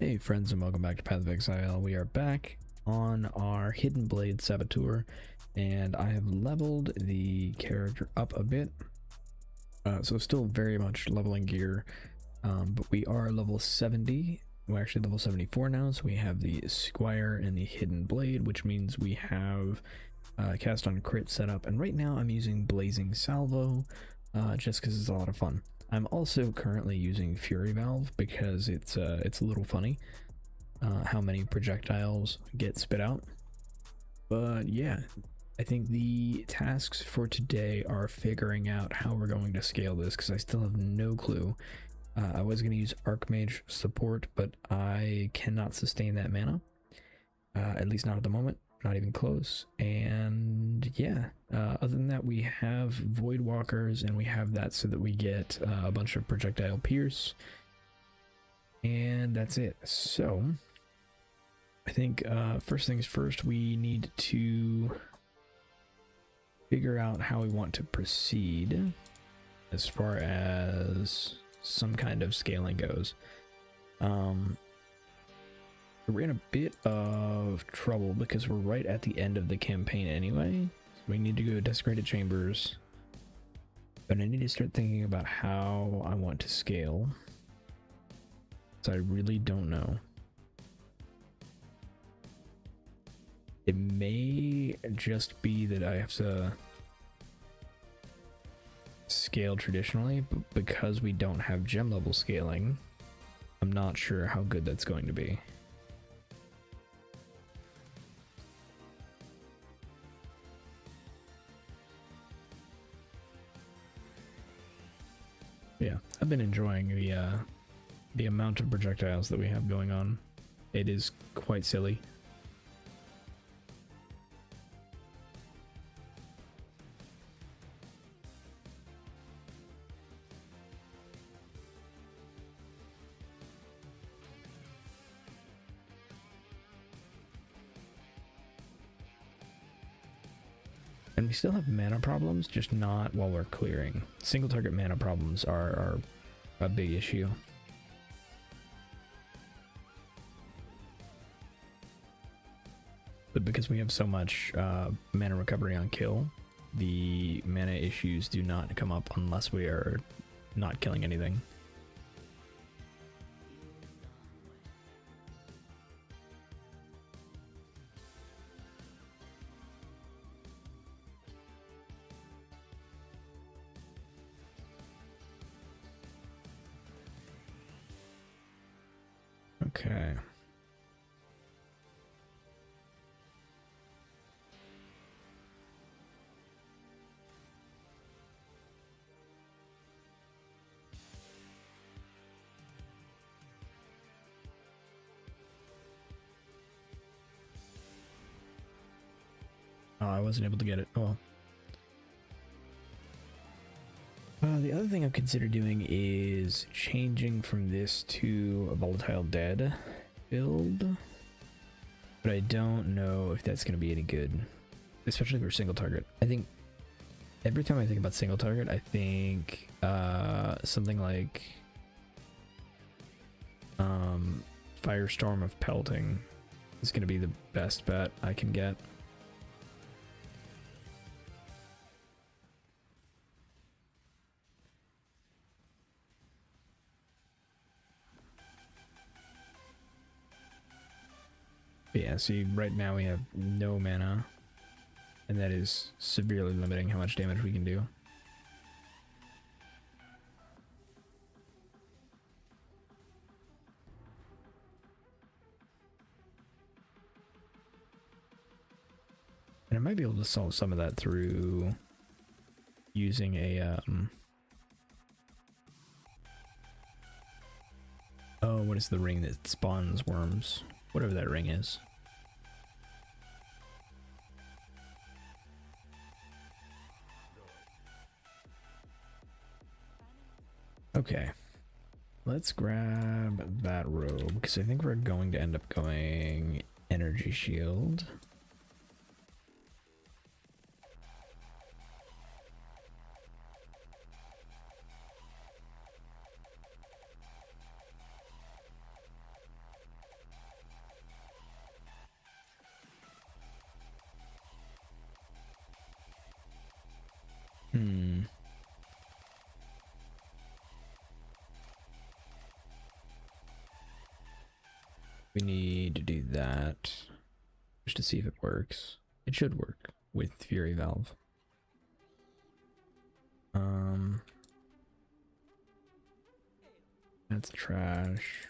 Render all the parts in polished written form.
Hey friends, and welcome back to Path of Exile. We are back on our Hidden Blade Saboteur, and I have leveled the character up a bit. So still very much leveling gear, but we are level 70. We're actually level 74 now, so we have the Squire and the Hidden Blade, which means we have cast on crit setup, and right now I'm using Blazing Salvo, just because it's a lot of fun. I'm also currently using Fury Valve because it's a little funny how many projectiles get spit out. But yeah, I think the tasks for today are figuring out how we're going to scale this because I still have no clue. I was going to use Archmage support, but I cannot sustain that mana, at least not at the moment. Not even close. And yeah, other than that, we have Void Walkers, and we have that so that we get a bunch of projectile pierce, and that's it. So I think first things first, we need to figure out how we want to proceed as far as some kind of scaling goes. We're in a bit of trouble because we're right at the end of the campaign anyway. We need to go to Desecrated Chambers, but I need to start thinking about how I want to scale, so I really don't know. It may just be that I have to scale traditionally, but because we don't have gem level scaling, I'm not sure how good that's going to be. Yeah, I've been enjoying the amount of projectiles that we have going on. It is quite silly. And we still have mana problems, just not while we're clearing. Single target mana problems are a big issue. But because we have so much mana recovery on kill, the mana issues do not come up unless we are not killing anything. Okay. Oh, I wasn't able to get it. Oh. The other thing I've considered doing is changing from this to a Volatile Dead build, but I don't know if that's going to be any good, especially for single target. I think every time I think about single target, I think something like Firestorm of Pelting is going to be the best bet I can get. But yeah, see, right now we have no mana, and that is severely limiting how much damage we can do. And I might be able to solve some of that through using a oh, what is the ring that spawns worms? Whatever that ring is. Okay, let's grab that robe because I think we're going to end up going energy shield. Hmm. We need to do that just to see if it works. It should work with Fury Valve. That's trash.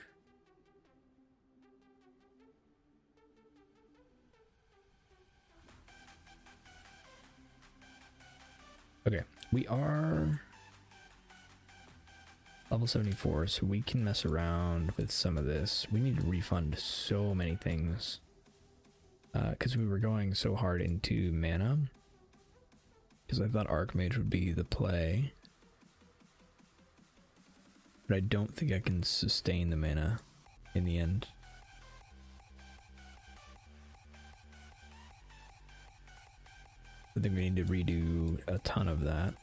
Okay, we are level 74, so we can mess around with some of this. We need to refund so many things because we were going so hard into mana, because I thought Archmage would be the play, but I don't think I can sustain the mana in the end. I think we need to redo a ton of that.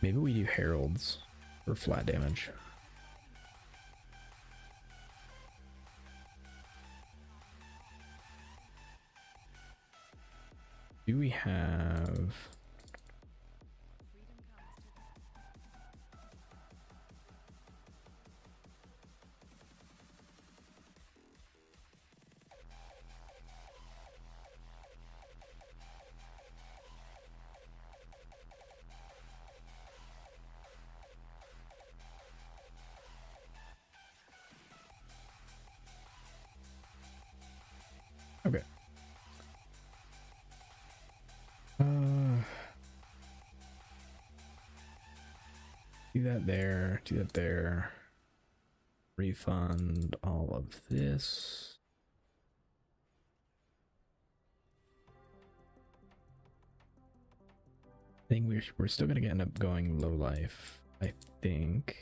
Maybe we do Heralds for flat damage. Do we have... Okay. Do that there, do that there. Refund all of this. I think we're still gonna end up going low life, I think.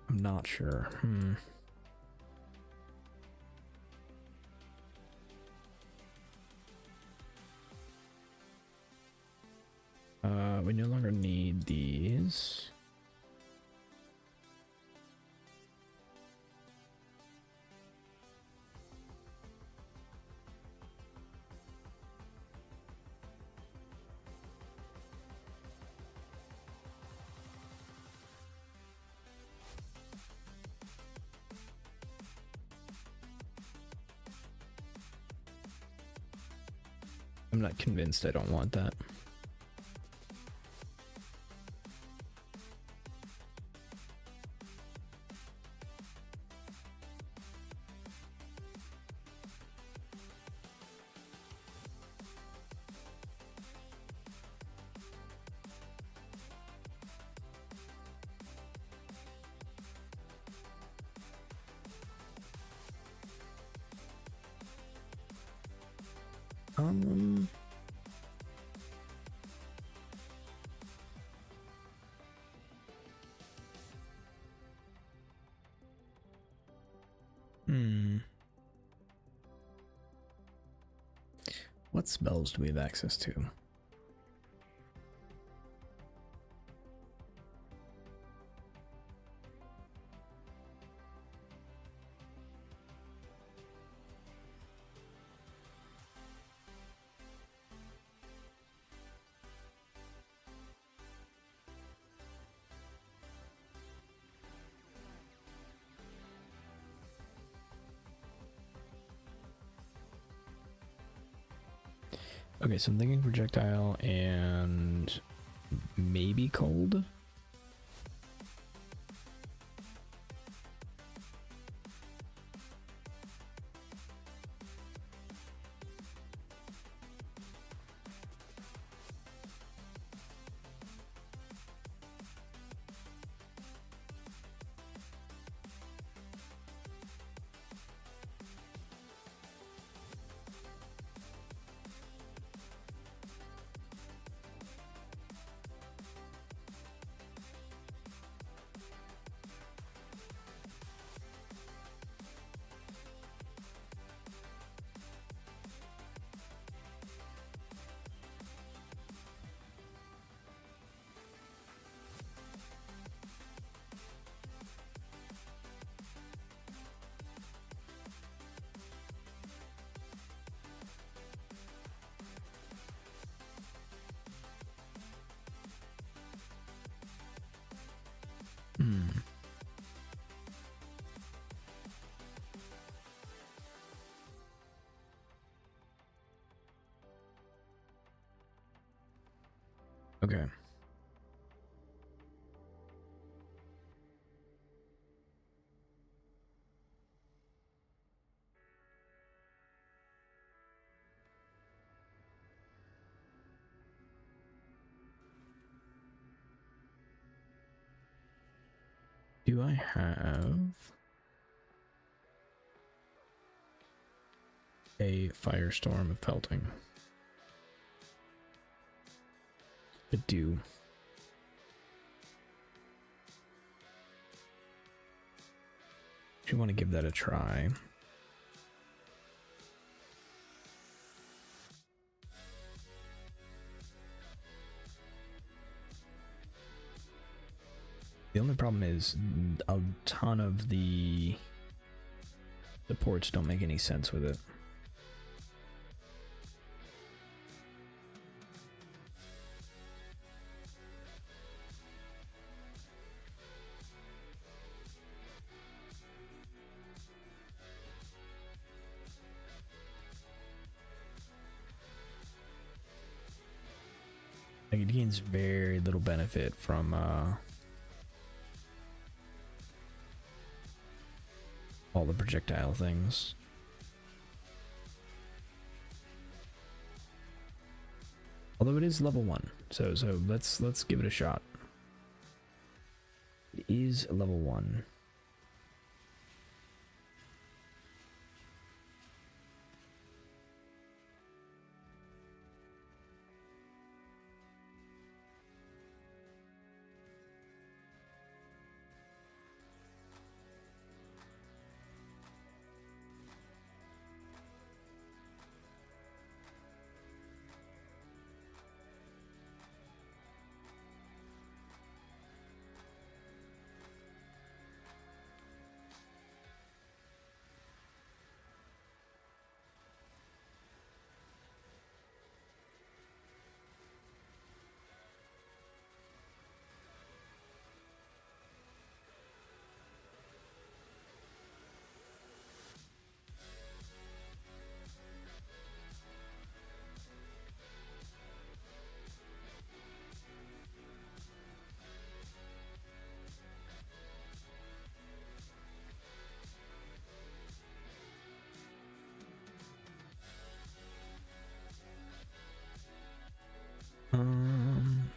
I'm not sure. We no longer need these. I'm not convinced I don't want that. What spells do we have access to? Okay, so I'm thinking projectile and maybe cold. Okay. Do I have a firestorm of pelting? I do. Do you want to give that a try? The only problem is a ton of the ports don't make any sense with it. Like, it gains very little benefit from all the projectile things. Although it is level 1, so let's give it a shot. It is level 1.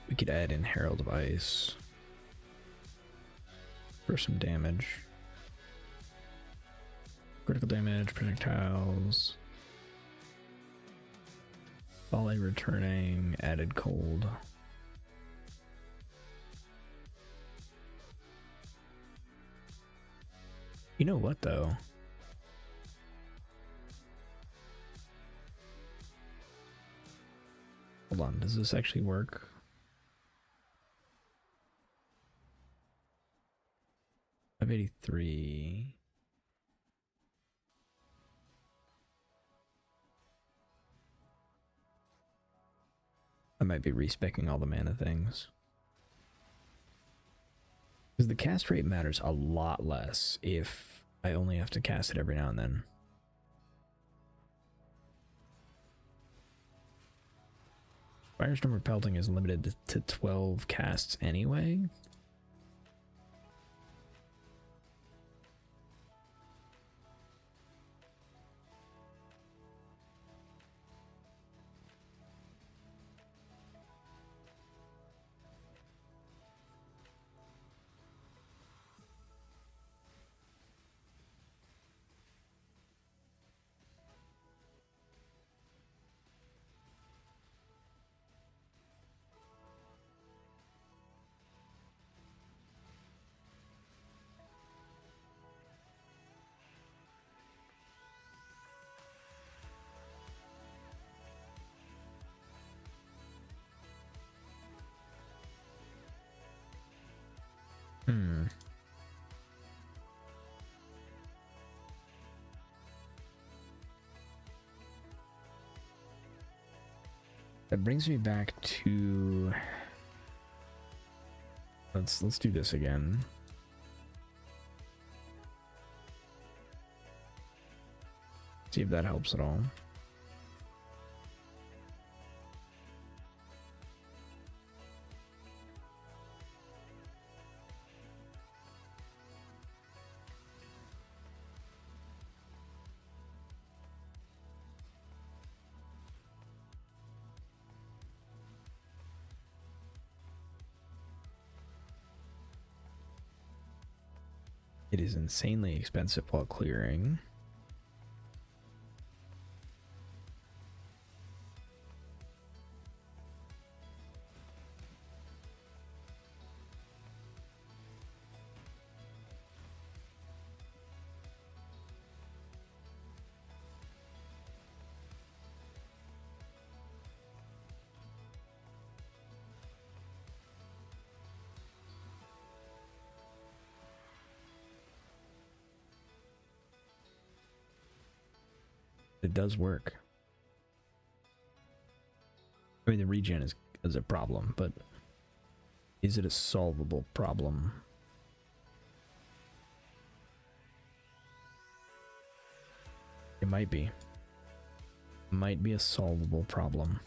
We could add in Herald of Ice for some damage. Critical damage, projectiles. Volley returning, added cold. You know what though? Hold on, does this actually work? $583. I might be respecing all the mana things. Because the cast rate matters a lot less if I only have to cast it every now and then. Firestorm Repelting is limited to 12 casts anyway. That brings me back to let's do this again. See if that helps at all. It is insanely expensive while clearing. It does work. I mean, the regen is a problem, but is it a solvable problem? It might be. Might be a solvable problem.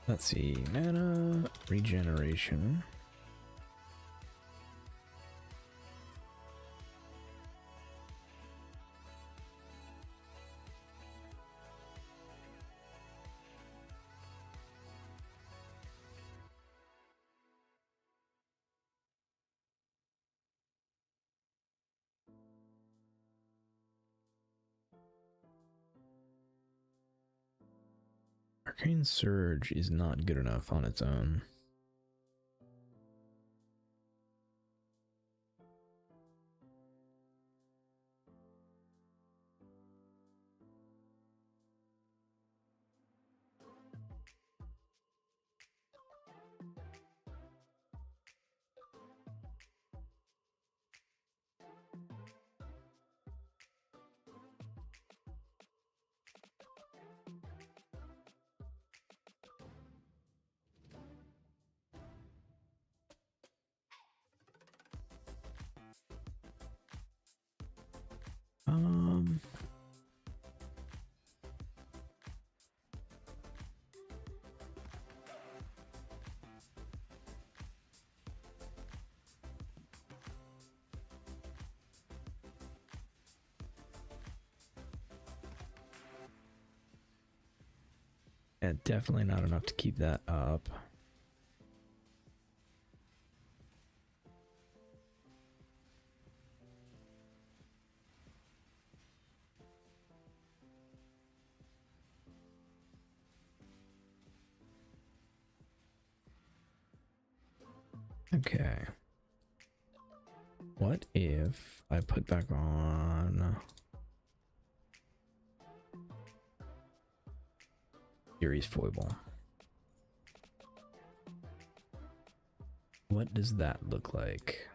Let's see, mana regeneration. Arcane Surge is not good enough on its own. Yeah, definitely not enough to keep that up. Okay. What if I put back on Fury's Foible? What does that look like?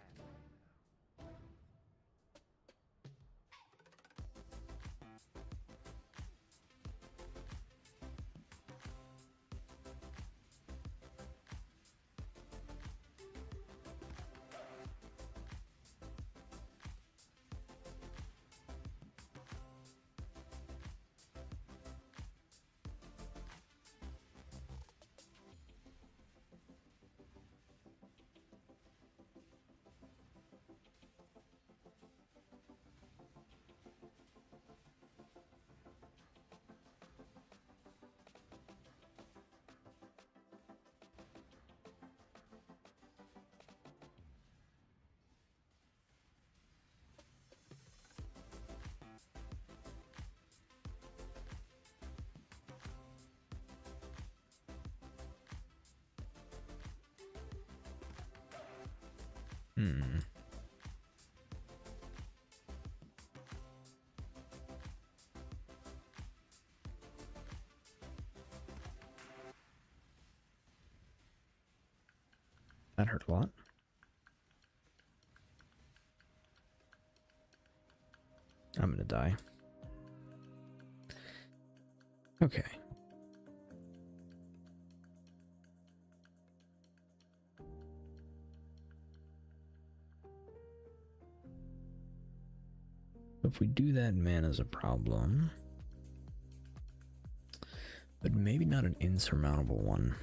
That hurt a lot. I'm gonna die. Okay. If we do that, mana's a problem. But maybe not an insurmountable one.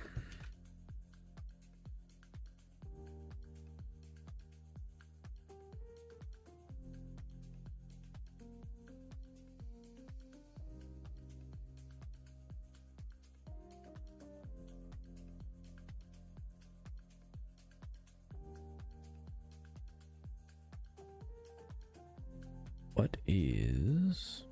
What is...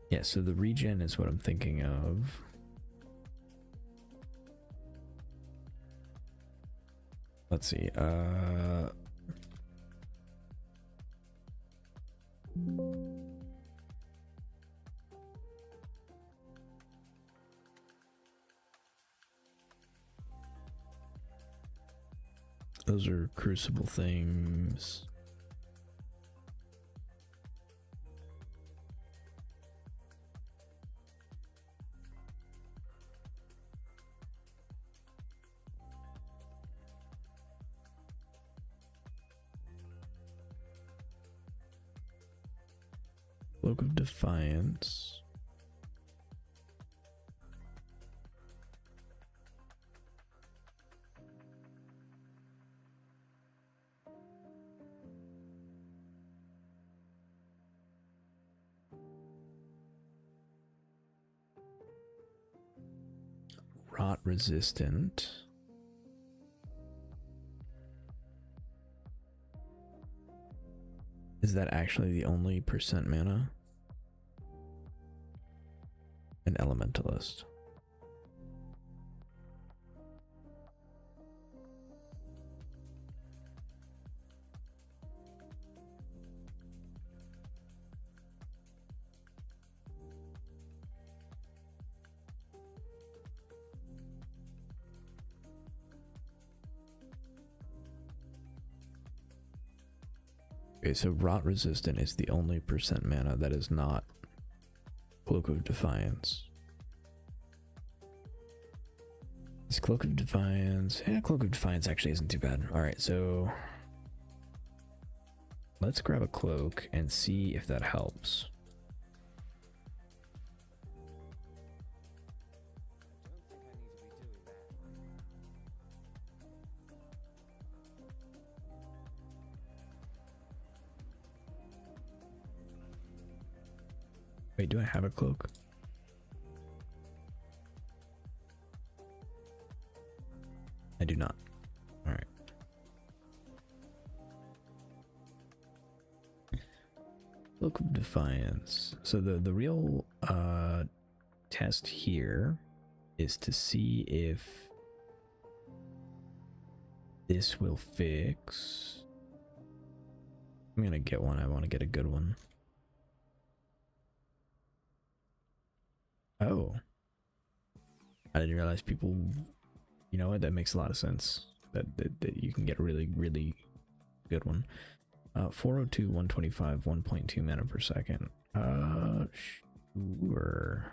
Yeah, so the regen is what I'm thinking of. Let's see, those are crucible things. Cloak of Defiance. Rot resistant. Is that actually the only percent mana? An elementalist. Okay, so rot resistant is the only percent mana that is not Cloak of Defiance. This Cloak of Defiance... Yeah, Cloak of Defiance actually isn't too bad. Alright, so... let's grab a cloak and see if that helps. Wait, do I have a cloak? I do not. Alright. Cloak of Defiance. So the real test here is to see if this will fix. I'm gonna get one. I want to get a good one. Oh, I didn't realize people, you know what, that makes a lot of sense, that you can get a really good one. 402, 125, 1.2 mana per second. Sure.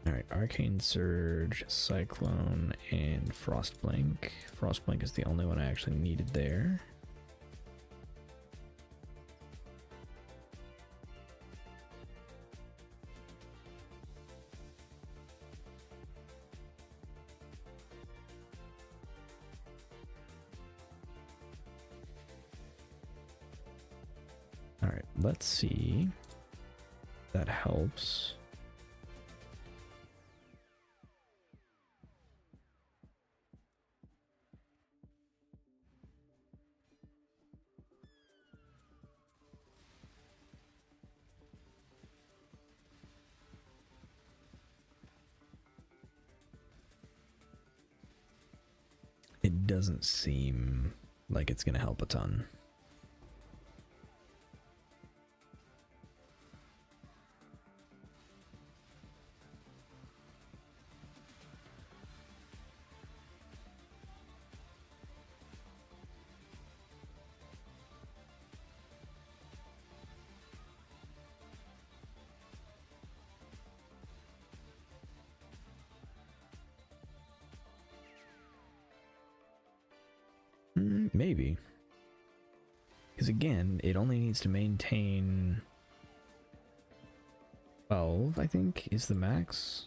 Alright, Arcane Surge, Cyclone, and Frostblink. Frostblink is the only one I actually needed there. All right, let's see. That helps. It doesn't seem like it's going to help a ton. Maybe. Because again, it only needs to maintain 12, I think, is the max.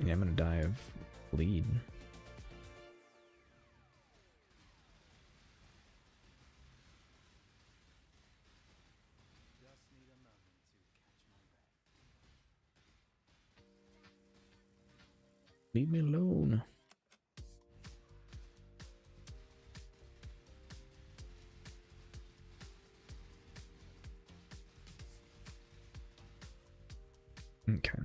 Yeah, I'm gonna die of bleed. Leave me alone. Okay.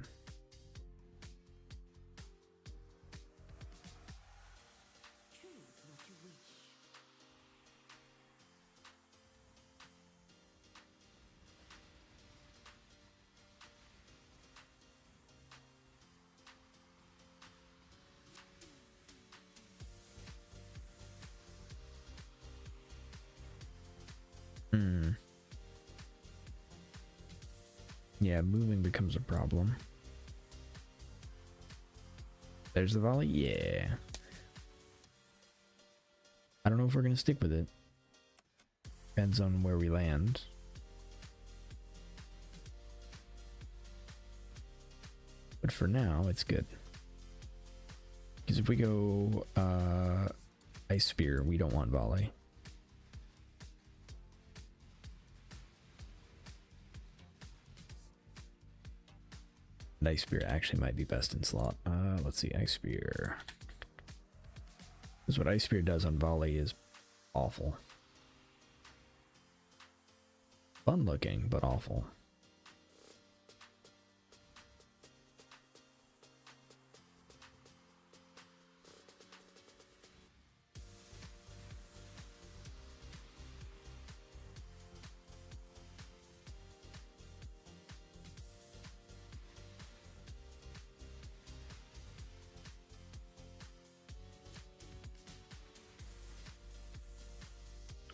Yeah, moving becomes a problem. There's the volley. Yeah. I don't know if we're going to stick with it. Depends on where we land. But for now, it's good. Because if we go Ice Spear, we don't want volley. Ice Spear actually might be best in slot. Let's see, Ice Spear. Because what Ice Spear does on volley is awful. Fun looking, but awful.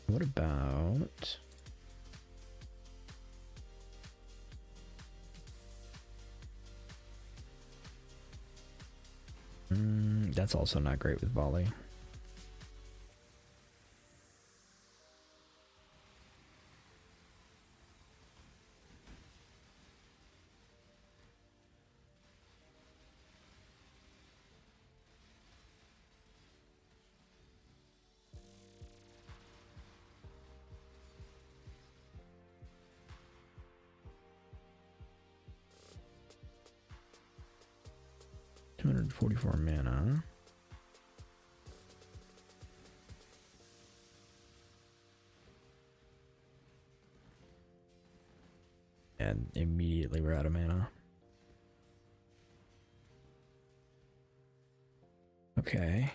What about... that's also not great with volley. $244 mana. And immediately we're out of mana. Okay.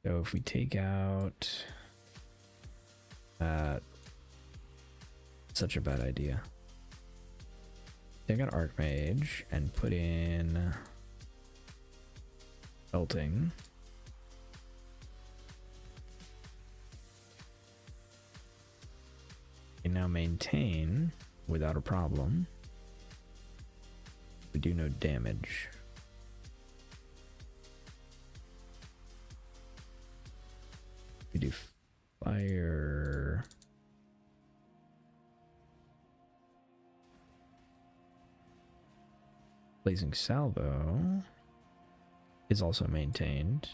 So if we take out that, such a bad idea. Take out Archmage and put in Belting. can now maintain without a problem. We do no damage. We do fire. Blazing Salvo is also maintained,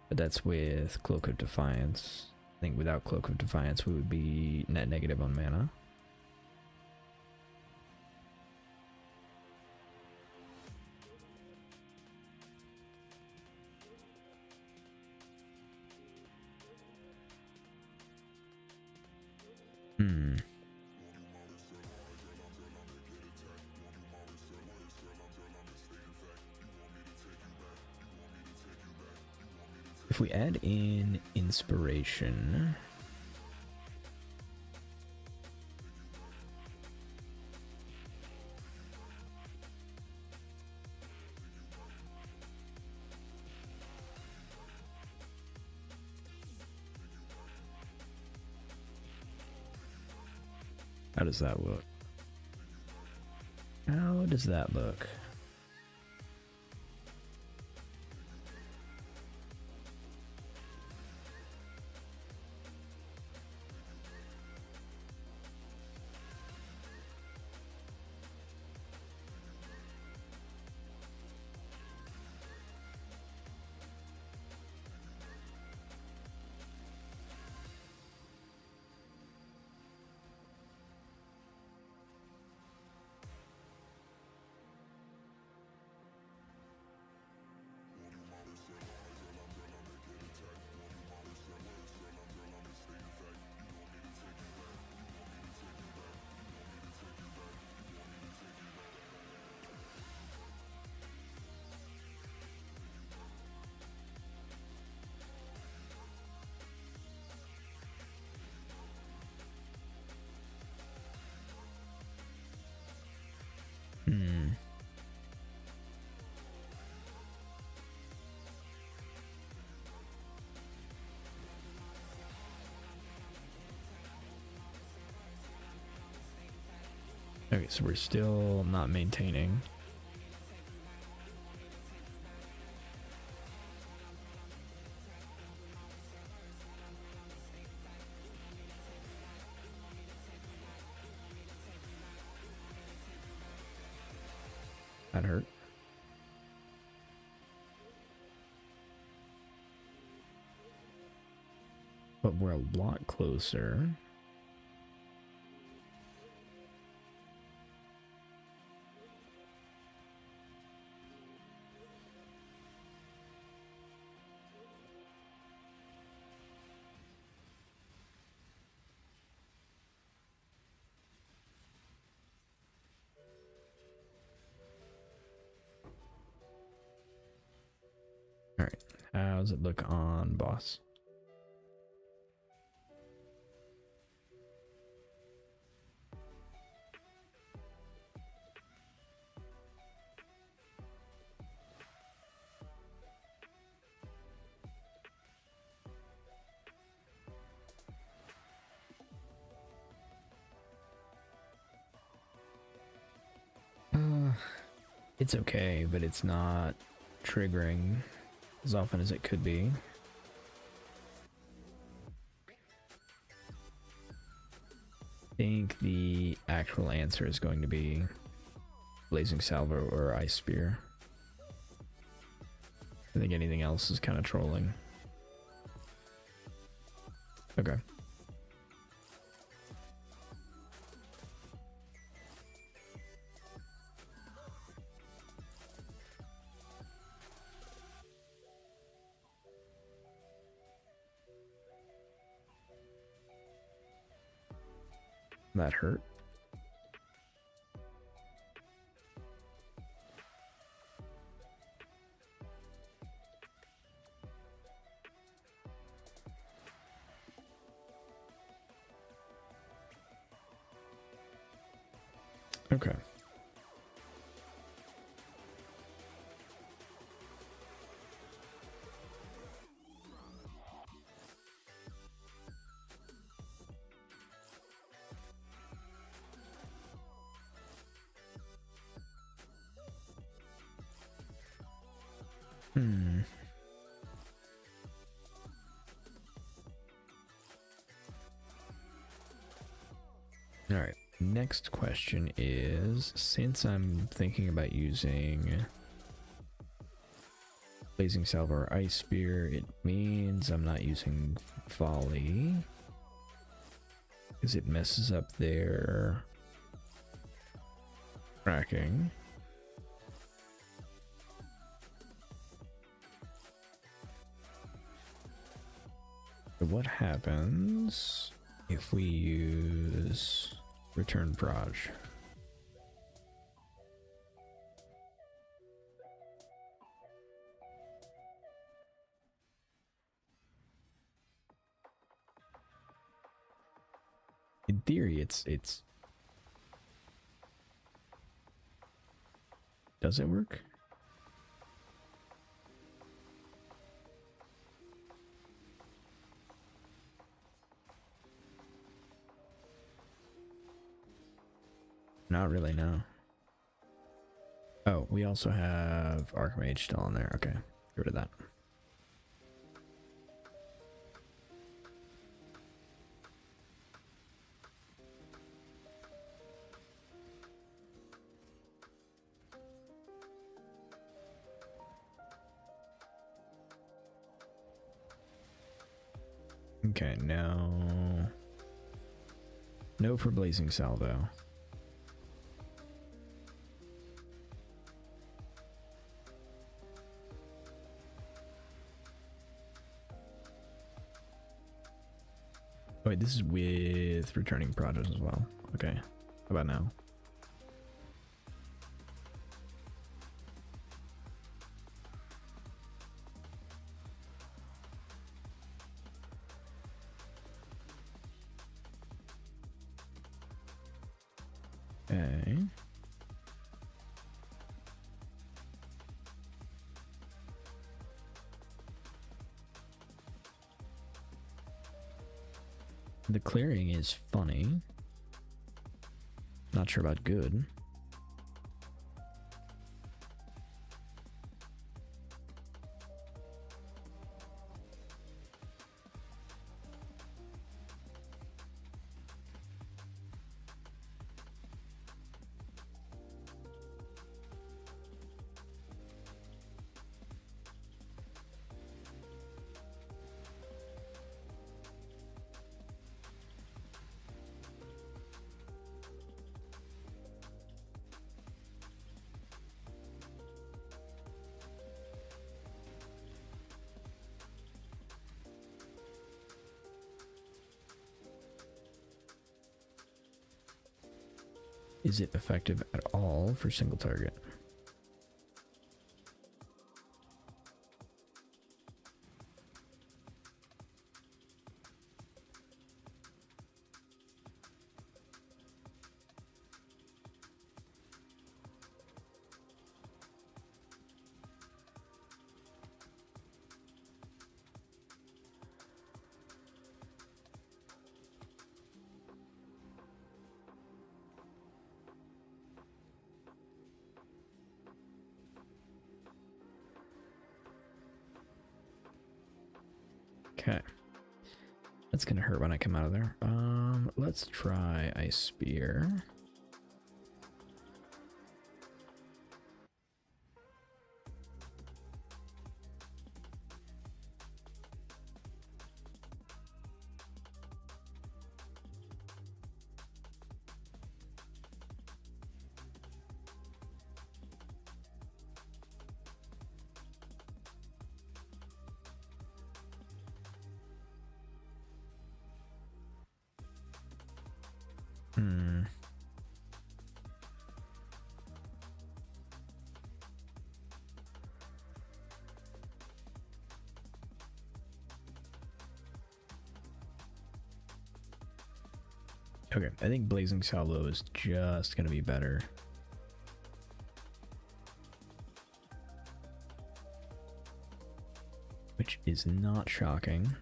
but that's with Cloak of Defiance. I think without Cloak of Defiance we would be net negative on mana. If we add in inspiration, how does that look? How does that look? Okay, so we're still not maintaining. That hurt. But we're a lot closer. Alright, how does it look on boss? It's okay, but it's not triggering as often as it could be. I think the actual answer is going to be Blazing Salvo or Ice Spear. I think anything else is kind of trolling. Okay. That hurt. Okay. Hmm. All right. Next question is, since I'm thinking about using Blazing Salvo or Ice Spear, it means I'm not using Volley, because it messes up their tracking. So what happens if we use Return Proj? In theory, it's does it work? Not really, no. Oh, we also have Archmage still in there. Okay, get rid of that. Okay, now no for Blazing Salvo. Wait, this is with returning projects as well. Okay, how about now? Okay. The clearing is funny. Not sure about good. Is it effective at all for single target? Okay. That's gonna hurt when I come out of there. Let's try Ice Spear. Okay, I think Blazing Salvo is just gonna be better. Which is not shocking.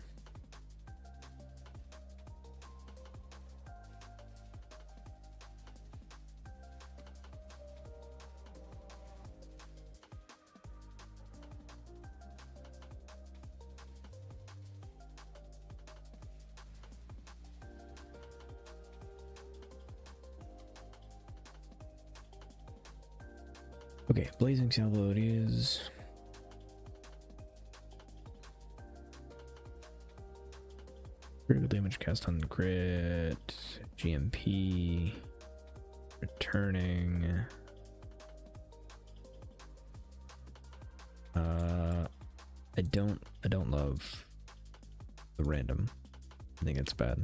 Okay, blazing salvo it is. Critical damage cast on crit, GMP, returning. I don't love the random. I think it's bad.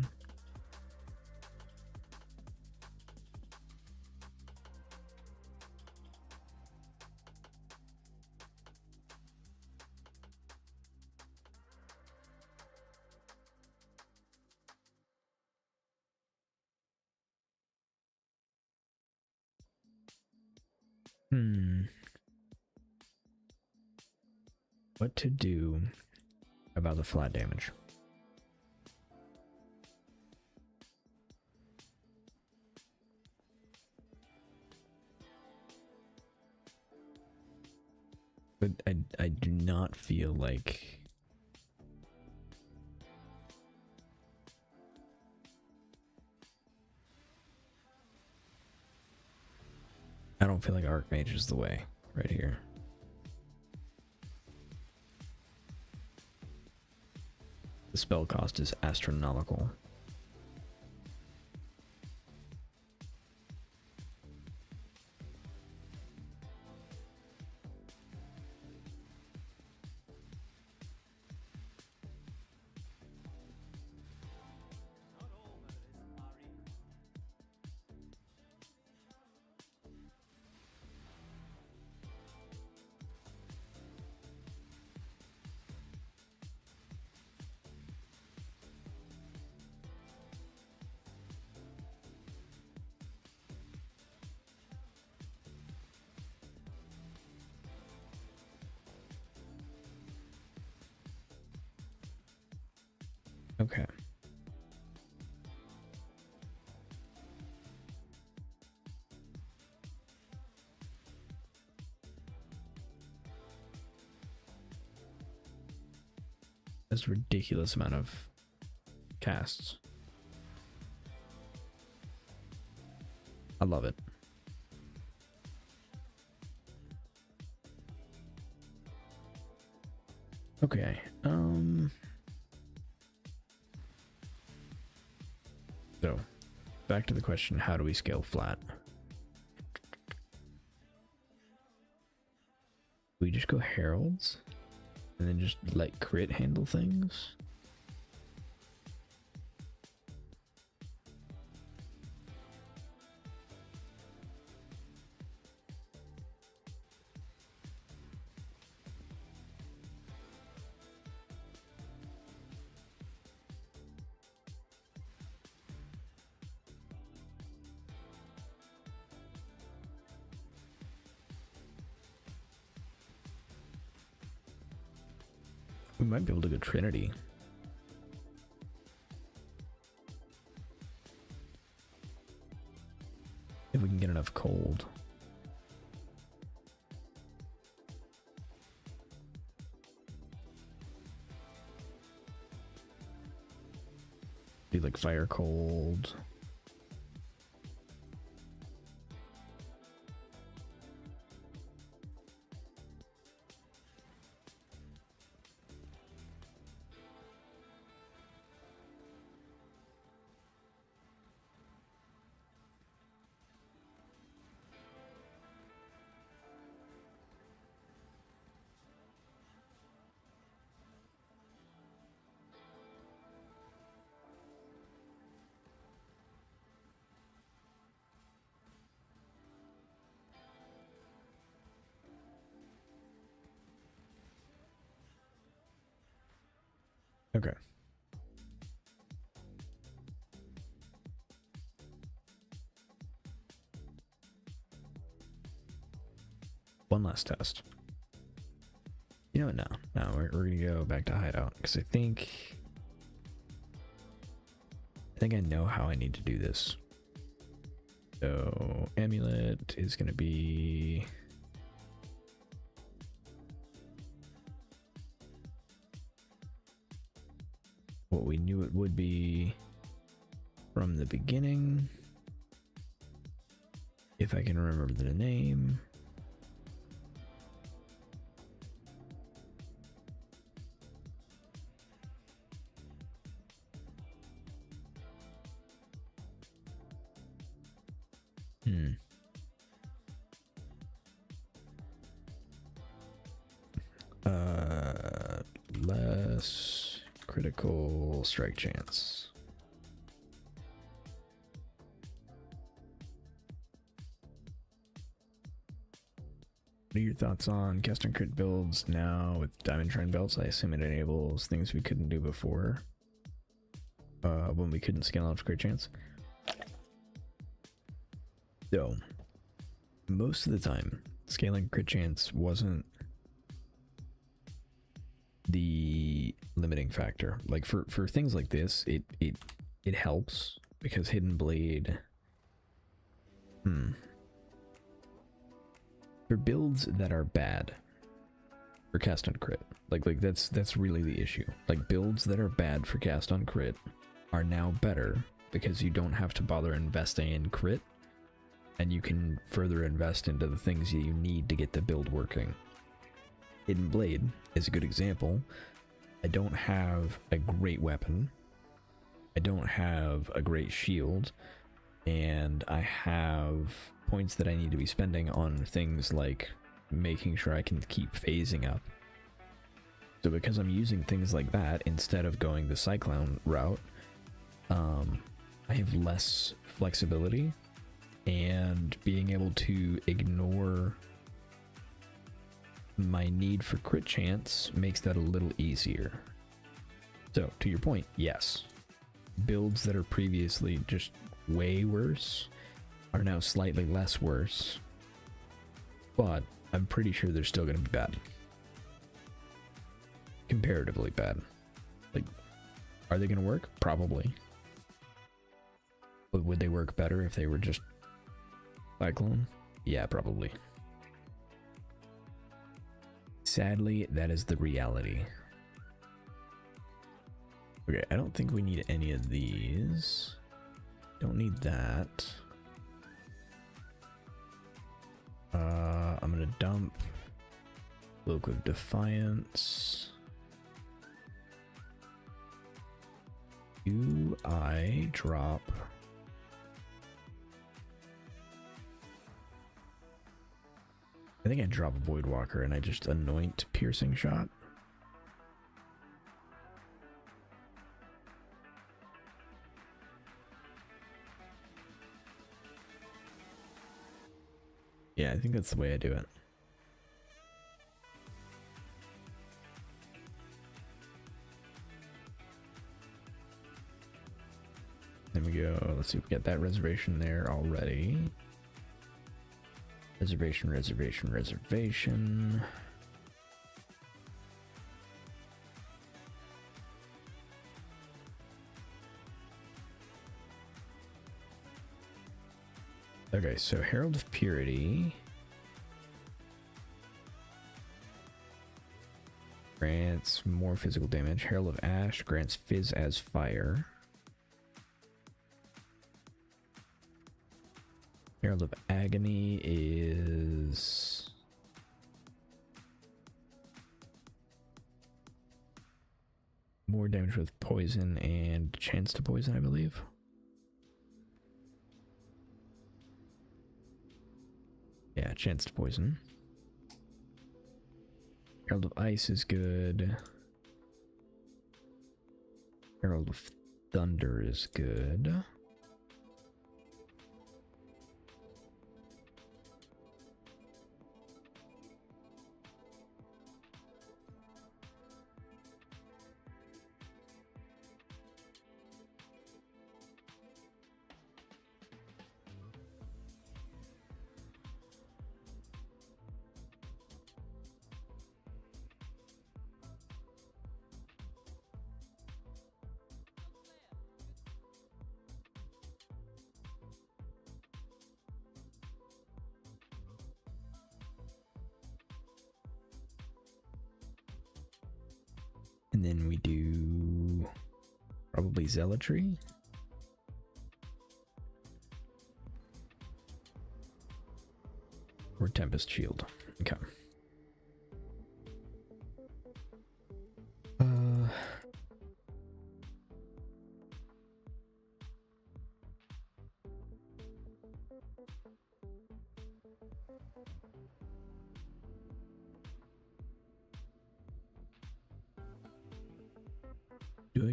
What to do about the flat damage? But I do not feel like I don't feel like Archmage is the way right here. The spell cost is astronomical. Okay. That's a ridiculous amount of casts. I love it. Okay. So, back to the question, how do we scale flat? We just go heralds and then just let crit handle things? We might be able to go Trinity. If we can get enough cold. Do like fire cold. Okay. One last test. You know what? No, we're gonna go back to hideout because I think I know how I need to do this. So amulet is gonna be what we knew it would be from the beginning. If I can remember the name. Hmm. Less critical strike chance. What are your thoughts on custom crit builds now with Diamond Shrine belts? I assume it enables things we couldn't do before. When we couldn't scale out crit chance. So, most of the time, scaling crit chance wasn't the limiting factor. Like for things like this, it helps because Hidden Blade. For builds that are bad for cast on crit, like that's really the issue. Like builds that are bad for cast on crit are now better because you don't have to bother investing in crit, and you can further invest into the things that you need to get the build working. Hidden Blade is a good example. I don't have a great weapon, I don't have a great shield, and I have points that I need to be spending on things like making sure I can keep phasing up. So because I'm using things like that instead of going the Cyclone route, I have less flexibility, and being able to ignore my need for crit chance makes that a little easier. So to your point, yes, builds that are previously just way worse are now slightly less worse, but I'm pretty sure they're still going to be bad. Comparatively bad. Like, are they going to work? Probably. But would they work better if they were just Cyclone? Yeah, probably. Sadly, that is the reality. Okay, I don't think we need any of these. Don't need that. I'm gonna dump Cloak of Defiance. Do I drop? I think I drop Voidwalker and I just anoint Piercing Shot. Yeah, I think that's the way I do it. There we go. Let's see if we get that reservation there already. Reservation, reservation, reservation. Okay, so Herald of Purity grants more physical damage. Herald of Ash grants Fizz as fire. Herald of Agony is more damage with poison and chance to poison, I believe. Yeah, chance to poison. Herald of Ice is good. Herald of Thunder is good. And then we do probably Zealotry. Or Tempest Shield. Okay.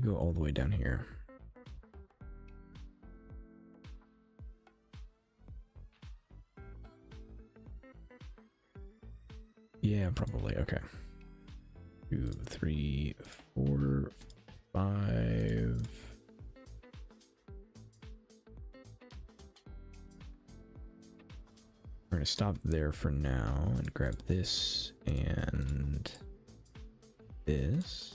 go all the way down here. Yeah, probably. Okay. 2, 3, 4, 5. We're going to stop there for now and grab this and this.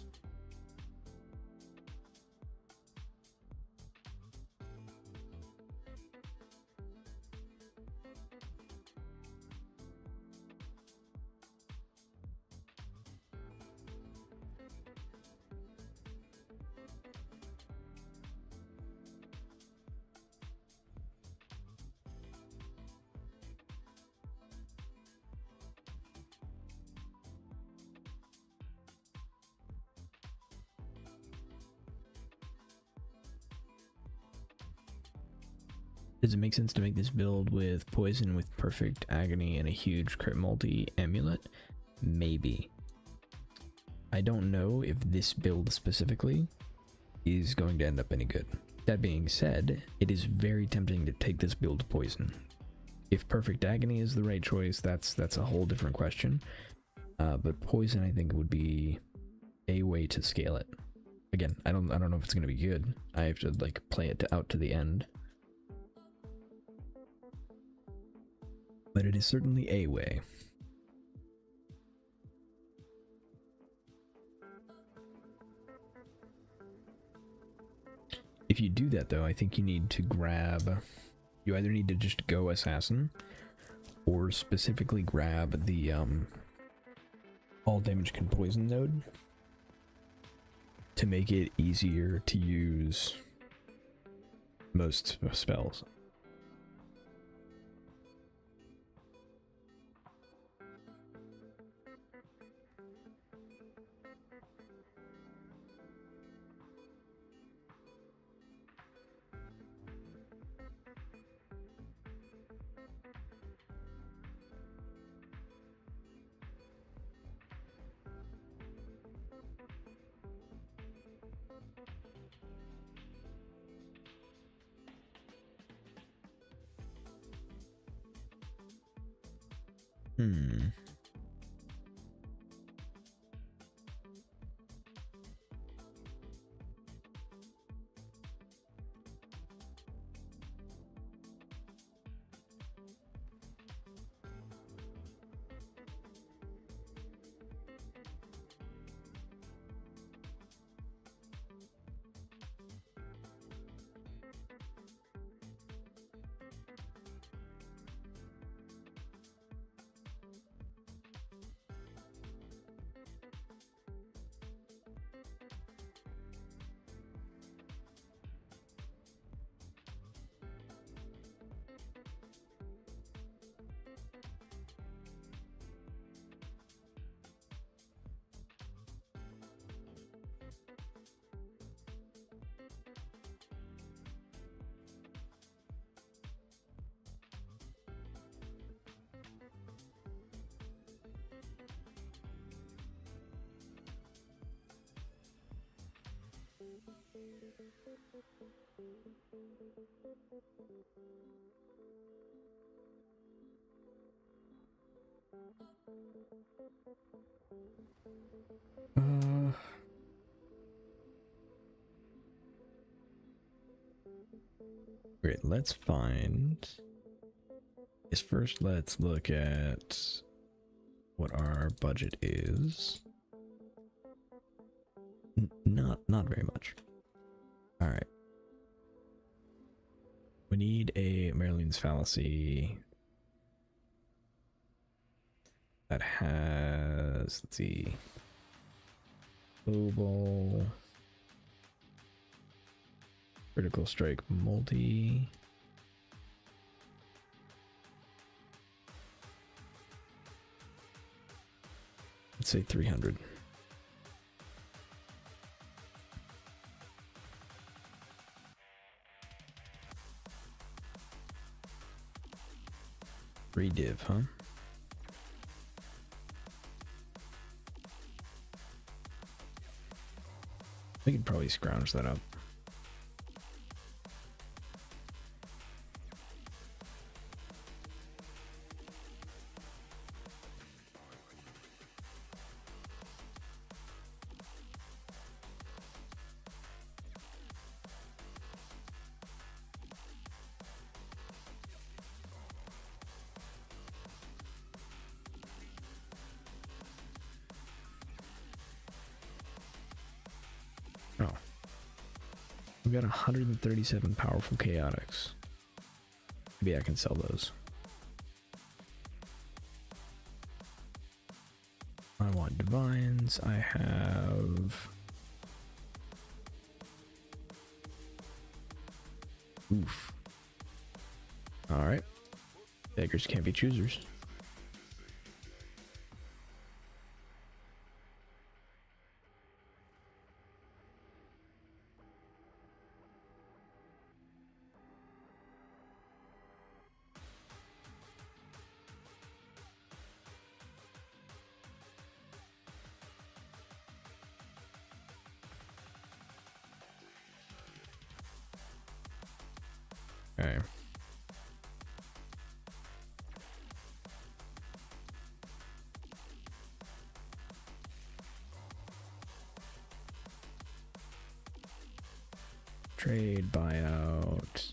Does it make sense to make this build with poison with perfect agony and a huge crit multi amulet? Maybe. I don't know if this build specifically is going to end up any good. That being said, it is very tempting to take this build to poison. If perfect agony is the right choice, that's a whole different question. But poison, I think, would be a way to scale it. Again, I don't know if it's going to be good. I have to like play it out to the end. But it is certainly a way. If you do that though, I think you need to grab, you either need to just go assassin or specifically grab the all damage can poison node to make it easier to use most spells. Great, let's find is first let's look at what our budget is. Not very much. All right. We need a Marilyn's Fallacy that has, let's see, global, critical strike multi, let's say 300. Free div, huh? We could probably scrounge that up. Oh. We got 137 powerful chaotics. Maybe I can sell those. I want divines. I have... Oof. Alright. Beggars can't be choosers. Okay. Trade, buyout,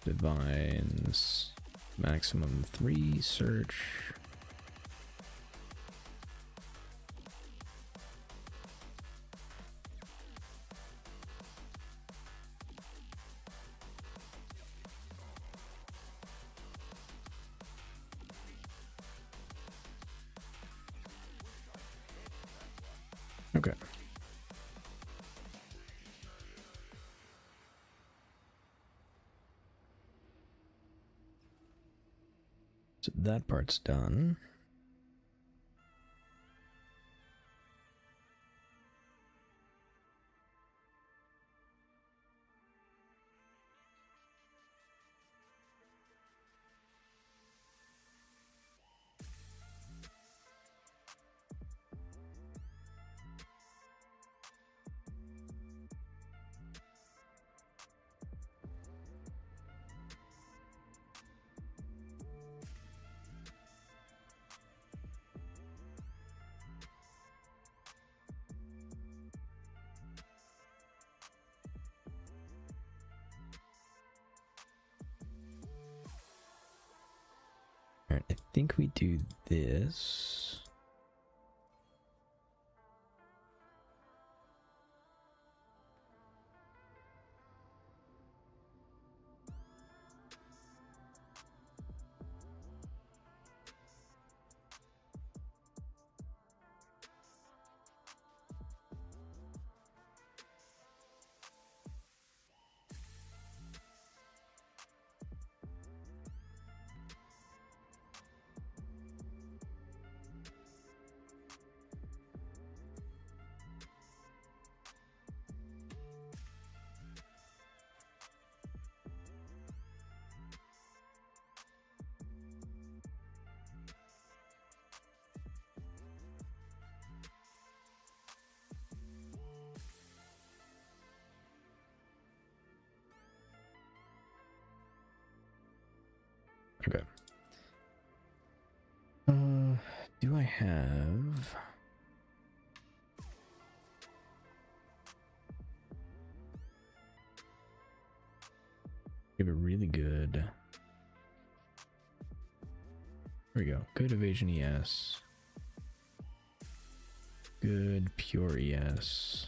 divines, maximum 3, search. Okay. So that part's done. Alright, I think we do this. Okay. Do I have... Give a really good... There we go. Good evasion ES. Good pure ES.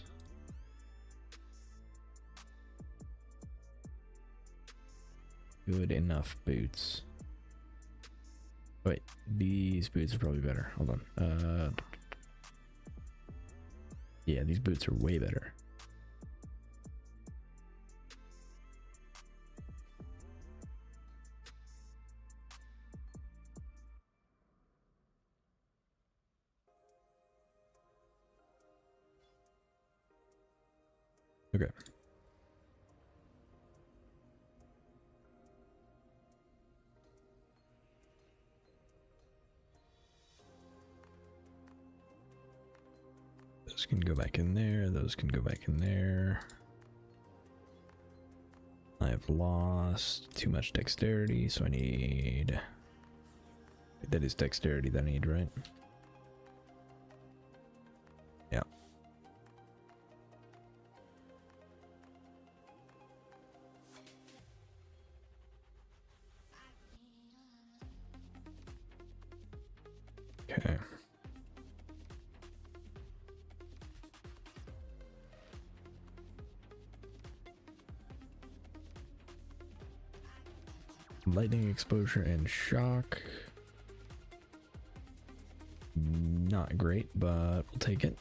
Good enough boots. Wait, these boots are probably better. Hold on. Yeah, these boots are way better. Okay. Those can go back in there. Those can go back in there. I've lost too much dexterity, so I need... That is dexterity that I need, right? Yeah. Okay. Lightning exposure and shock. Not great, but we'll take it.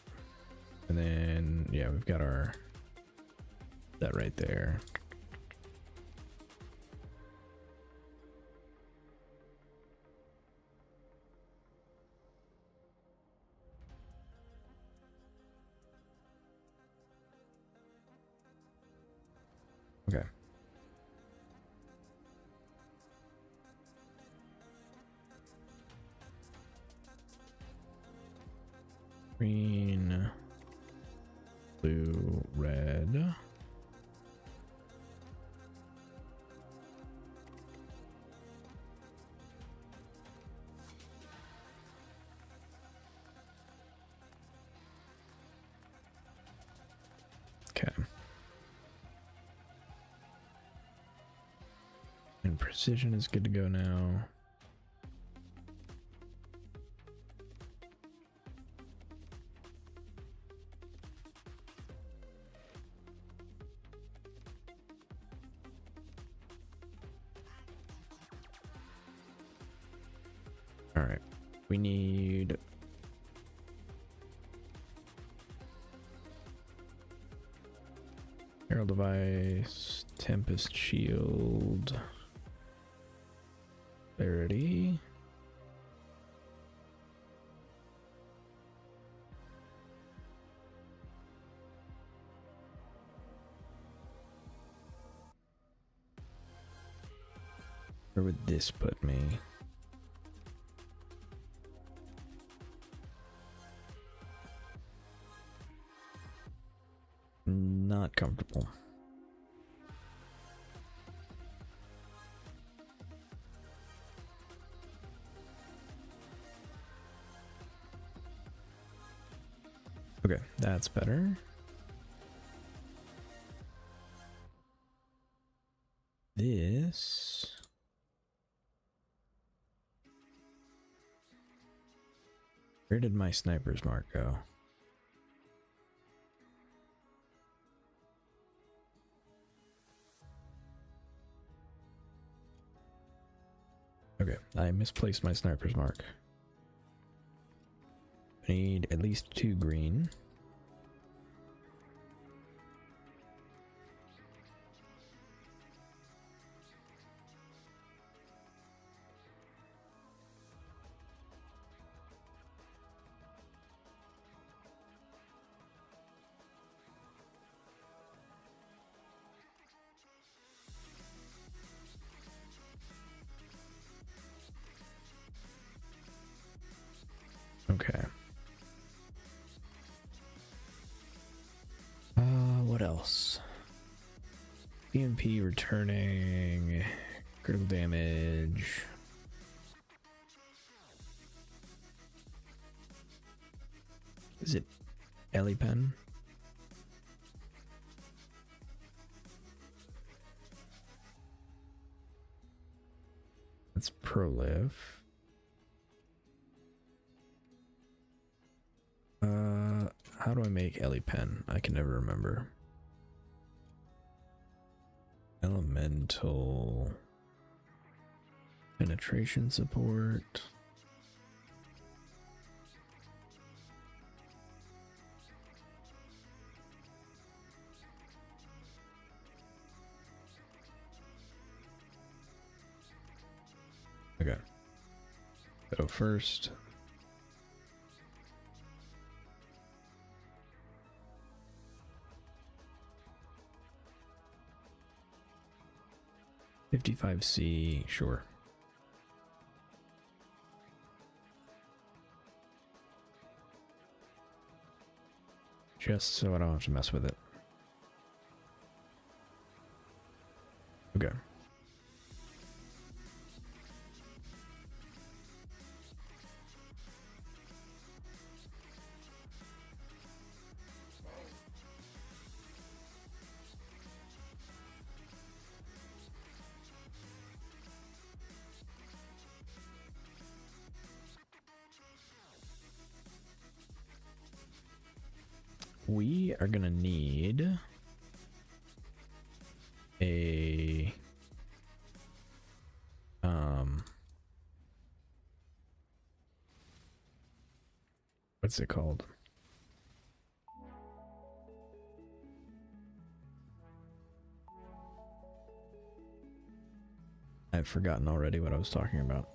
And then, yeah, we've got our... that right there. Okay. Green, blue, red. Okay. And precision is good to go now. All right, we need Herald device, Tempest shield, clarity. Where would this put me? Not comfortable. Okay, that's better. This... Where did my sniper's mark go? Okay, I misplaced my sniper's mark. I need at least 2 green. Okay. What else? EMP returning, critical damage. Is it Ellie Pen? That's Proliv. How do I make Ellie Pen? I can never remember. Elemental penetration support. Okay. So first, $55C, sure. just so I don't have to mess with it. Okay. We are gonna need a what's it called? I've forgotten already what I was talking about.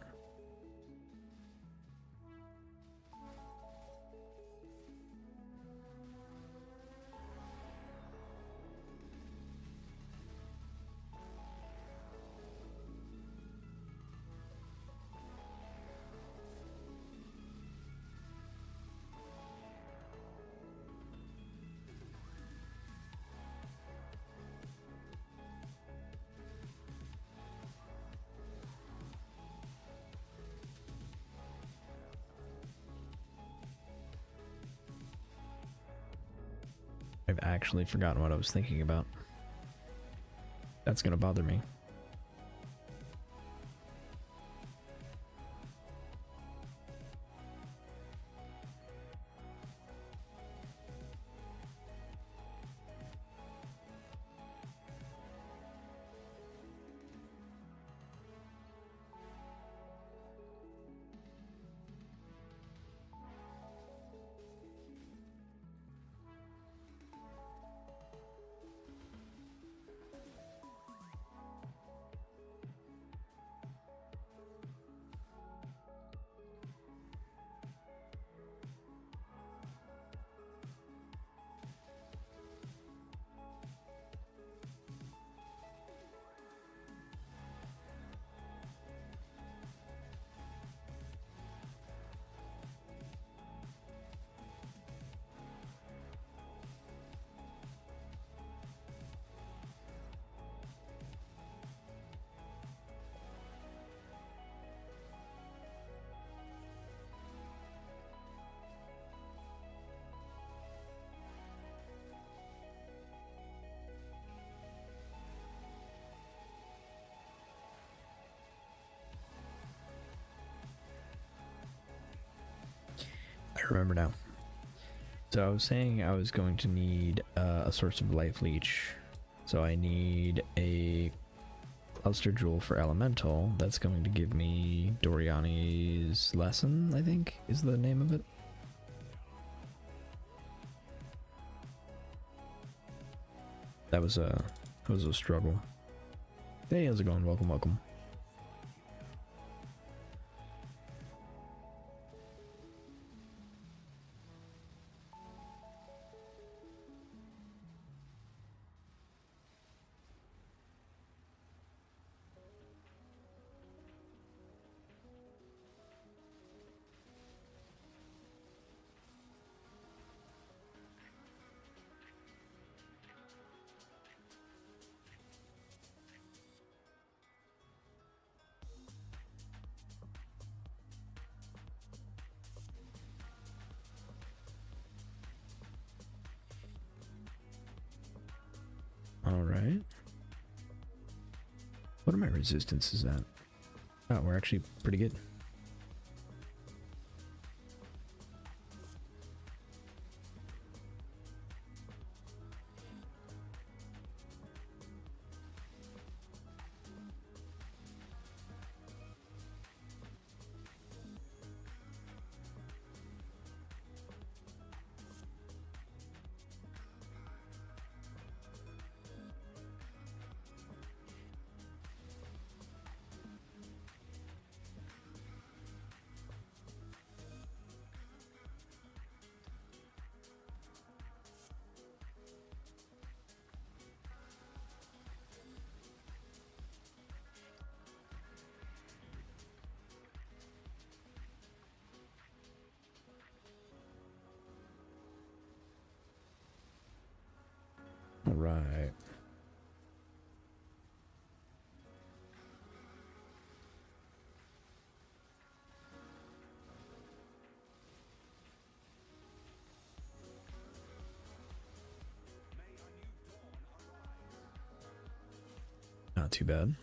I've actually forgotten what I was thinking about. That's gonna bother me. I remember now. So I was saying I was going to need a source of life leech. So I need a cluster jewel for elemental. That's going to give me Doriani's lesson, I think is the name of it. That was a struggle. Hey, how's it going? Welcome, welcome. Alright. What are my resistances at? Oh, we're actually pretty good. right. Not too bad.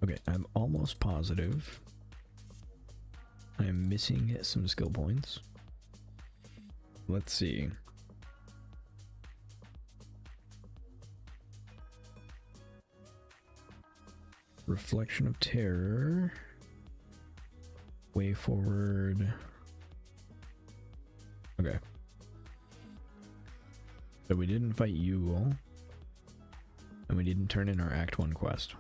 Okay, I'm almost positive I am missing some skill points. Let's see. Reflection of Terror. Way forward. Okay. So we didn't fight Yule. And we didn't turn in our Act 1 quest.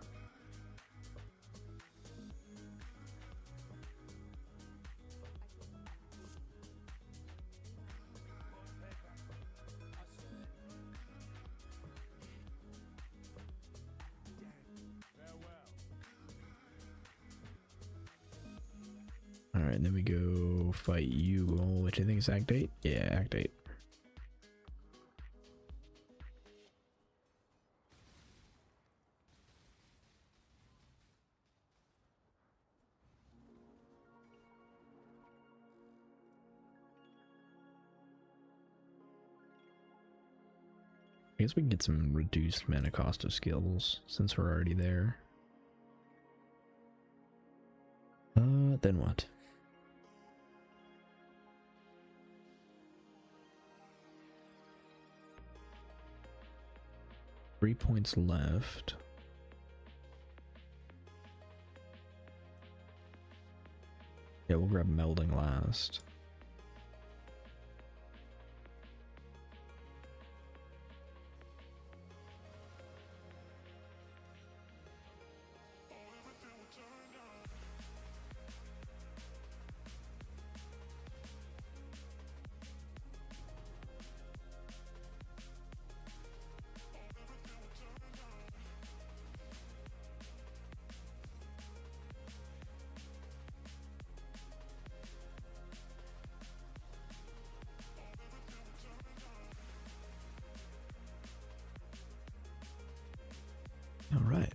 Alright, and then we go fight Yule, which I think is Act 8. Yeah, Act 8. I guess we can get some reduced mana cost of skills since we're already there. Then what? Three points left. Yeah, we'll grab melding last. All right.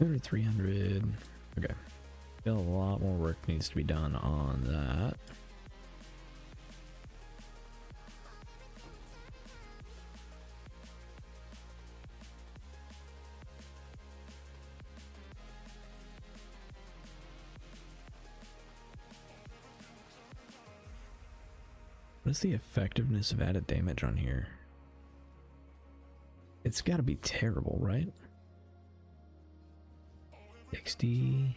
Over 300. Okay. Still a lot more work needs to be done on that. What is the effectiveness of added damage on here? It's got to be terrible, right? XD.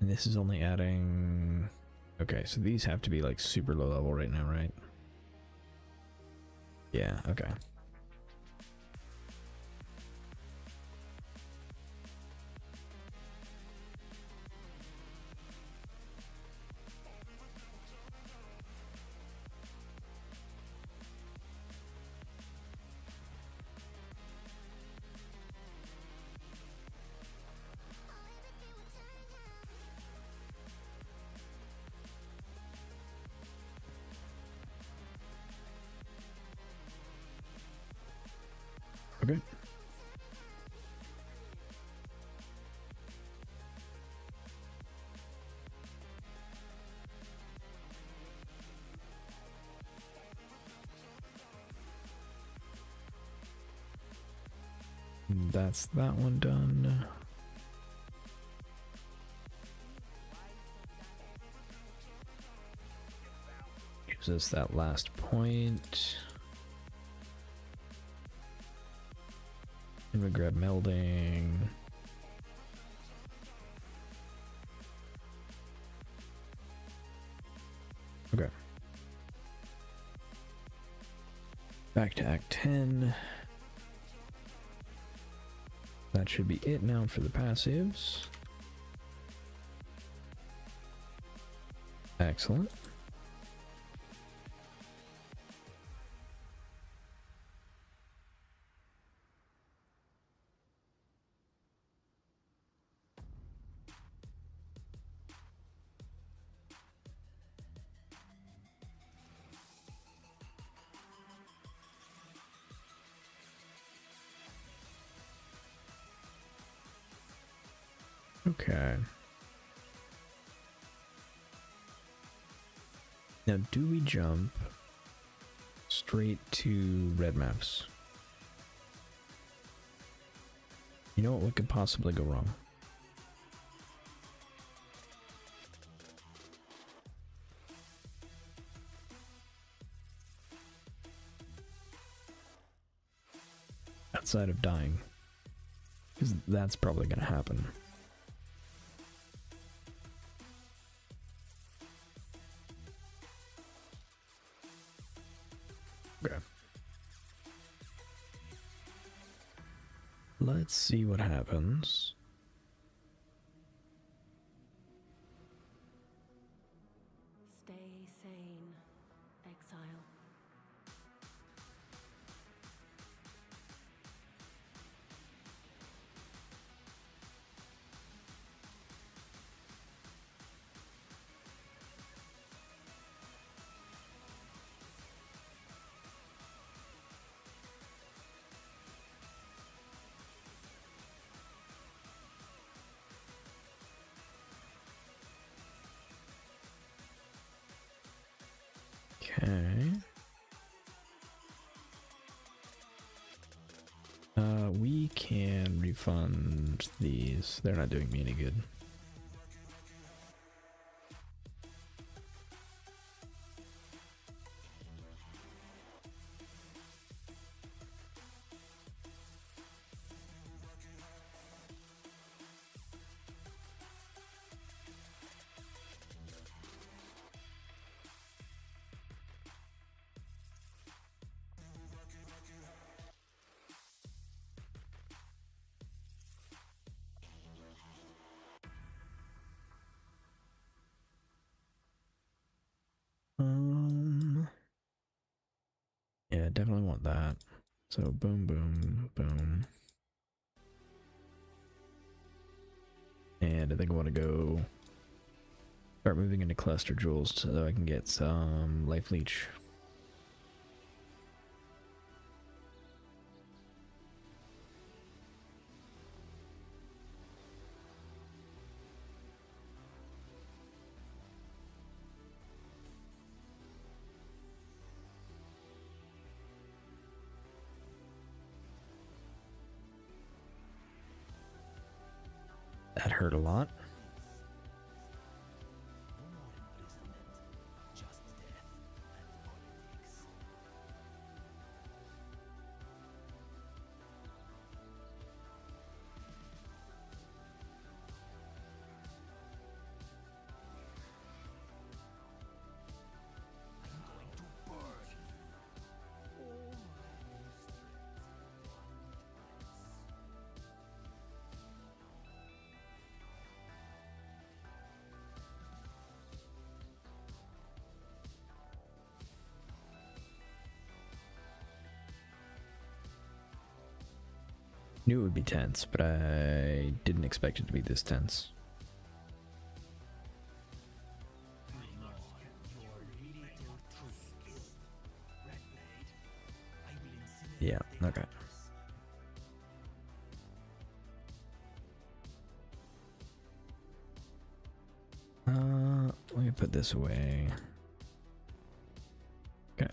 And this is only adding... Okay, so these have to be like super low level right now, right? Yeah, okay. Okay. That's that one done. Gives us that last point. And we grab melding. Okay. Back to Act 10. That should be it now for the passives. Excellent. Okay. Now, do we jump straight to red maps? You know what could possibly go wrong? Outside of dying. Because that's probably going to happen. Okay. Let's see what happens. Stay sane, Exile. Okay. We can refund these. They're not doing me any good. Yeah, definitely want that. So boom, boom, boom. And I think I want to go start moving into cluster jewels so I can get some life leech. That hurt a lot. Knew it would be tense, but I didn't expect it to be this tense. Yeah, okay. Let me put this away. Okay.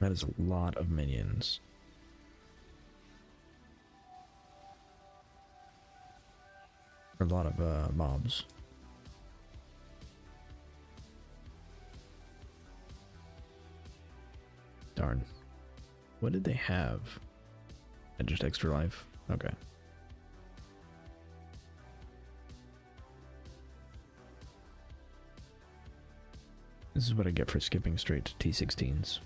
That is a lot of minions. A lot of mobs. Darn. What did they have? And just extra life? Okay. This is what I get for skipping straight to T16s.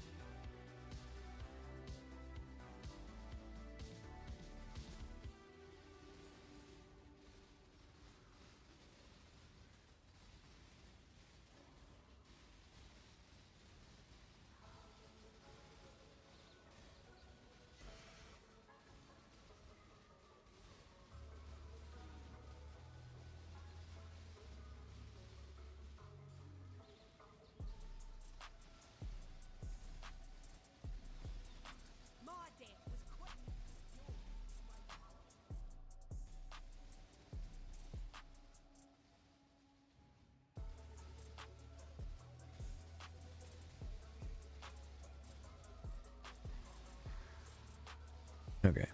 Okay.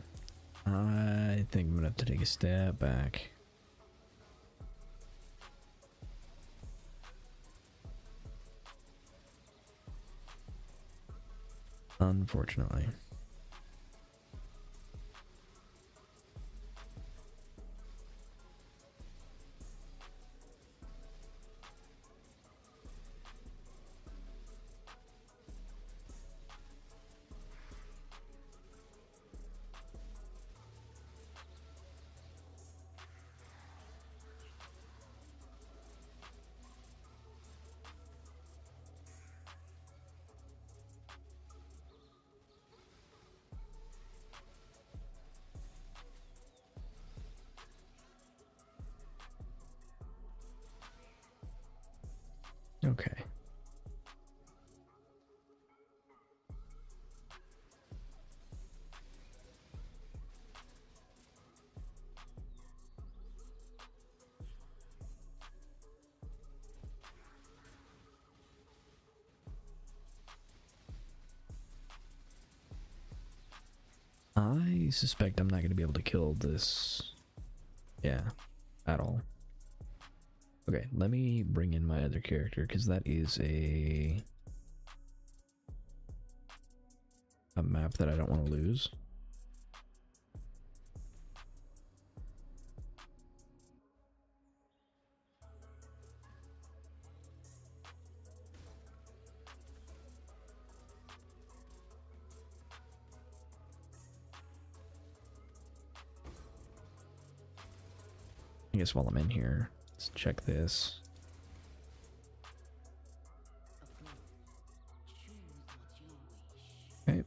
I think I'm gonna have to take a step back. Unfortunately. Okay. I suspect I'm not going to be able to kill this. Yeah, at all. Okay, let me bring in my other character because that is a map that I don't want to lose. I guess while I'm in here, let's check this. Okay.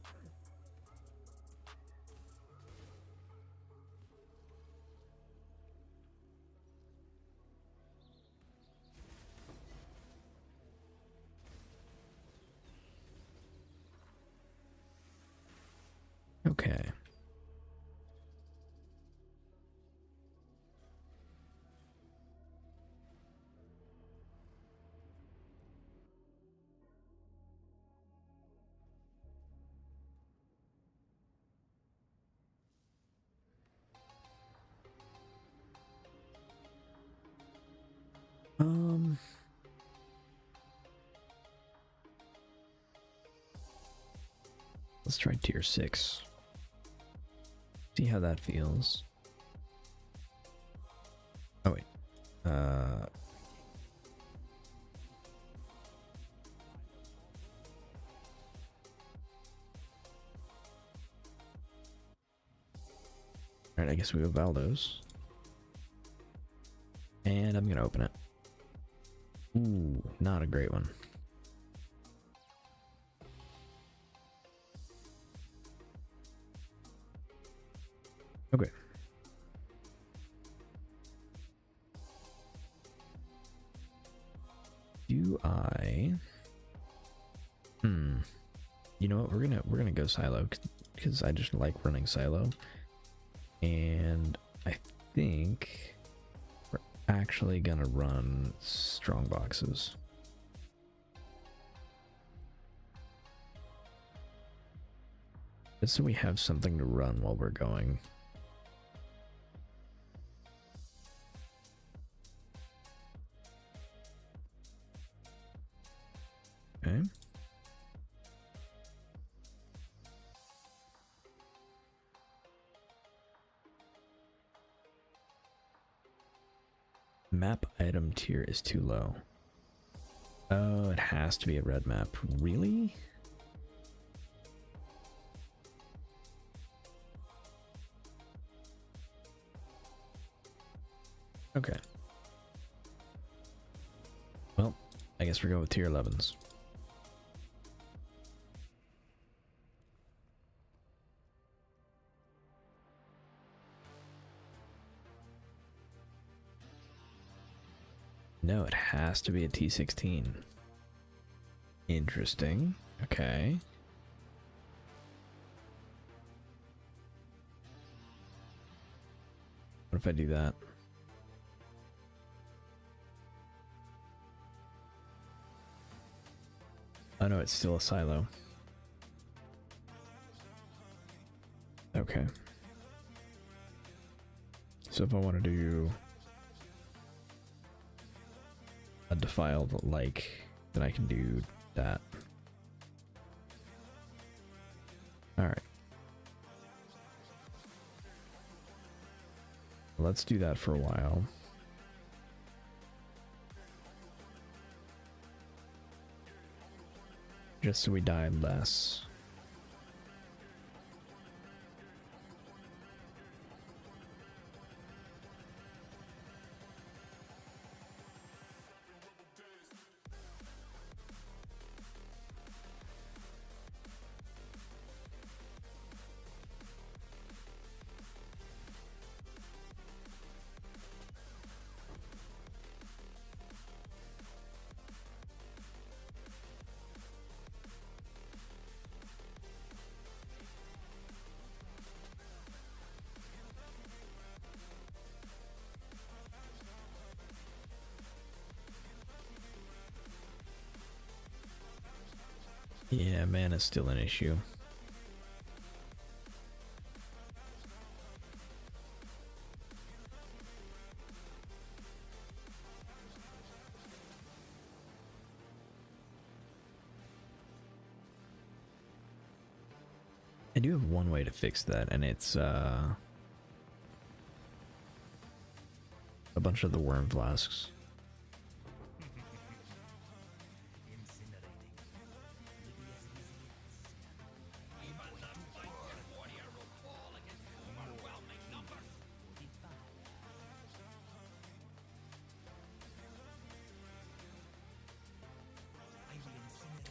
Okay. Let's try tier 6. See how that feels. Oh wait. Alright, I guess we have Valdos. And I'm gonna open it. Ooh, not a great one. Okay. Do I? You know what? We're gonna go silo because I just like running silo, and I think we're actually gonna run strong boxes. Just so we have something to run while we're going. Okay. Map item tier is too low. Oh, it has to be a red map. Really? Okay. Well, I guess we're going with tier 11s. No, it has to be a T16. Interesting. Okay. What if I do that? Oh no, it's still a silo. Okay. So if I want to do a defiled like, then I can do that. Alright. Let's do that for a while. Just so we die less. Yeah, man, it's still an issue. I do have one way to fix that, and it's a bunch of the worm flasks.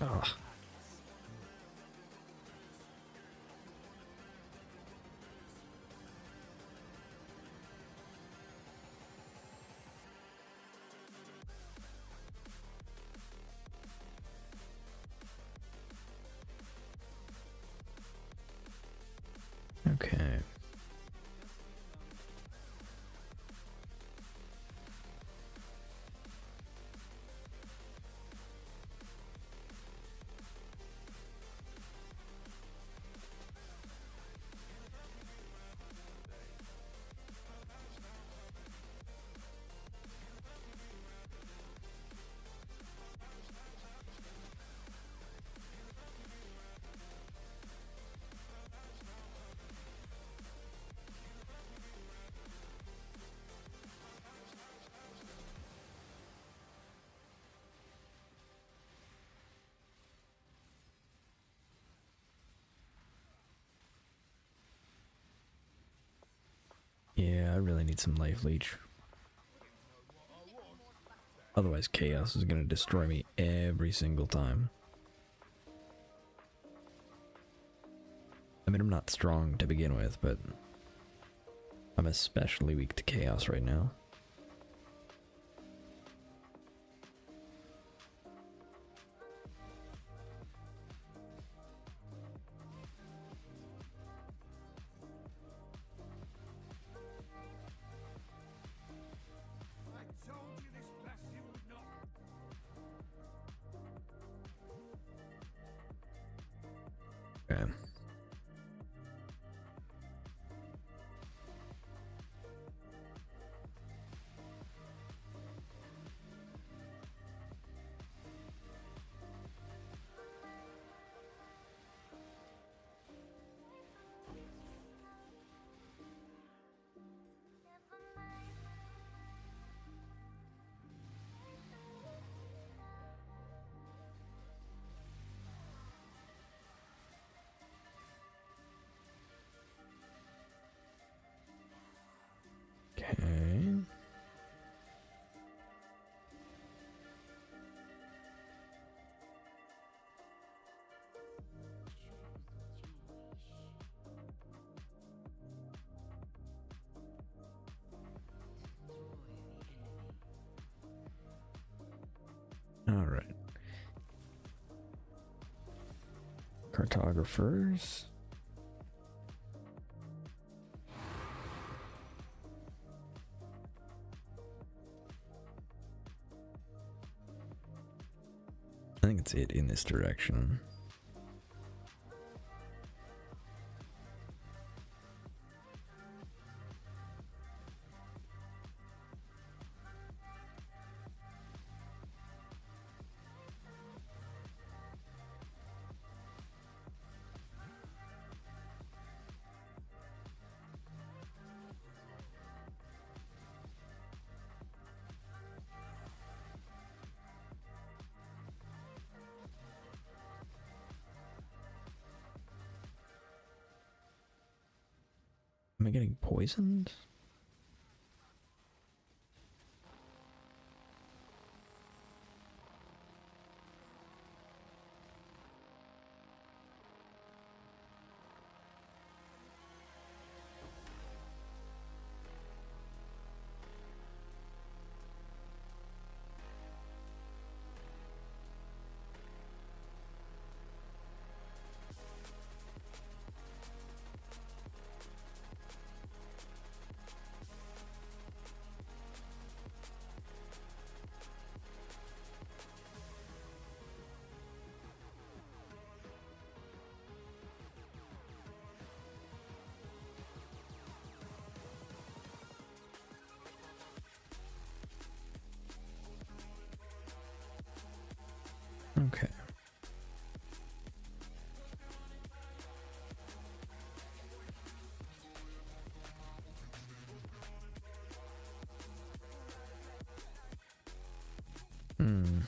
Oh. Okay. Yeah, I really need some life leech. Otherwise, chaos is gonna destroy me every single time. I mean, I'm not strong to begin with, but I'm especially weak to chaos right now. Okay. All right. Cartographers. I think it's it in this direction. Am I getting poisoned? Okay. Hmm.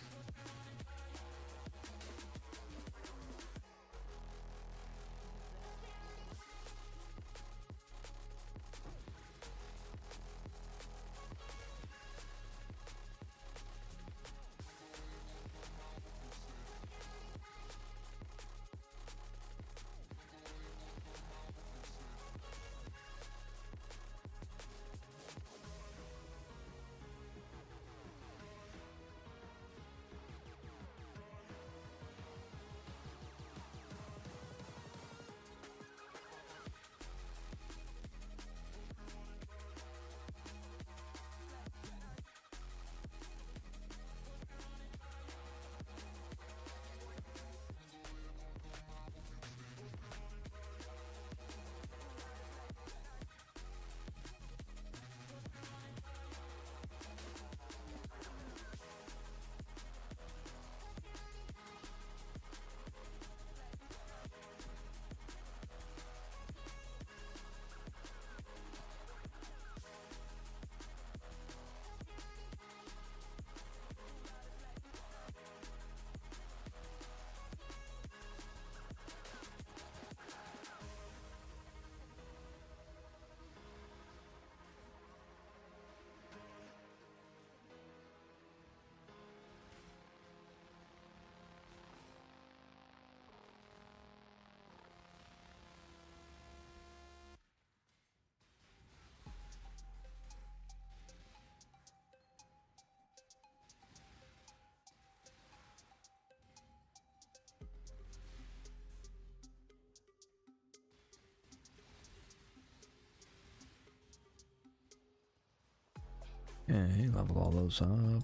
Okay, level all those up.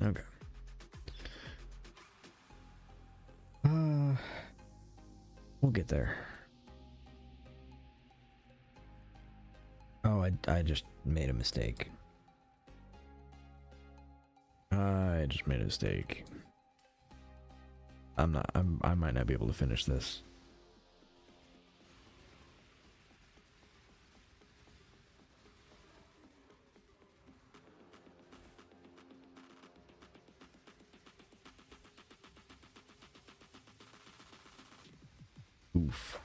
Okay. We'll get there. Oh, I just made a mistake. I just made a mistake. I might not be able to finish this. Oof.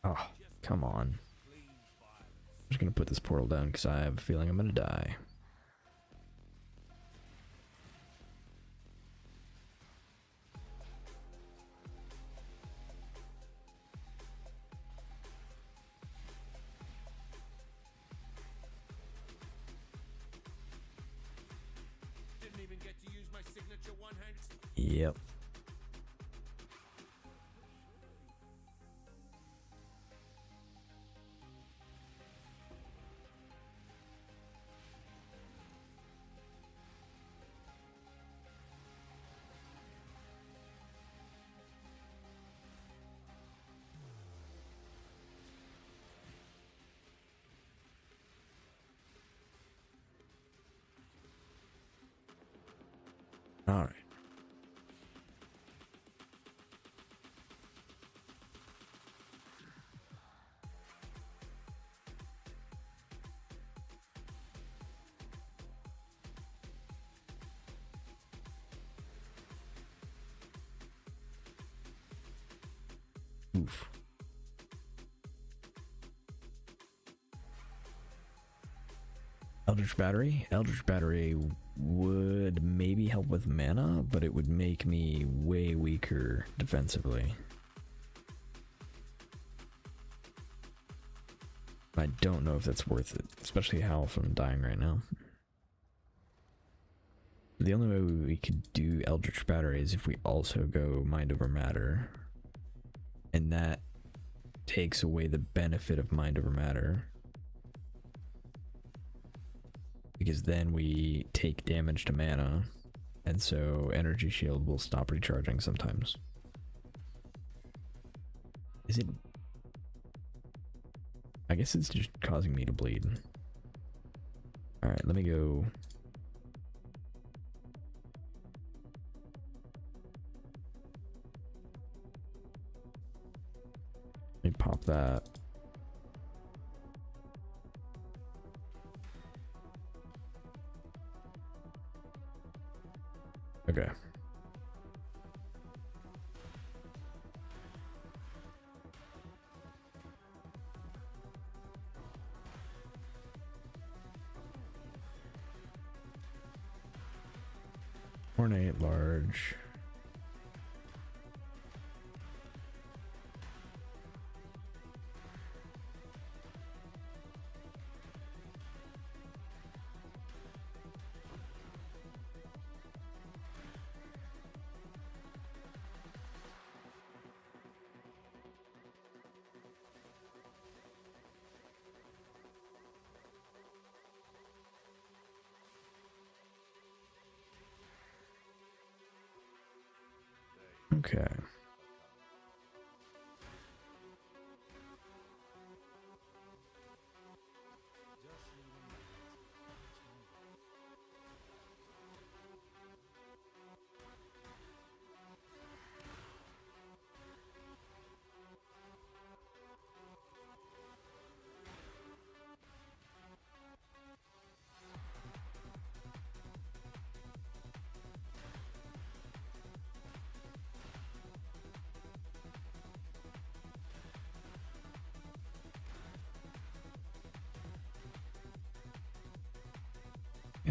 Oh, come on. I'm just gonna put this portal down because I have a feeling I'm gonna die. Didn't even get to use my signature one-hand. Yep. All right. Oof. Eldritch Battery? Eldritch Battery would maybe help with mana, but it would make me way weaker defensively. I don't know if that's worth it, especially how often I'm dying right now. The only way we could do Eldritch Battery is if we also go Mind Over Matter. And that takes away the benefit of Mind Over Matter. Because then we take damage to mana, and so Energy Shield will stop recharging sometimes. Is it? I guess it's just causing me to bleed. Alright, let me go. Let me pop that. Okay. Ornate, large. Okay.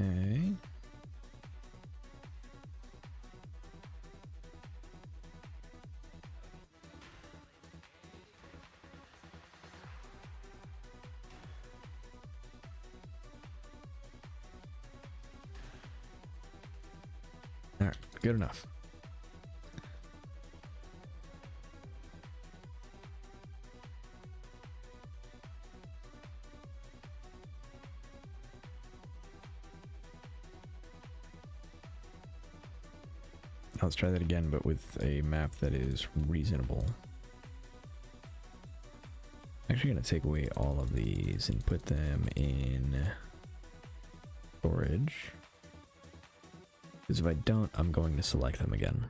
Okay. All right, good enough. Let's try that again, but with a map that is reasonable. Actually gonna take away all of these and put them in storage. Because if I don't, I'm going to select them again.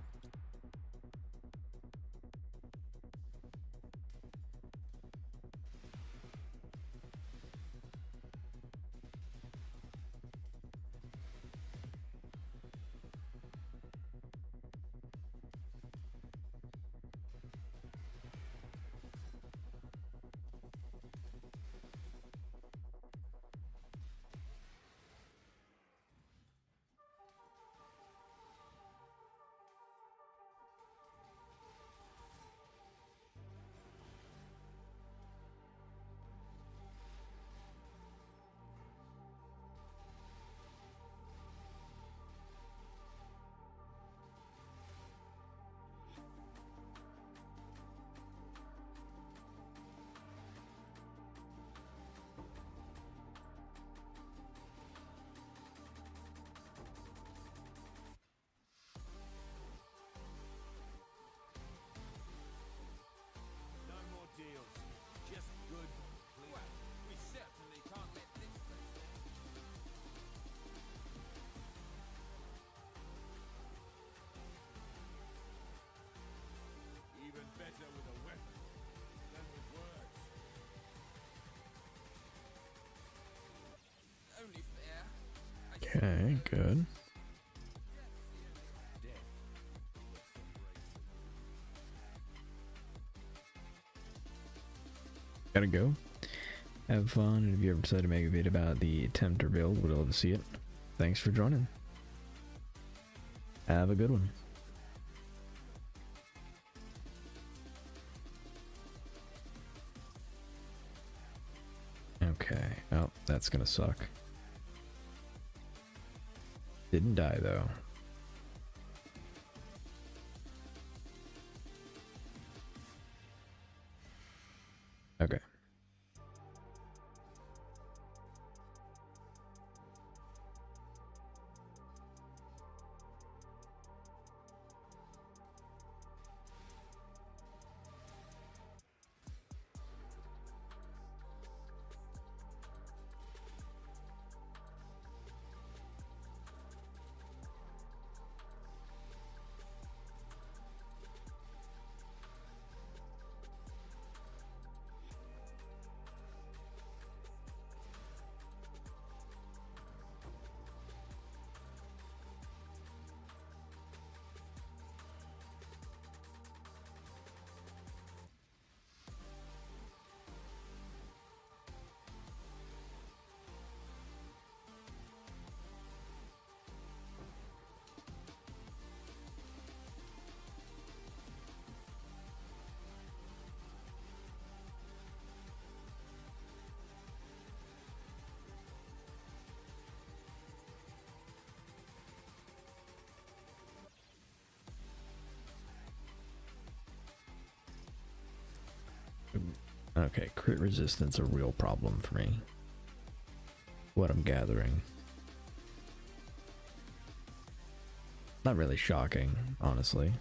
No more deals. Just good. Well, we certainly can't let this place go. Even better with a weapon than with words. Only fair. Okay, good. Gotta go. Have fun, and if you ever decide to make a video about the attempt or build, we'd love to see it. Thanks for joining. Have a good one. Okay. Oh, that's gonna suck. Didn't die though. Okay. Okay, crit resistance a real problem for me. What I'm gathering. Not really shocking, honestly.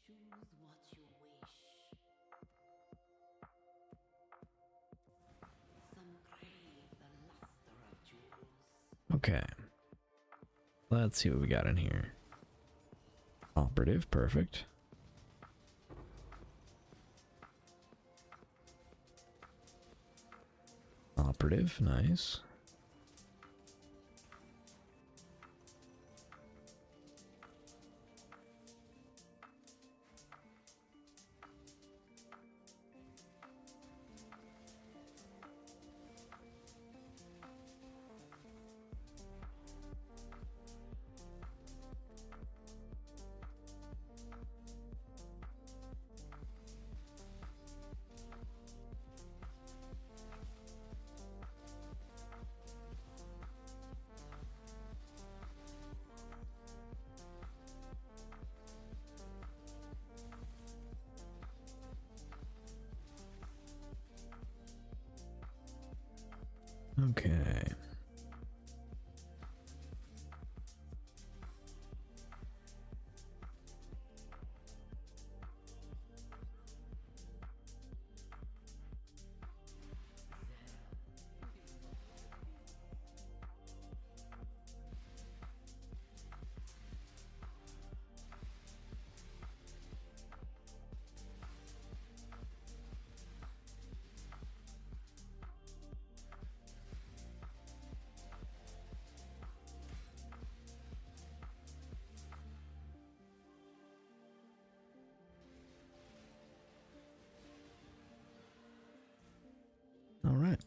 Choose what you wish. Some crave the luster of jewels. Okay. Let's see what we got in here. Operative, perfect. Operative, nice. Okay. All right.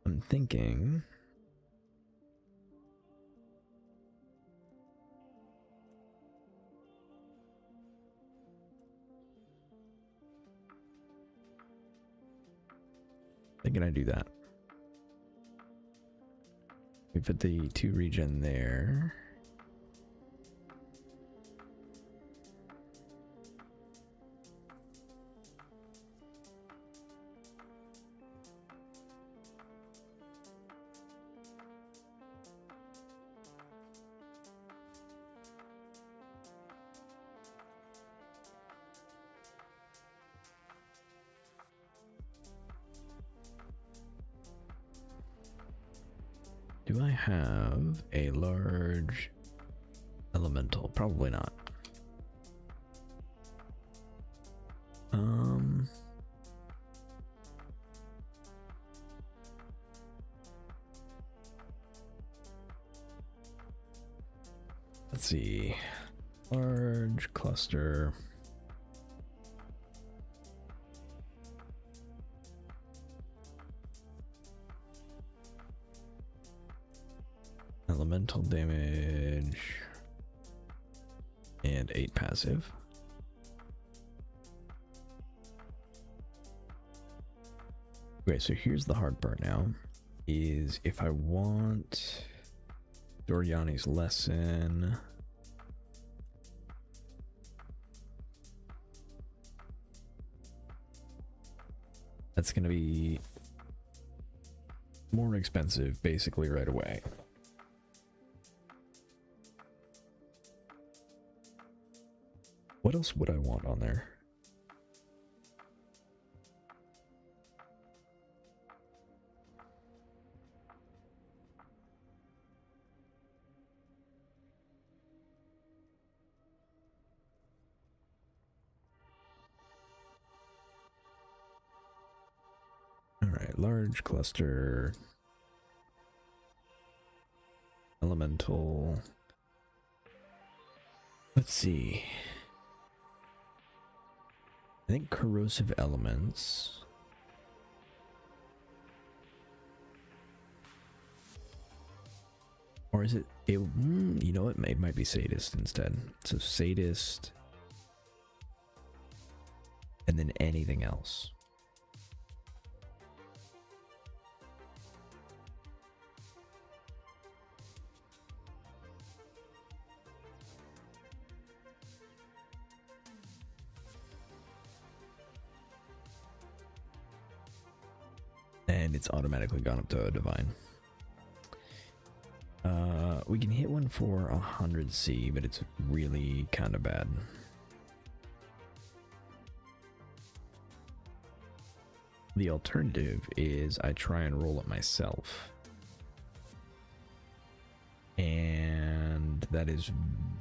I'm thinking I do that. We put the 2 regen there. Do I have a large elemental? Probably not. Let's see. Large cluster. Elemental damage. And 8 passive. Okay, so here's the hard part now. Is if I want Doriani's lesson. That's going to be more expensive basically right away. What else would I want on there? All right, large cluster, elemental. Let's see. I think corrosive elements. Or is it, you know what, it might be sadist instead. So sadist, and then anything else. And it's automatically gone up to a divine. We can hit one for 100C, but it's really kind of bad. The alternative is I try and roll it myself. And that is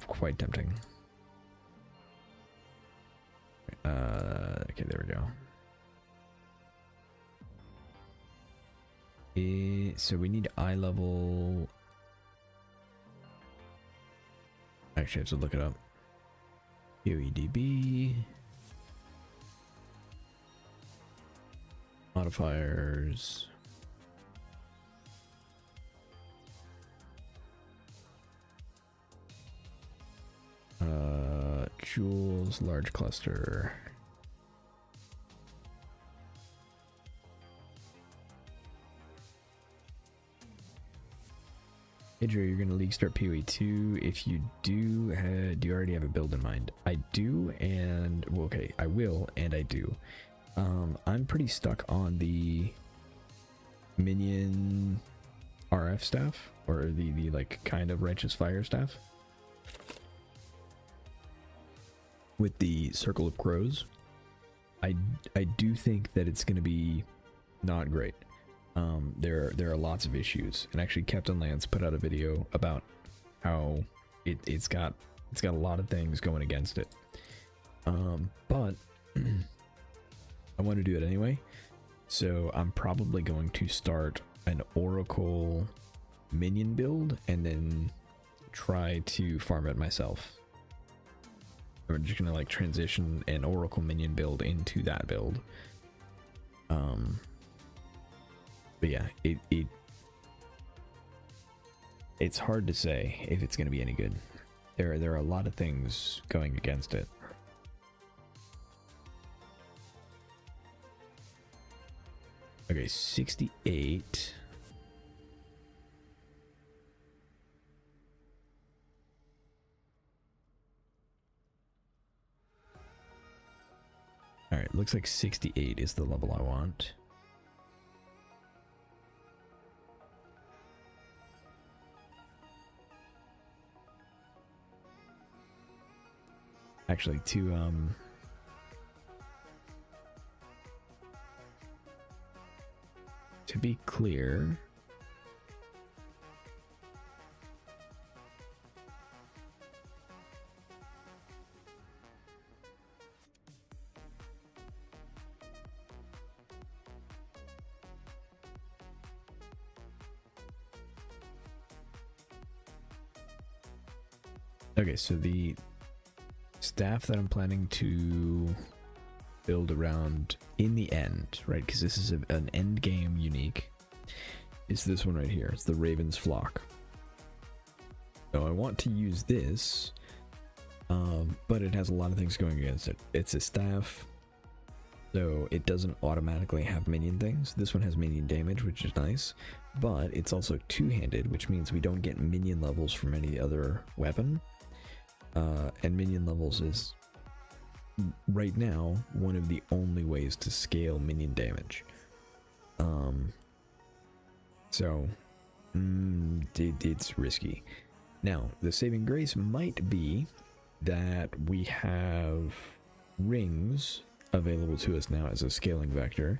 quite tempting. Okay, there we go. So we need eye level. Actually, I have to look it up. QEDB. Modifiers. Jewels, large cluster. Idra, you're gonna league start PoE 2. If you do, do you already have a build in mind? I do, and well, okay, I will, and I do. I'm pretty stuck on the minion RF staff, or the like kind of righteous fire staff with the circle of crows. I do think that it's gonna be not great. There are lots of issues, and actually Captain Lance put out a video about how it's got a lot of things going against it. But I want to do it anyway, so I'm probably going to start an Oracle minion build and then try to farm it myself. I'm just gonna like transition an Oracle minion build into that build. But yeah, it's hard to say if it's going to be any good. There are a lot of things going against it. Okay, 68. All right, looks like 68 is the level I want. Actually, to be clear, okay, so the staff that I'm planning to build around in the end, right, because this is an end game unique, is this one right here. It's the Raven's Flock. So I want to use this, but it has a lot of things going against it. It's a staff, so it doesn't automatically have minion things. This one has minion damage, which is nice, but it's also two-handed, which means we don't get minion levels from any other weapon. And minion levels is, right now, one of the only ways to scale minion damage. So, it's risky. Now, the saving grace might be that we have rings available to us now as a scaling vector.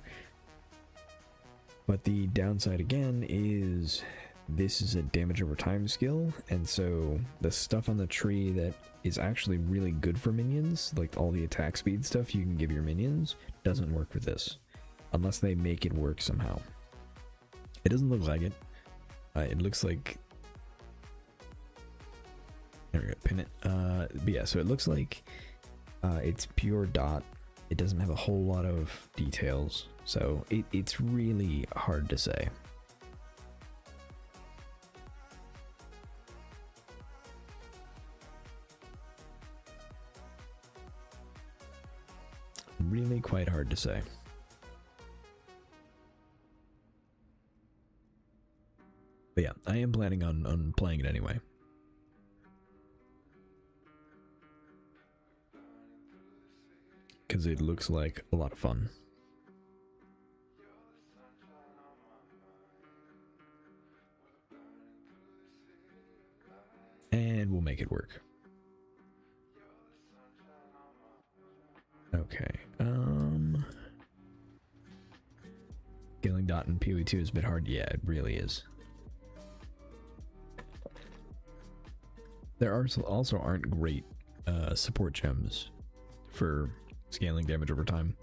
But the downside again is this is a damage over time skill, and so the stuff on the tree that is actually really good for minions, like all the attack speed stuff you can give your minions, doesn't work with this unless they make it work somehow. It doesn't look like it. It looks like, there we go, pin it. But yeah, so it looks like it's pure dot. It doesn't have a whole lot of details, so it's really hard to say. Really quite hard to say. But yeah, I am planning on playing it anyway. Because it looks like a lot of fun. And we'll make it work. Okay, scaling dot in PoE 2 is a bit hard. Yeah, it really is. There also aren't great support gems for scaling damage over time.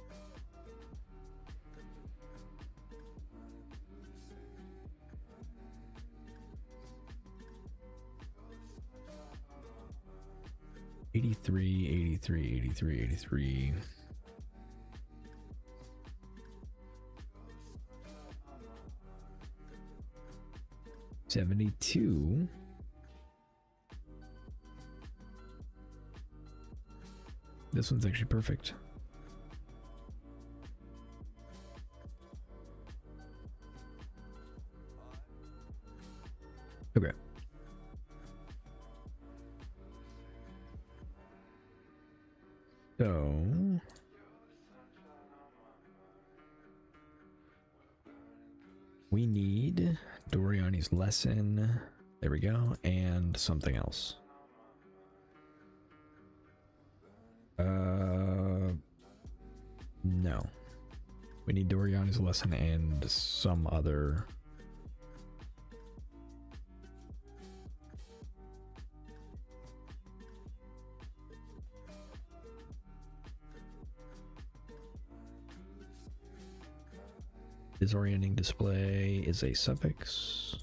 $83, $83, $83, $83. $72. This one's actually perfect. Okay. We need Doriani's lesson. There we go. And something else. No. We need Doriani's lesson and some other. Disorienting display is a suffix.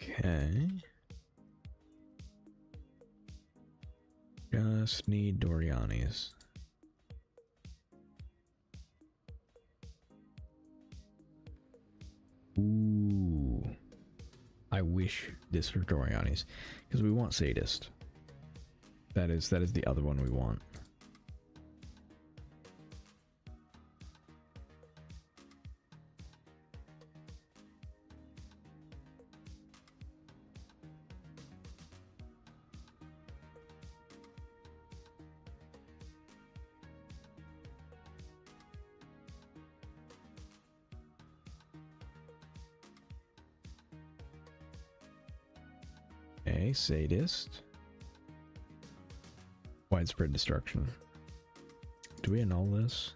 Okay. Just need Doriani's. Ooh. I wish this were Doriani's. Because we want Sadist. That is the other one we want. Okay, Sadist. Widespread destruction. Do we annul this?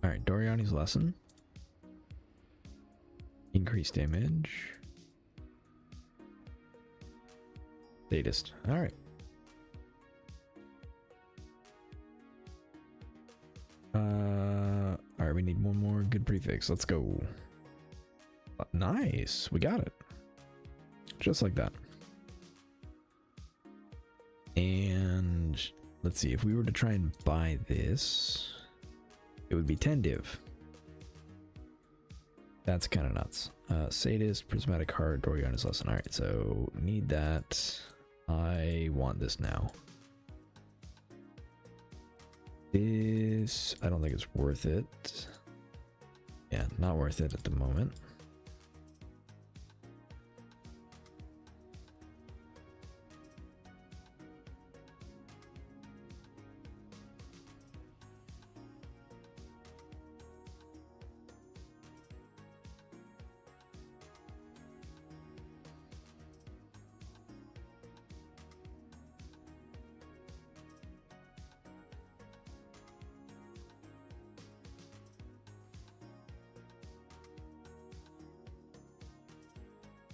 Alright, Doriani's lesson. Increased damage. Sadist. Alright. Alright, we need one more good prefix. Let's go. Nice. We got it. Just like that. And let's see, if we were to try and buy this, it would be 10 div. That's kind of nuts. Sadist, Prismatic Heart, Doriani's lesson. Alright, so need that. I want this now. This, I don't think it's worth it. Yeah, not worth it at the moment.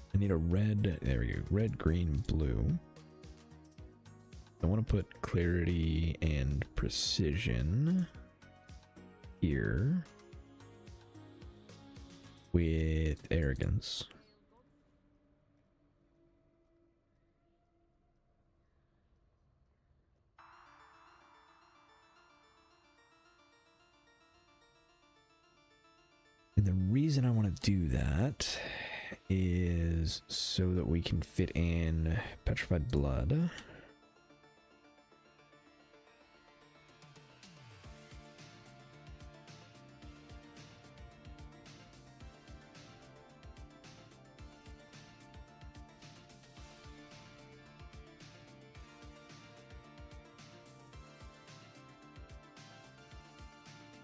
I need a red, there we go, red, green, blue. I want to put clarity and precision here with arrogance. And the reason I want to do that is so that we can fit in petrified blood.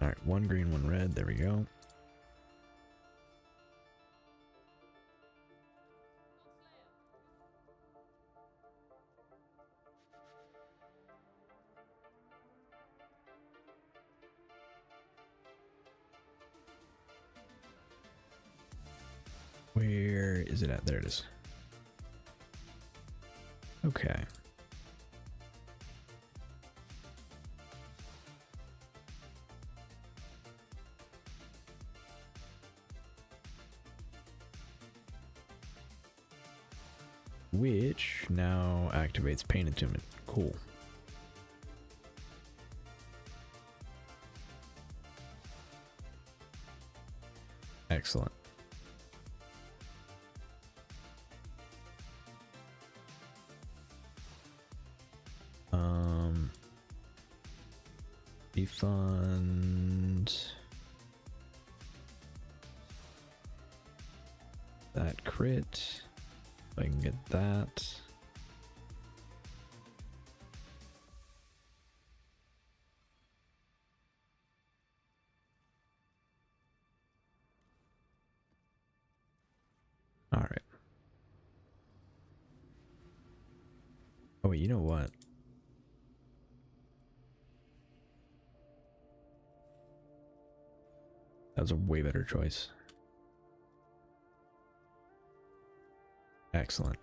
All right, one green, one red. There we go. Where is it at? There it is. Okay. Which now activates Pain Attunement. Cool. Excellent. Defund that crit. If I can get that. All right. Oh, wait, you know what? That was a way better choice. Excellent.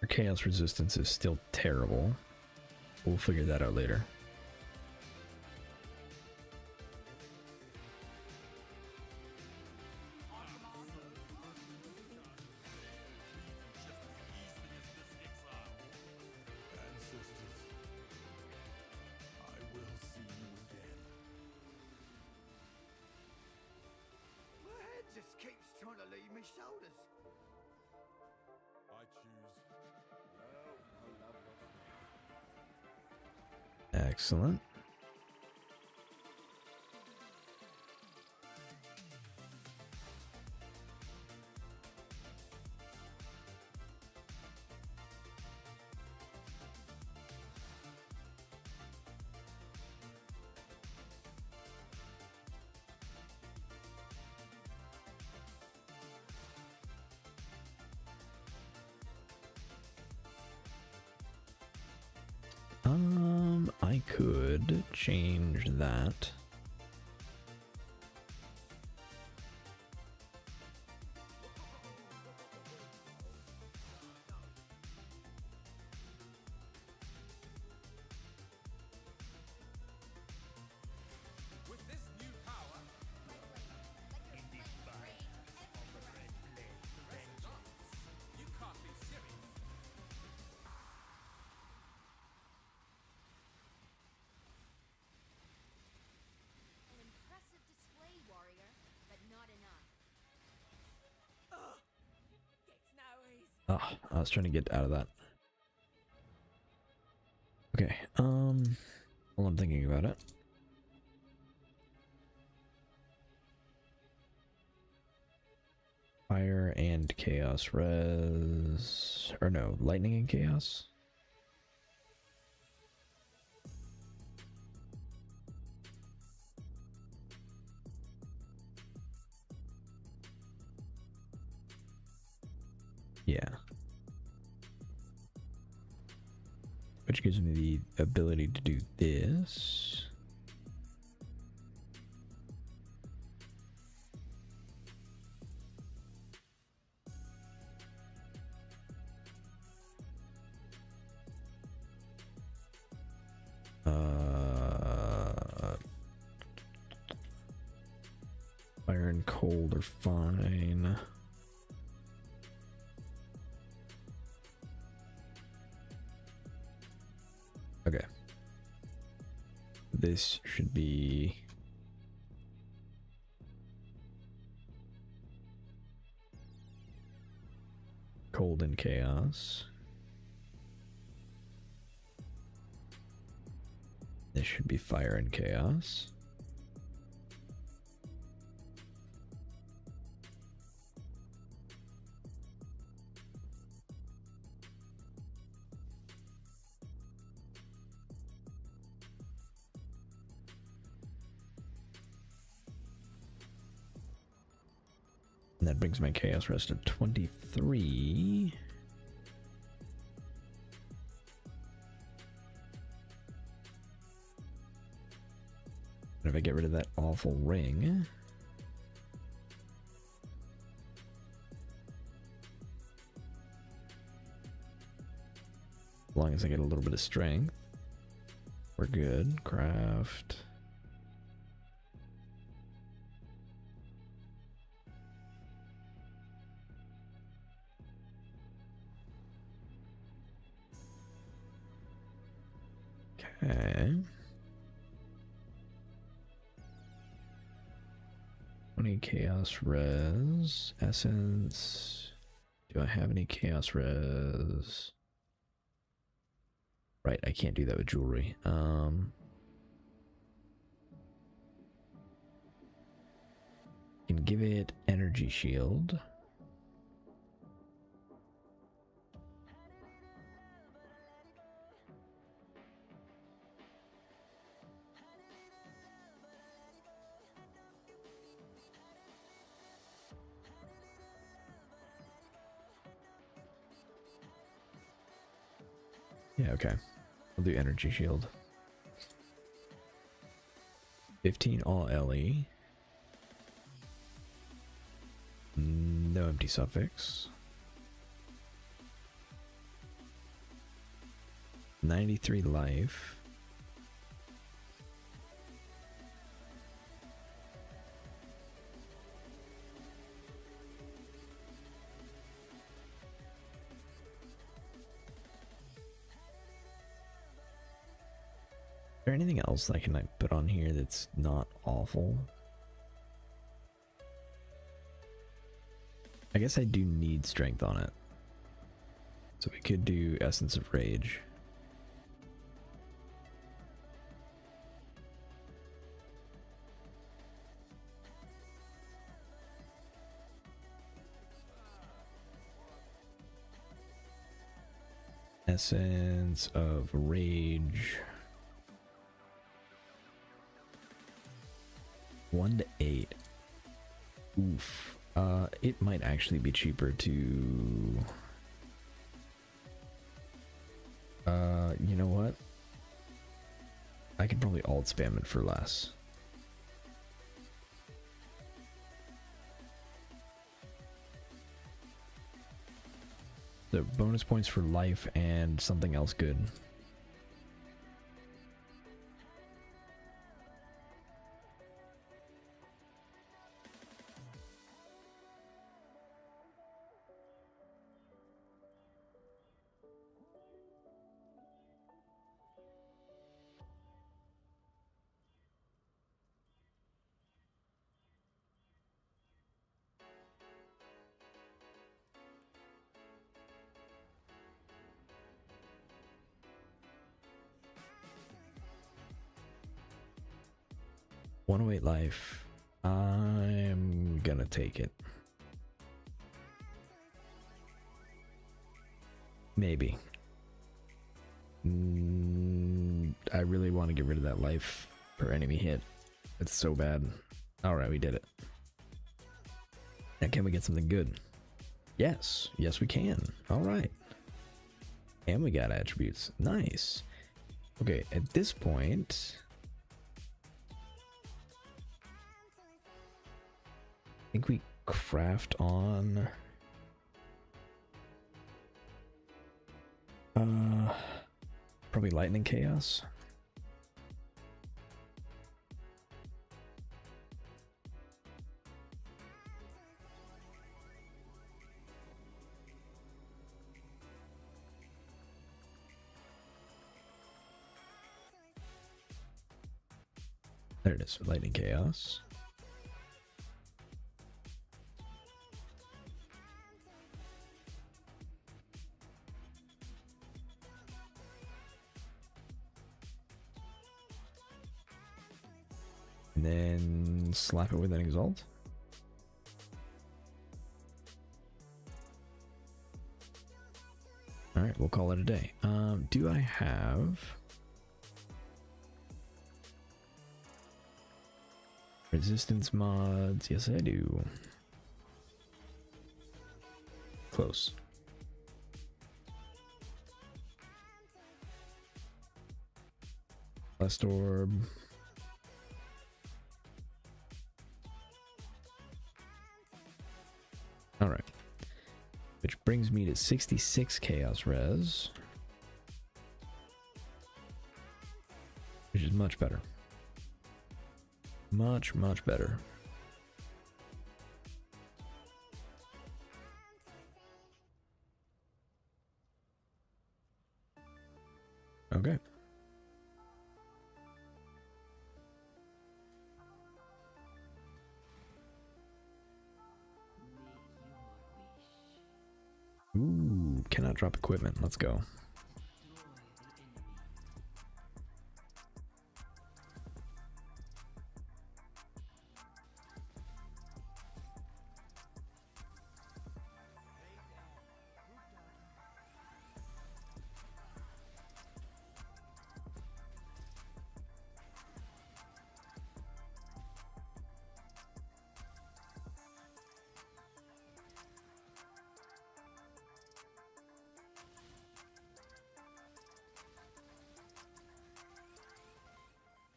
Our chaos resistance is still terrible. We'll figure that out later. Excellent. I could change that. With this new power, you can't be serious. An impressive display, warrior, but not enough. It's no easy. Ah, I was trying to get out of that. Okay, while I'm thinking about it. Fire and chaos res, or no, lightning and chaos. Yeah. Which gives me the ability to do this. Fire and cold are fine. Okay. This should be cold and chaos. This should be fire and chaos. And that brings my chaos rest to 23. And if I get rid of that awful ring, as long as I get a little bit of strength, we're good. Craft. Okay. 20 chaos res. Essence. Do I have any chaos res? Right, I can't do that with jewelry. Can give it energy shield. Yeah, okay. I'll do energy shield. 15 all LE. No empty suffix. 93 life. Is there anything else I can like put on here that's not awful? I guess I do need strength on it. So we could do Essence of Rage. Essence of Rage. 1 to 8. Oof. It might actually be cheaper to... you know what? I could probably alt spam it for less. So bonus points for life and something else good. Weight life. I'm gonna take it. Maybe. I really want to get rid of that life per enemy hit. It's so bad. Alright, we did it. Now can we get something good? Yes. Yes, we can. Alright. And we got attributes. Nice. Okay, at this point... I think we craft on probably lightning chaos. There it is, lightning chaos. and then slap it with an Exalt. Alright, we'll call it a day. Do I have resistance mods? Yes, I do. Close. Blast Orb. Alright. Which brings me to 66 Chaos Res. Which is much better. Much, much better. Okay. Ooh, cannot drop equipment. Let's go.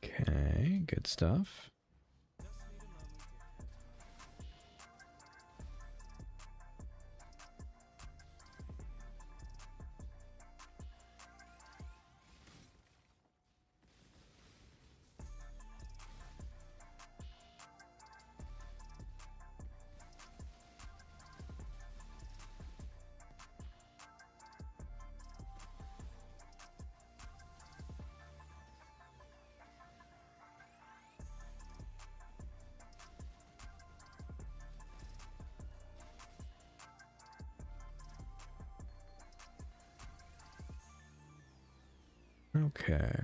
Okay, good stuff. Okay.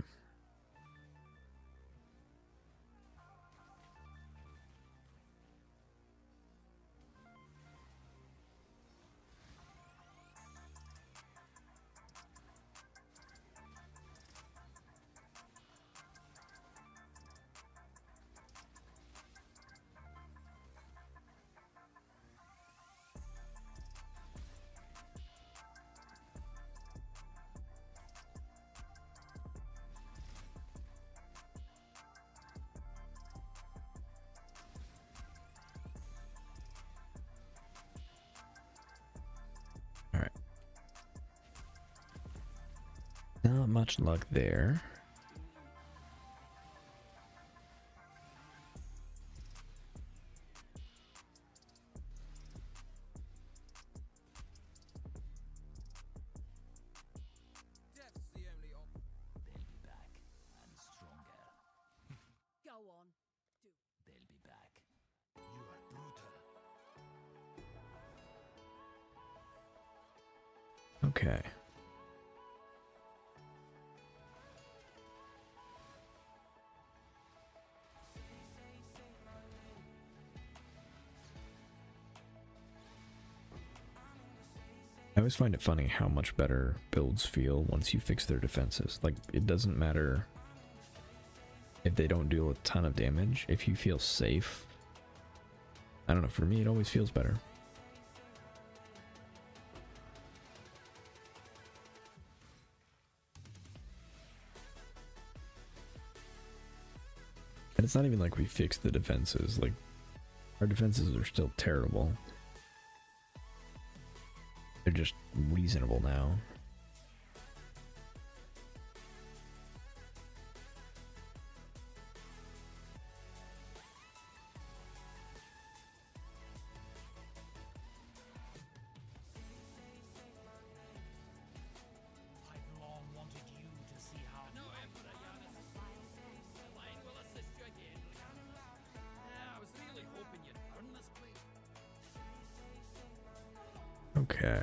Not much luck there. Death's the only option. They'll be back and stronger. Go on. They'll be back. You are brutal. Okay. I always find it funny how much better builds feel once you fix their defenses. Like, it doesn't matter if they don't deal a ton of damage. If you feel safe, I don't know, for me it always feels better. And it's not even like we fixed the defenses. Like, our defenses are still terrible. They're just reasonable now. I've long wanted you to see how. No, Emperor Giannis. The line will assist you again, Giannis. I was really hoping you'd earn this place. Okay.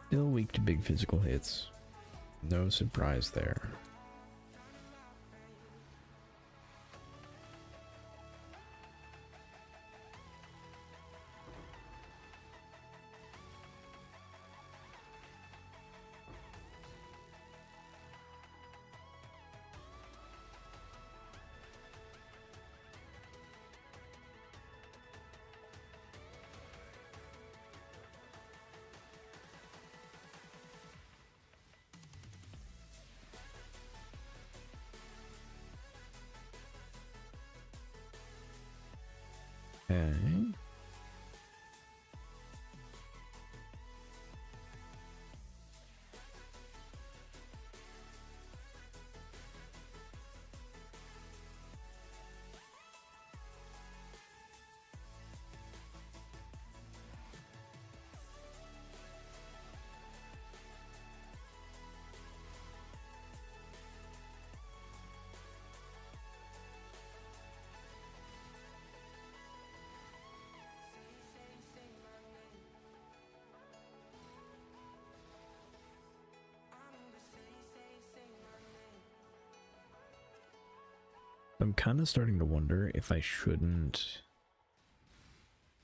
Still weak to big physical hits. No surprise there. Okay. I'm kind of starting to wonder if I shouldn't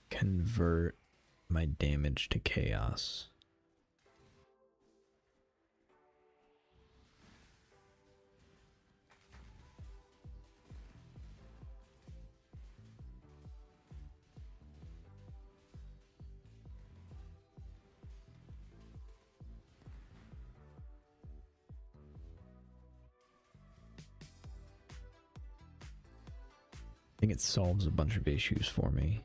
convert my damage to chaos. I think it solves a bunch of issues for me.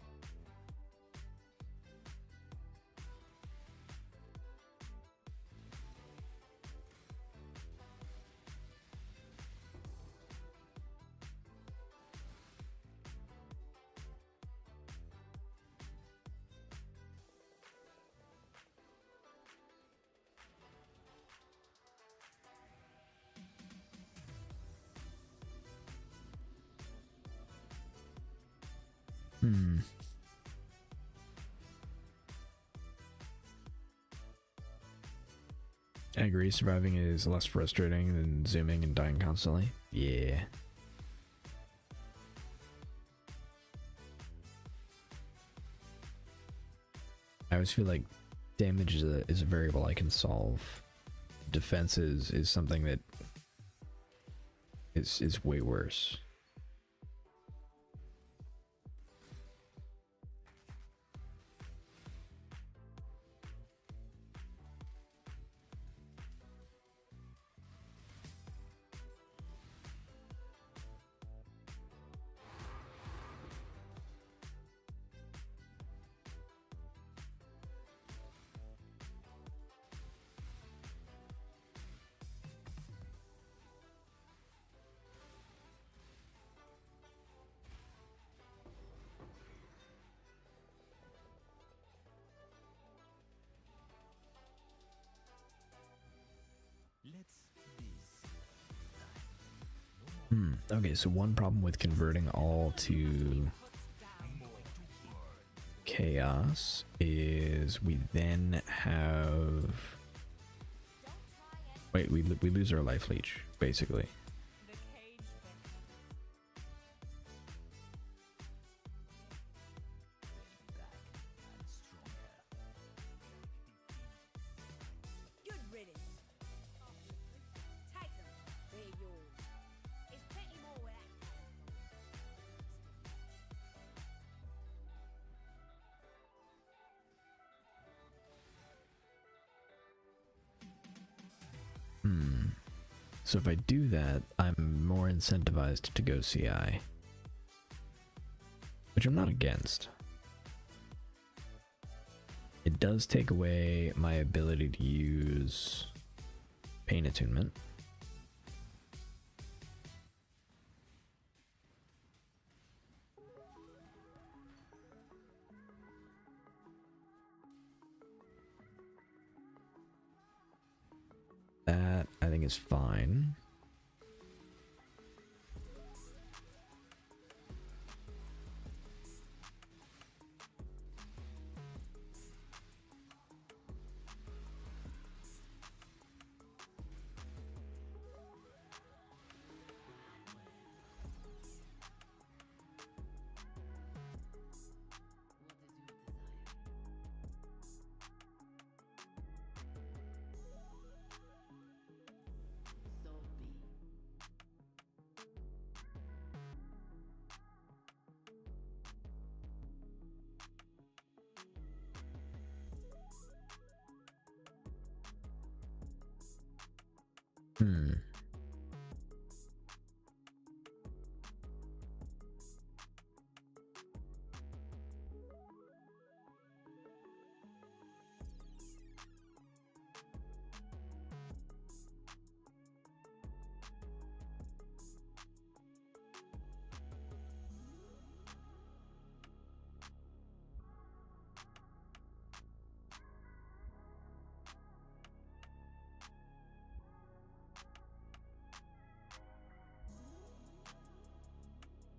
I agree, surviving is less frustrating than zooming and dying constantly. Yeah. I always feel like damage is a variable I can solve. Defense is something that is way worse. Okay, so one problem with converting all to chaos is we then have... Wait, we lose our life leech, basically. Good riddance. Take them. They're yours. There's plenty more where that So if I do that, I'm more incentivized to go CI. Which I'm not against. It does take away my ability to use pain attunement. That I think is fine.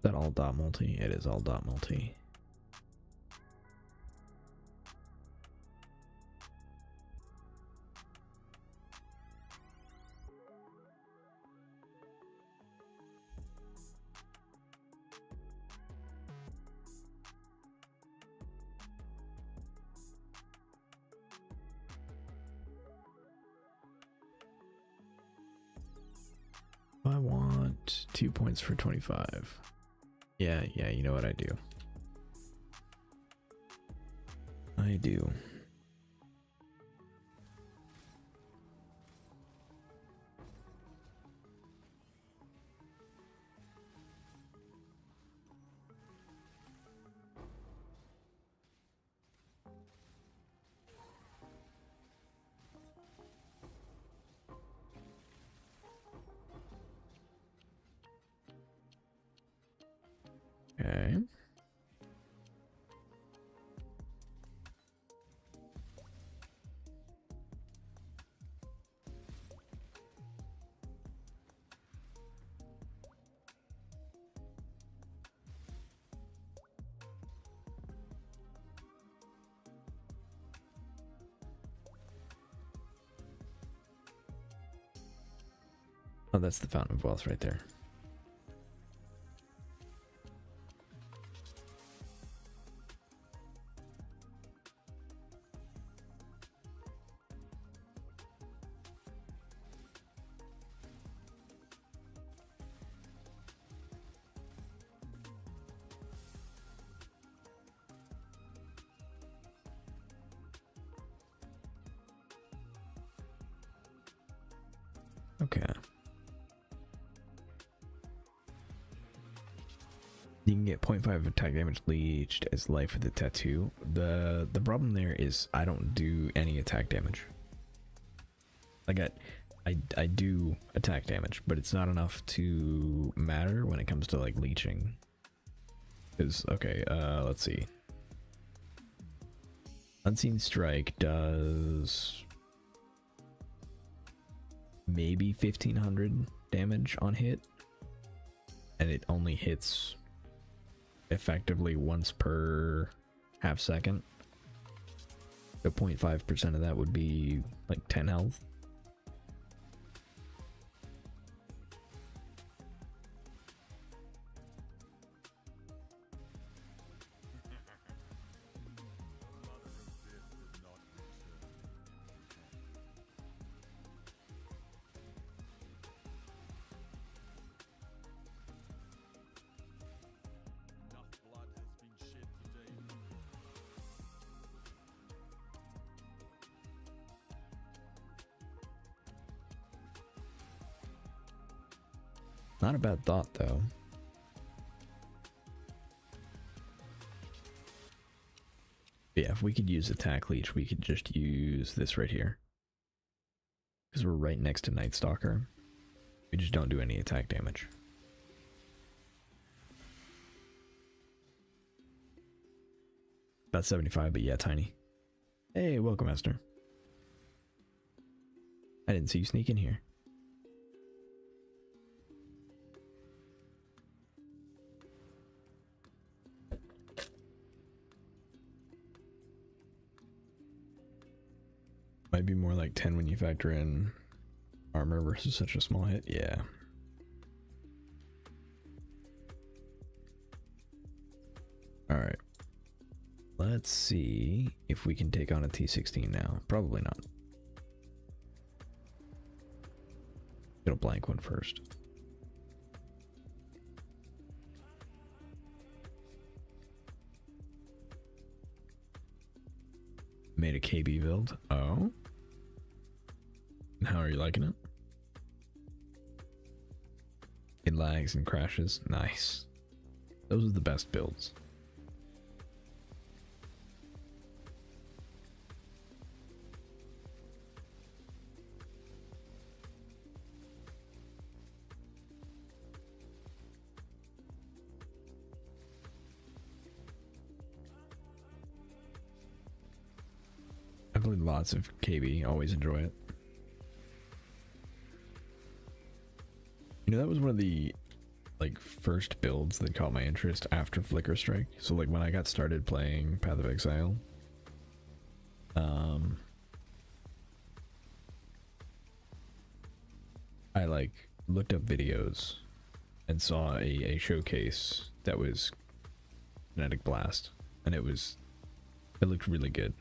that all dot multi? It is all dot multi. I want 2 points for 25. Yeah, you know what I do. I do. Okay. Oh, that's the Fountain of Wealth right there. Okay. You can get 0.5 attack damage leached as life with the tattoo. The problem there is I don't do any attack damage. Like I do attack damage, but it's not enough to matter when it comes to like leeching. Cause okay, let's see. Unseen Strike does maybe 1500 damage on hit, and it only hits effectively once per half second. So 0.5% of that would be like 10 health. Not a bad thought, though. Yeah, if we could use attack leech, we could just use this right here. Because we're right next to Night Stalker. We just don't do any attack damage. About 75, but yeah, tiny. Hey, welcome, Esther. I didn't see you sneak in here. Might be more like 10 when you factor in armor versus such a small hit. Yeah. Alright. Let's see if we can take on a T16 now. Probably not. Get a blank one first. Made a KB build. Oh. How are you liking it? It lags and crashes. Nice. Those are the best builds. I played lots of KB. Always enjoy it. You know, that was one of the like first builds that caught my interest after Flicker Strike. So like when I got started playing Path of Exile, I like looked up videos and saw a showcase that was Kinetic Blast, and it looked really good.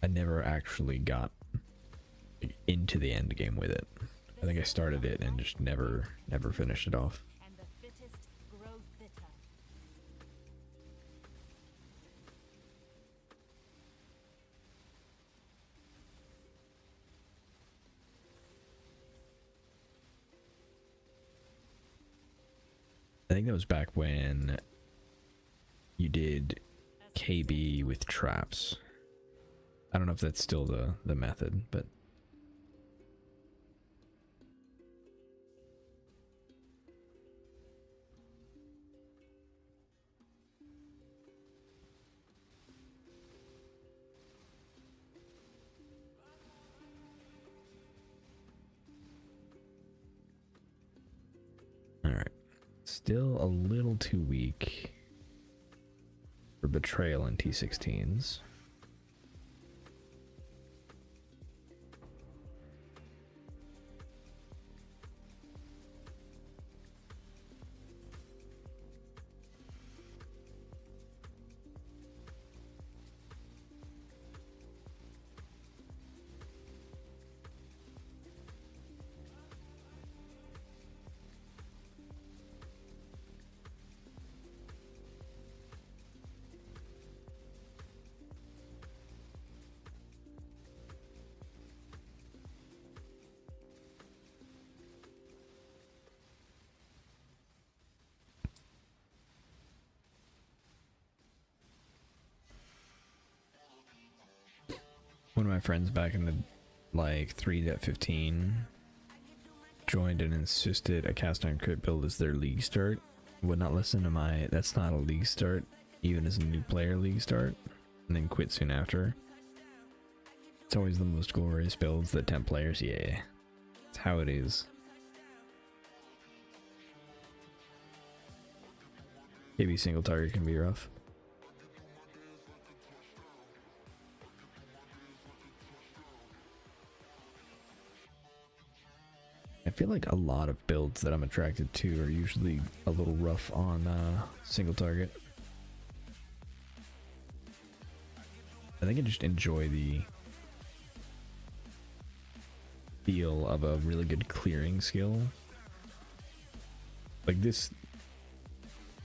I never actually got into the end game with it. I think I started it and just never finished it off. And the fittest grow fitter. I think that was back when you did KB with traps. I don't know if that's still the method, but all right. Still a little too weak for Betrayal in T16s. One of my friends back in the like 3.15 joined and insisted a cast iron crit build is their league start. Would not listen to my that's not a league start, even as a new player league start, and then quit soon after. It's always the most glorious builds that tempt players. Yeah, it's how it is. Maybe single target can be rough. I feel like a lot of builds that I'm attracted to are usually a little rough on single target. I think I just enjoy the feel of a really good clearing skill. Like this,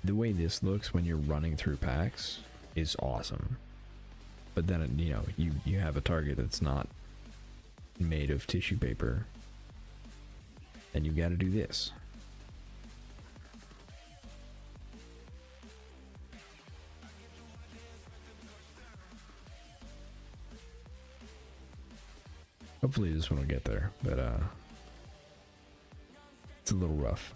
the way this looks when you're running through packs is awesome. But then, you know, you have a target that's not made of tissue paper. And you gotta do this. Hopefully this one will get there, but it's a little rough.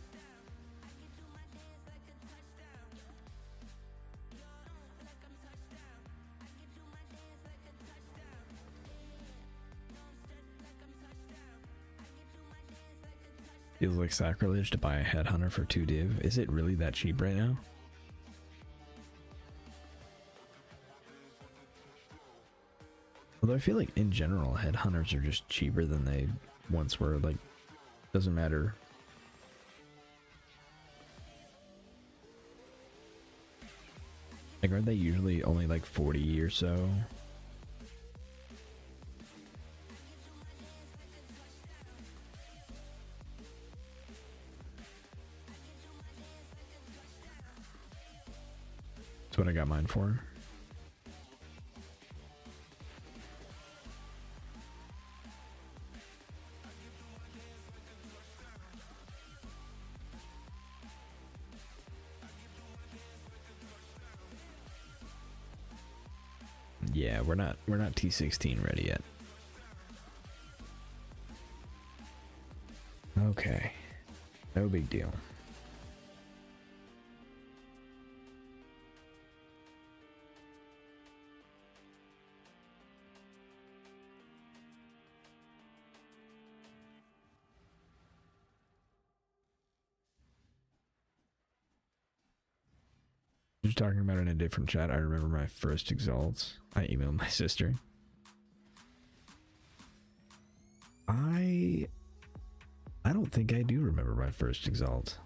Feels like sacrilege to buy a headhunter for 2 div. Is it really that cheap right now? Although I feel like in general headhunters are just cheaper than they once were. Like, doesn't matter. Like, aren't they usually only like 40 or so? That's what I got mine for. Yeah, we're not T16 ready yet. Okay. No big deal. You're talking about it in a different chat. I remember my first exalts. I emailed my sister. I don't think I do remember my first exalt.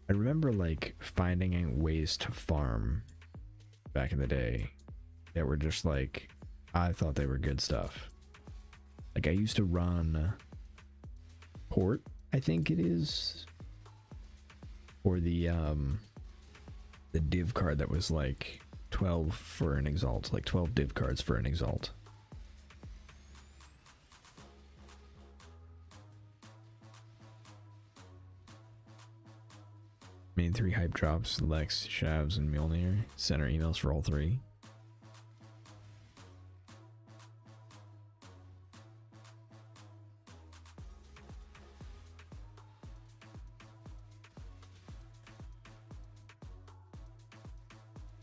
I remember like finding ways to farm back in the day that were just like, I thought they were good stuff. Like I used to run port, I think it is, or the div card that was like 12 for an exalt, like 12 div cards for an exalt. Main 3 hype drops, Lex, Shavs, and Mjolnir. Center emails for all 3.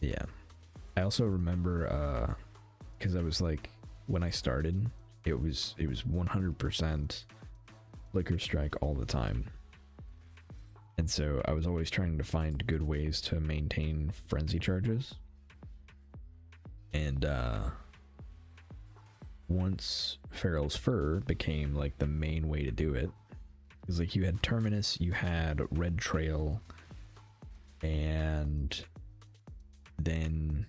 Yeah. I also remember, because I was like, when I started, it was 100% Flicker Strike all the time. And so I was always trying to find good ways to maintain frenzy charges. And once Farrell's Fur became like the main way to do it, because like you had Terminus, you had Red Trail, and then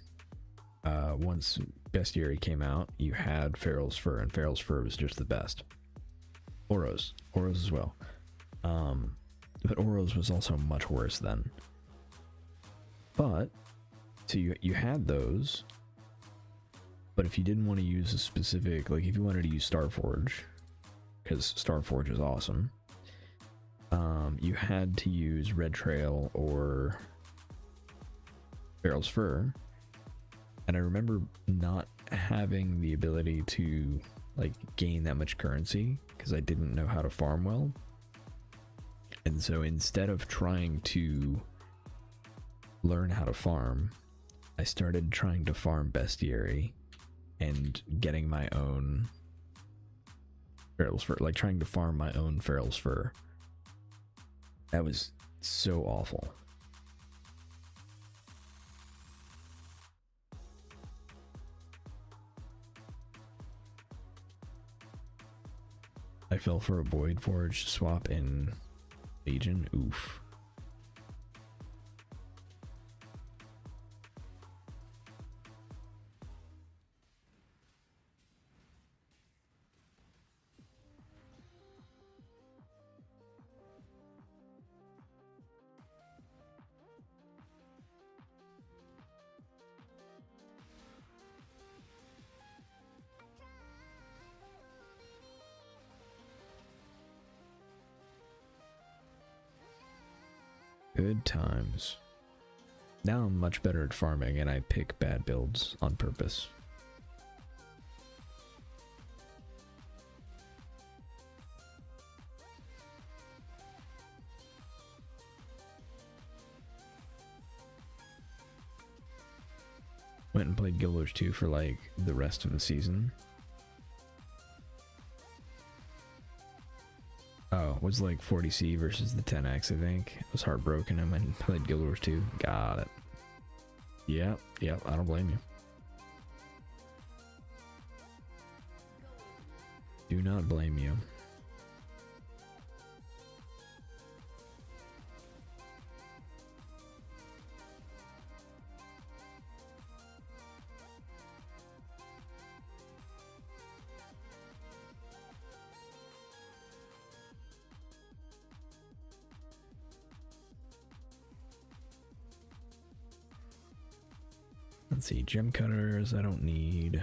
once Bestiary came out, you had Farrell's Fur, and Farrell's Fur was just the best. Oros as well. But Oros was also much worse then. But, so you had those, but if you didn't want to use a specific, like if you wanted to use Starforge, because Starforge is awesome, you had to use Red Trail or Farrell's Fur. And I remember not having the ability to like gain that much currency because I didn't know how to farm well. And so instead of trying to learn how to farm, I started trying to farm Bestiary and getting my own Farrell's Fur, like trying to farm my own Farrell's Fur. That was so awful. I fell for a Void Forge swap in Legion. Oof. Good times. Now I'm much better at farming and I pick bad builds on purpose. Went and played Guild Wars 2 for like the rest of the season. Oh, it was like 40C versus the 10X, I think. I was heartbroken and went and played Guild Wars 2. Got it. Yep, I don't blame you. Do not blame you. Let's see, gem cutters I don't need.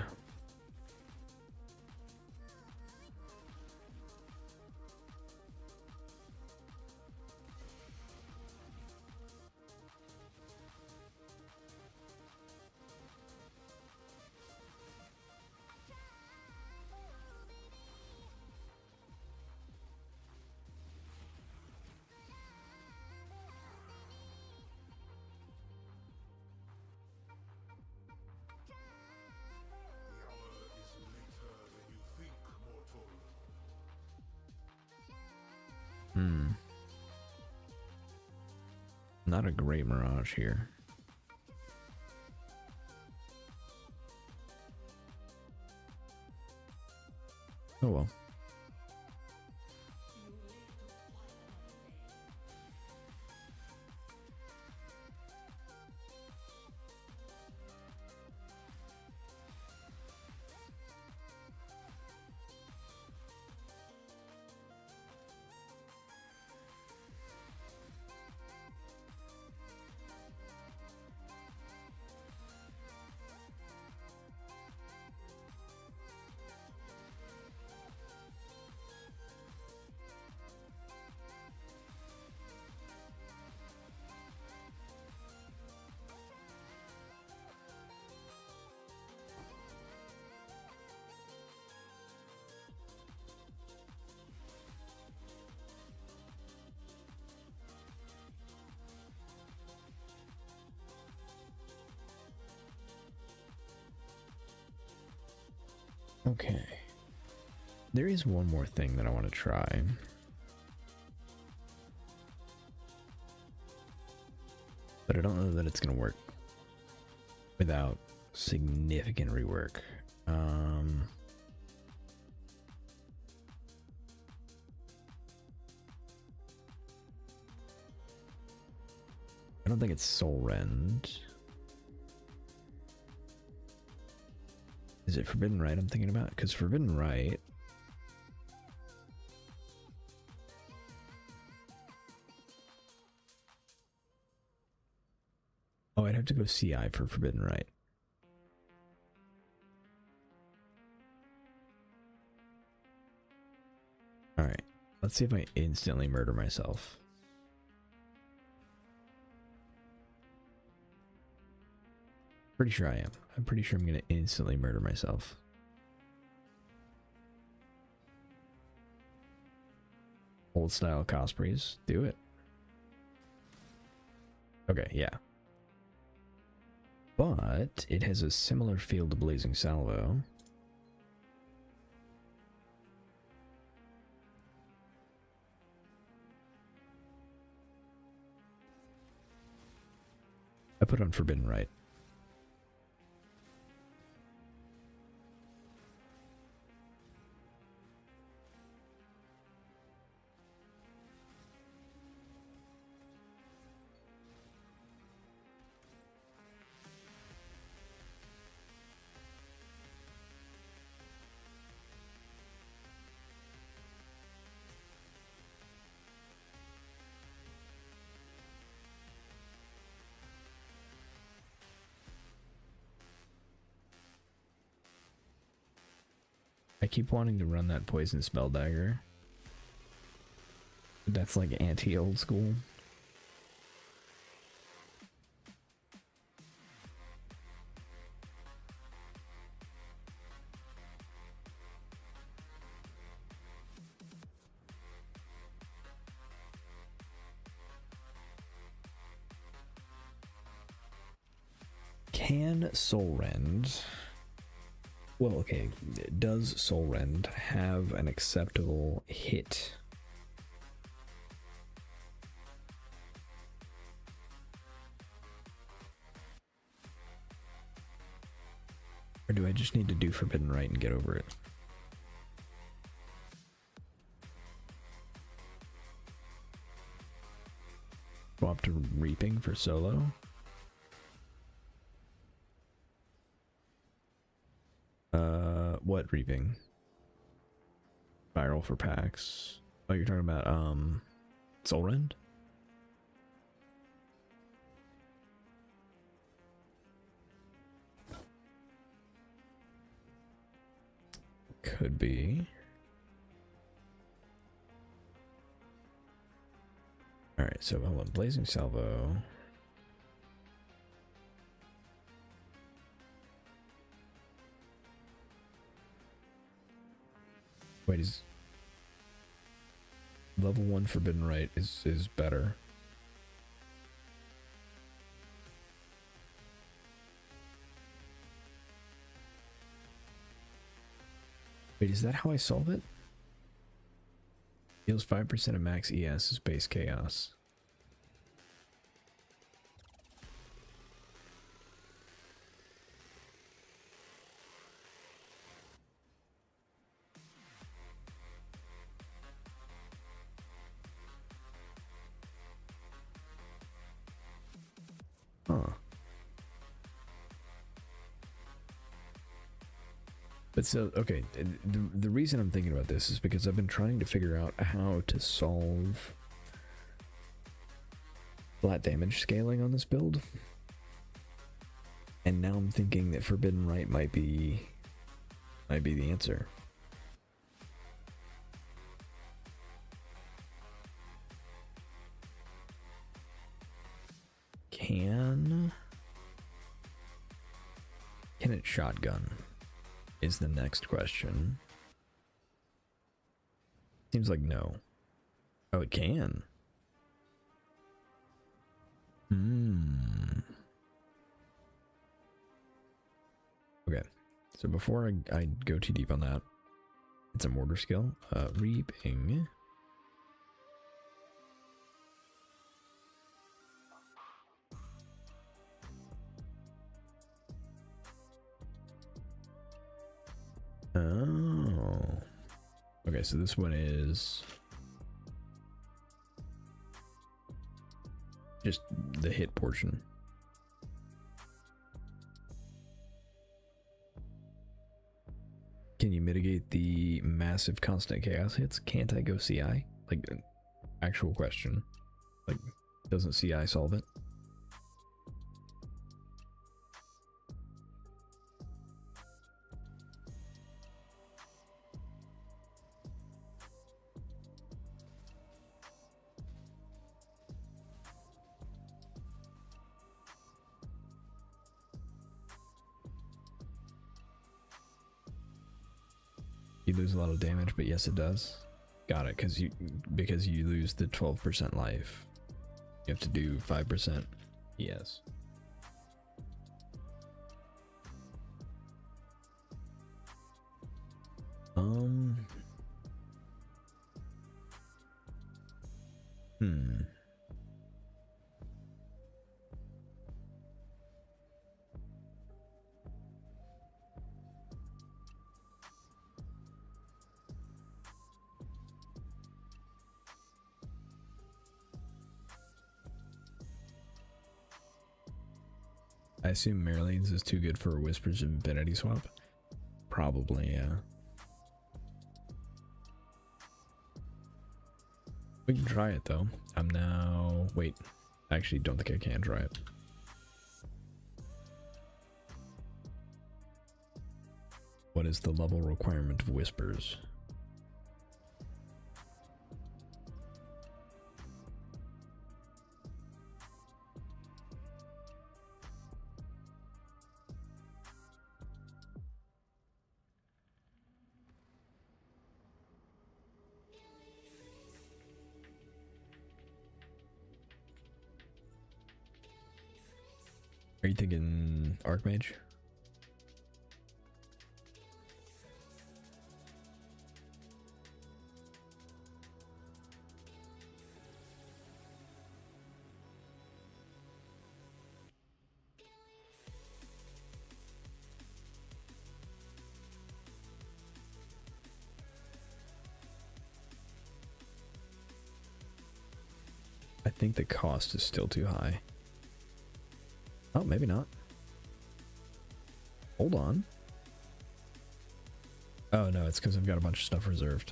Not a great Mirage here. Oh well. Okay. There is one more thing that I want to try. But I don't know that it's going to work without significant rework. I don't think it's Soul Rend. Is it Forbidden Right I'm thinking about? Because Forbidden Right... Oh, I'd have to go CI for Forbidden Right. Alright, let's see if I instantly murder myself. Pretty sure I am. I'm pretty sure I'm going to instantly murder myself. Old style Cospreys. Do it. Okay, yeah. But it has a similar feel to Blazing Salvo. I put on Forbidden Right. I keep wanting to run that Poison Spell Dagger. That's like anti-old school. Can Soul Rend... Well, okay, does Soul Rend have an acceptable hit? Or do I just need to do Forbidden Right and get over it? Swap to Reaping for solo? What Reaping? Spiral for packs. Oh, you're talking about Soul Rend? Could be. Alright, so hold on. Blazing Salvo. Wait, is level 1 Forbidden Right is better. Wait, is that how I solve it? Deals 5% of max ES is base chaos. But so, okay, the reason I'm thinking about this is because I've been trying to figure out how to solve flat damage scaling on this build. And now I'm thinking that Forbidden Rite might be the answer. Can it shotgun? Is the next question. Seems like no. Oh, it can. Okay, so before I go too deep on that, it's a mortar skill. Reaping. Oh. Okay, so this one is just the hit portion. Can you mitigate the massive constant chaos hits? Can't I go CI? Like, actual question. Like, doesn't CI solve it? You lose a lot of damage, but yes, it does. Got it, because you lose the 12% life. You have to do 5%. Yes. I assume Merlin's is too good for a Whispers of Infinity swap. Probably, yeah. We can try it though. I'm now... Wait. I actually don't think I can try it. What is the level requirement of Whispers? Are you thinking Archmage? I think the cost is still too high. Oh, maybe not. Hold on. Oh no, it's because I've got a bunch of stuff reserved.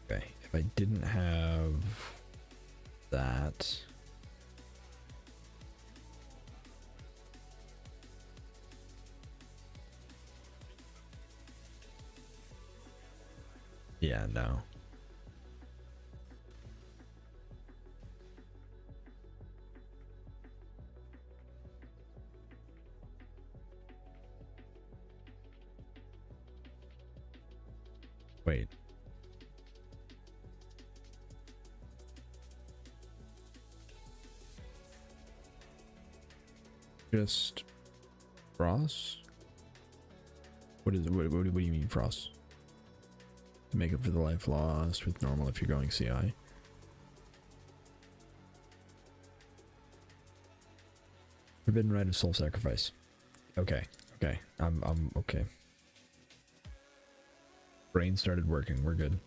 Okay, if I didn't have that... Yeah, no. Wait. Just Frost? What is what do you mean Frost? Make up for the life lost with normal if you're going CI. Forbidden Rite of Soul Sacrifice. Okay, okay. I'm okay. Brain started working, we're good.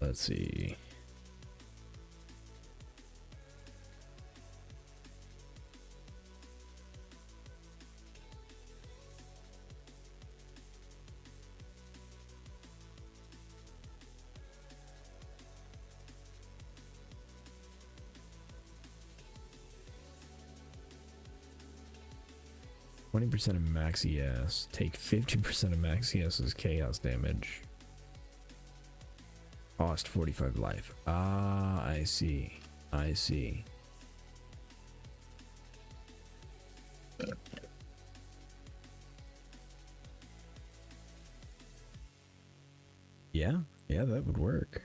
Let's see. %of max ES. Take 50% of max ES's chaos damage. Cost 45 life. Ah, I see. I see. Yeah, that would work.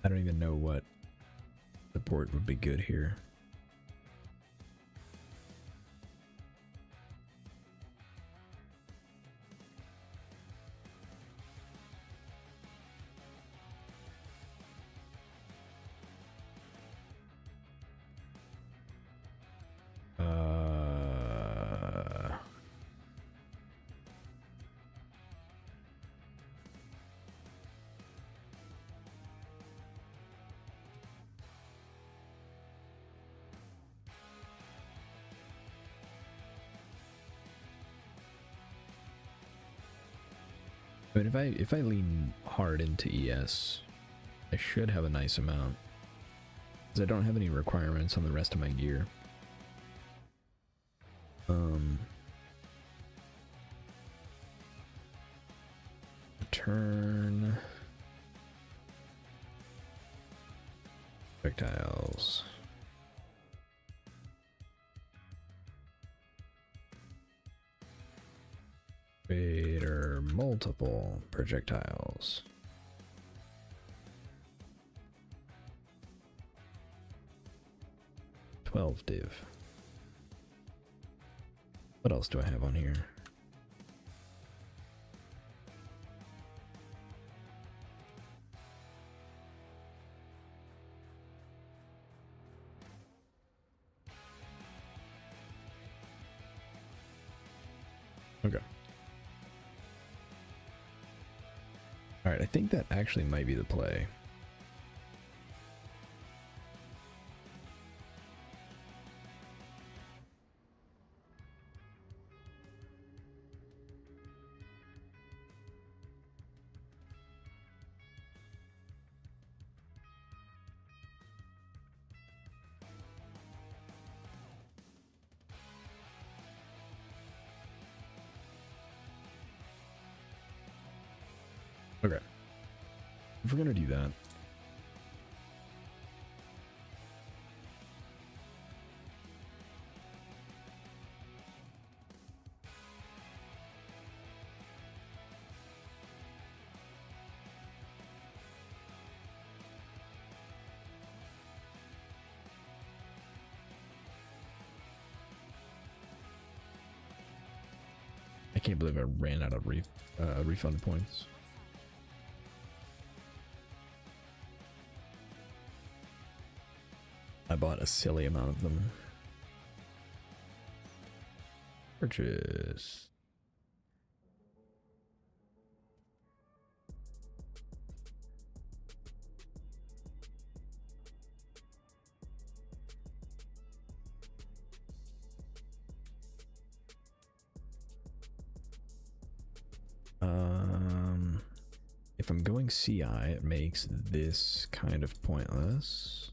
I don't even know what support would be good here. I mean, if I lean hard into ES, I should have a nice amount. Because I don't have any requirements on the rest of my gear. Turn. Projectiles. Or multiple projectiles. $12 div. What else do I have on here? Okay. Alright, I think that actually might be the play. Okay. If we're gonna do that, I can't believe I ran out of refund points. I bought a silly amount of them. Purchase. If I'm going CI, it makes this kind of pointless.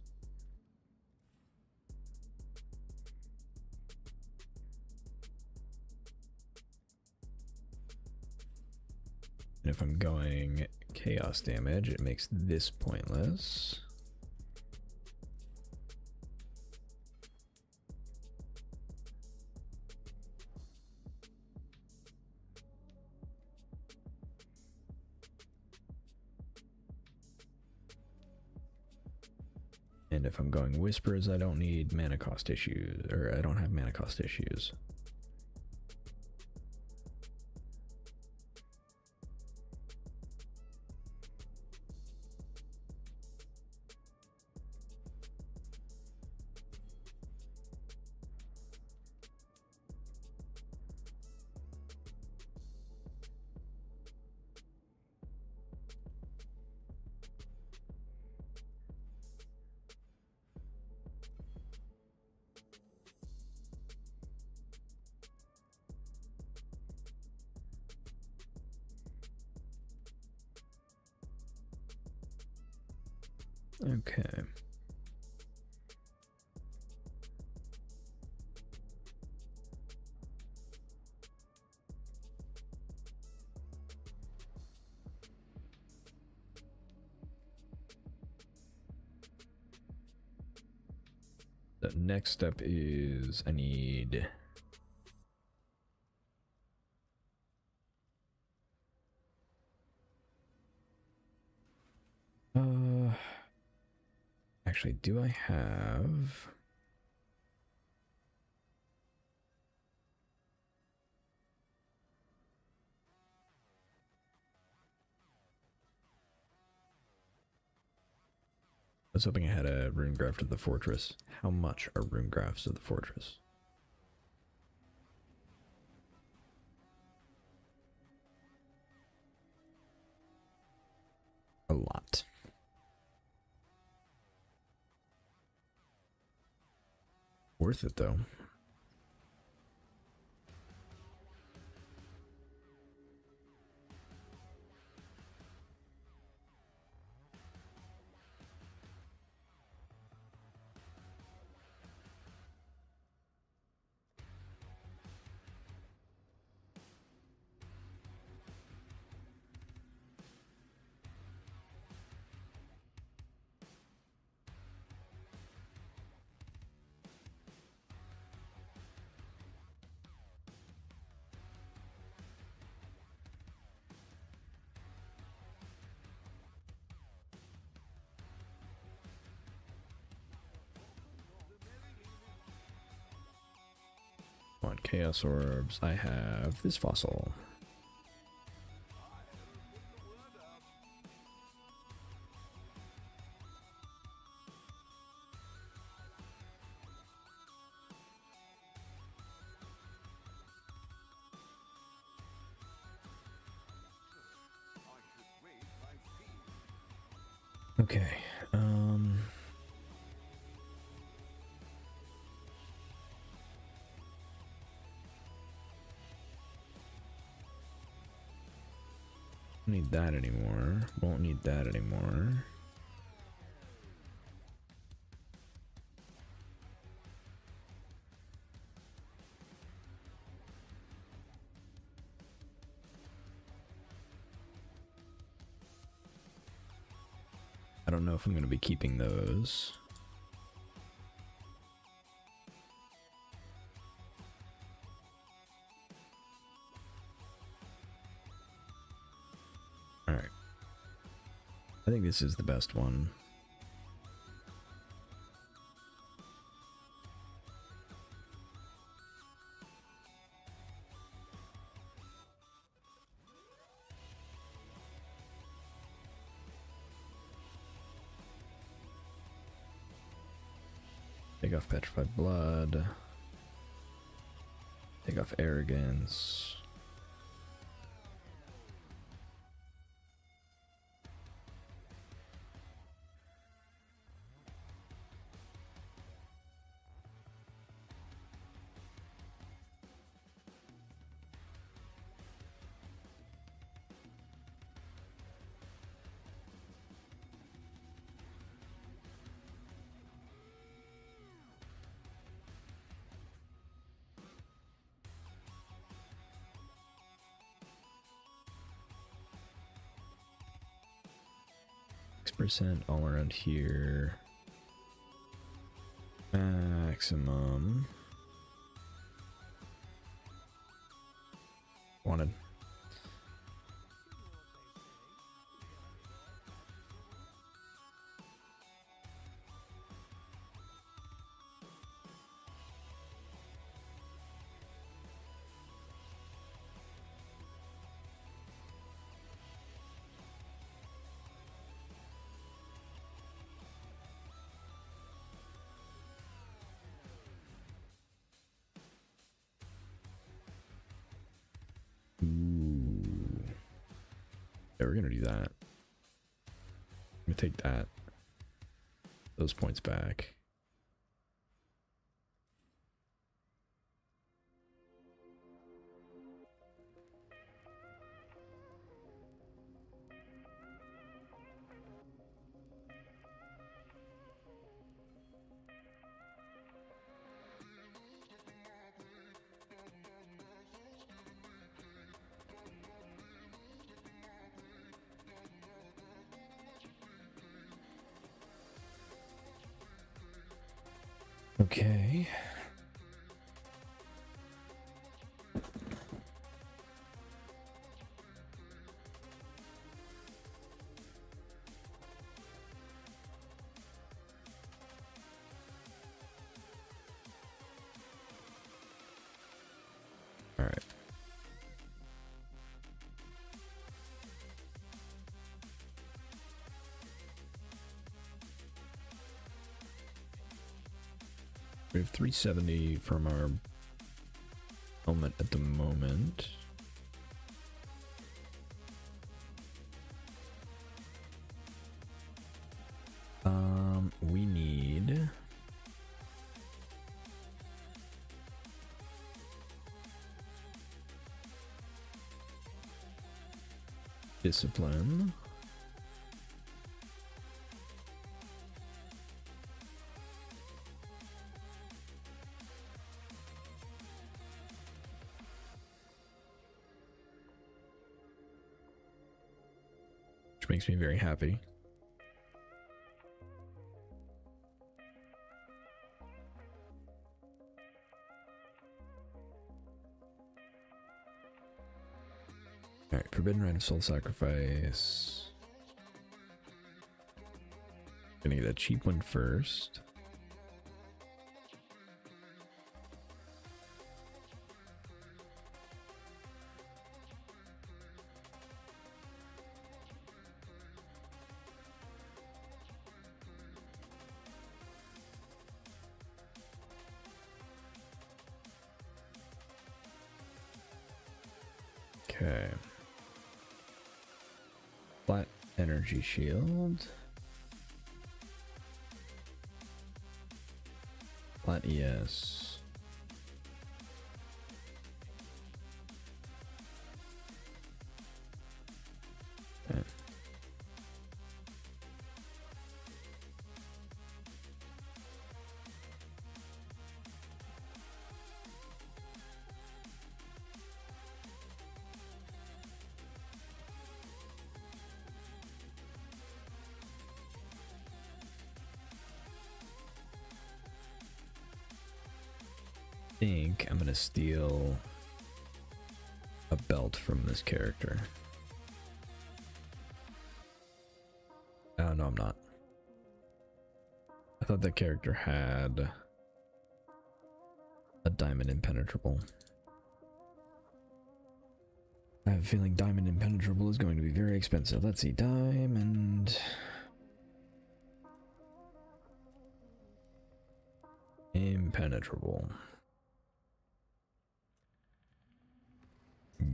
And if I'm going chaos damage, it makes this pointless. And if I'm going whispers, I don't need mana cost issues, or I don't have mana cost issues. Okay. The next step is I need actually, do I have I was hoping I had a rune graft of the fortress. How much are rune grafts of the fortress? A lot. Worth it though. On chaos orbs, I have this fossil. Okay, don't need that anymore. Won't need that anymore. I don't know if I'm going to be keeping those. Alright. I think this is the best one. Take off Petrified Blood. Take off Arrogance. Percent all around here. Maximum. Wanted. that. Let me take that. Those points back. Okay. All right. We have 370 from our helmet at the moment. We need discipline. Which makes me very happy. Alright, Forbidden Rite of Soul Sacrifice. Gonna get a cheap one first. Okay. Flat energy shield. Flat ES. Okay. Think I'm gonna steal a belt from this character. Oh, no, I'm not. I thought that character had a diamond impenetrable. I have a feeling diamond impenetrable is going to be very expensive. Let's see, diamond impenetrable.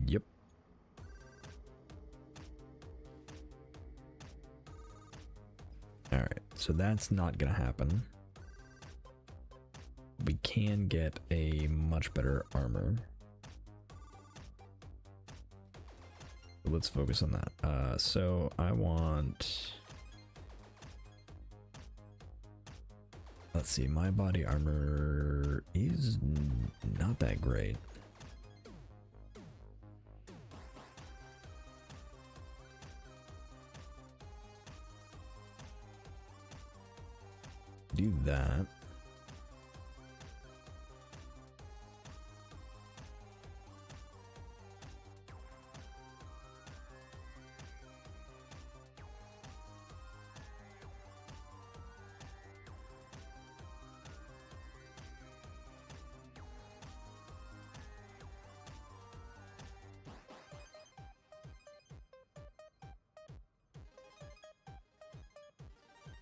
Yep. Alright, so that's not gonna happen. We can get a much better armor. Let's focus on that. So I want... Let's see, my body armor is not that great. Do that.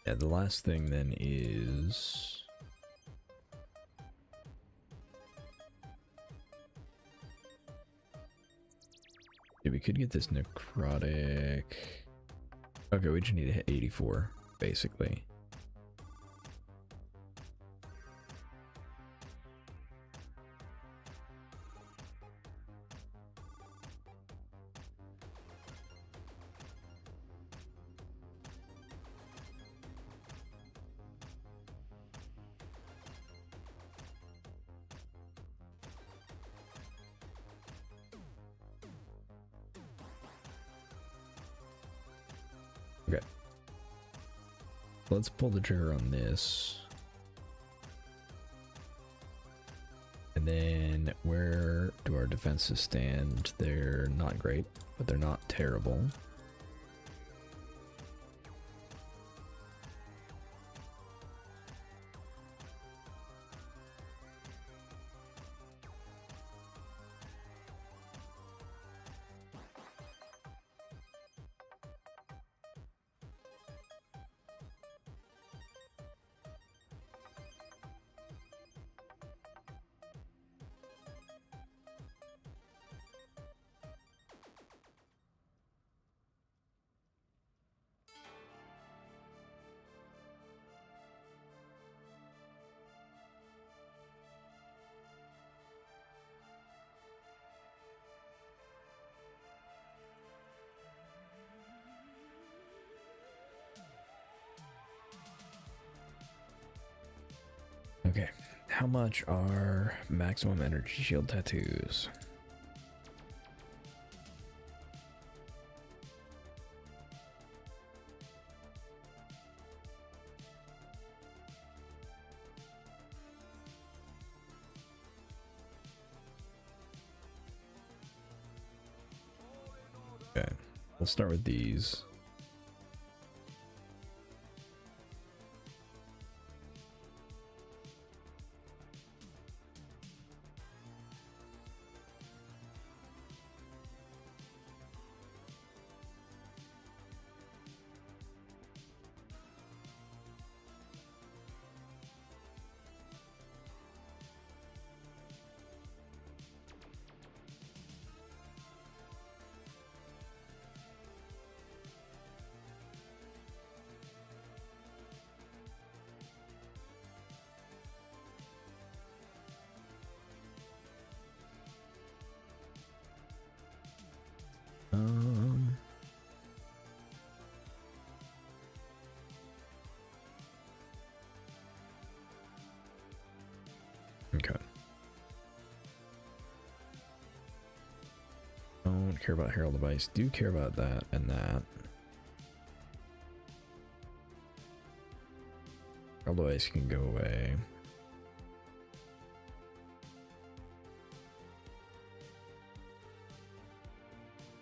Yeah, the last thing then is... Yeah, we could get this necrotic Okay, we just need to hit 84, basically. Okay. Let's pull the trigger on this. And then where do our defenses stand? They're not great, but they're not terrible. Okay, how much are maximum energy shield tattoos? Okay, we'll start with these. Okay. Don't care about Herald Device. Do care about that and that. Herald Device can go away.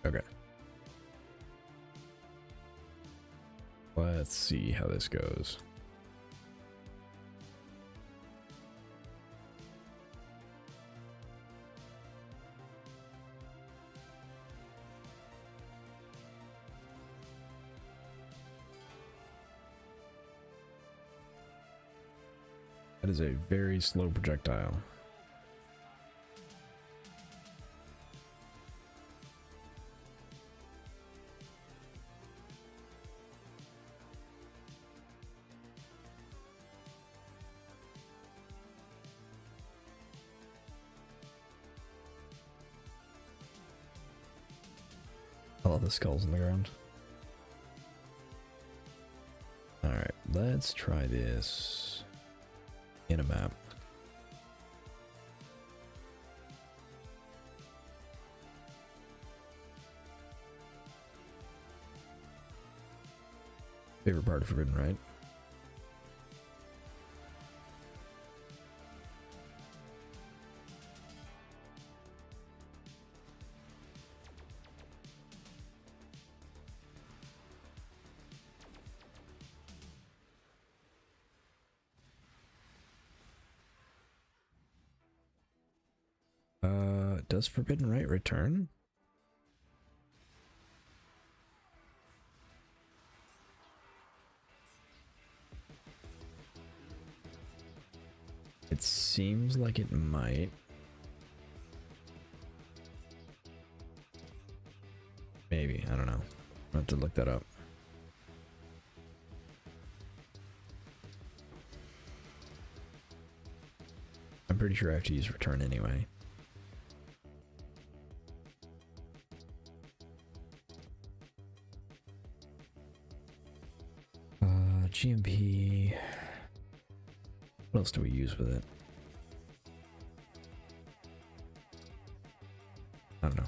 Okay. Let's see how this goes. That is a very slow projectile. I love the skulls on the ground. Alright, let's try this in a map. Favorite part of Forbidden, right? Does Forbidden Right return? It seems like it might. Maybe, I don't know. I'll have to look that up. pretty sure I have to use return anyway. GMP. What else do we use with it? I don't know.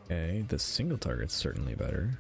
Okay, the single target's certainly better.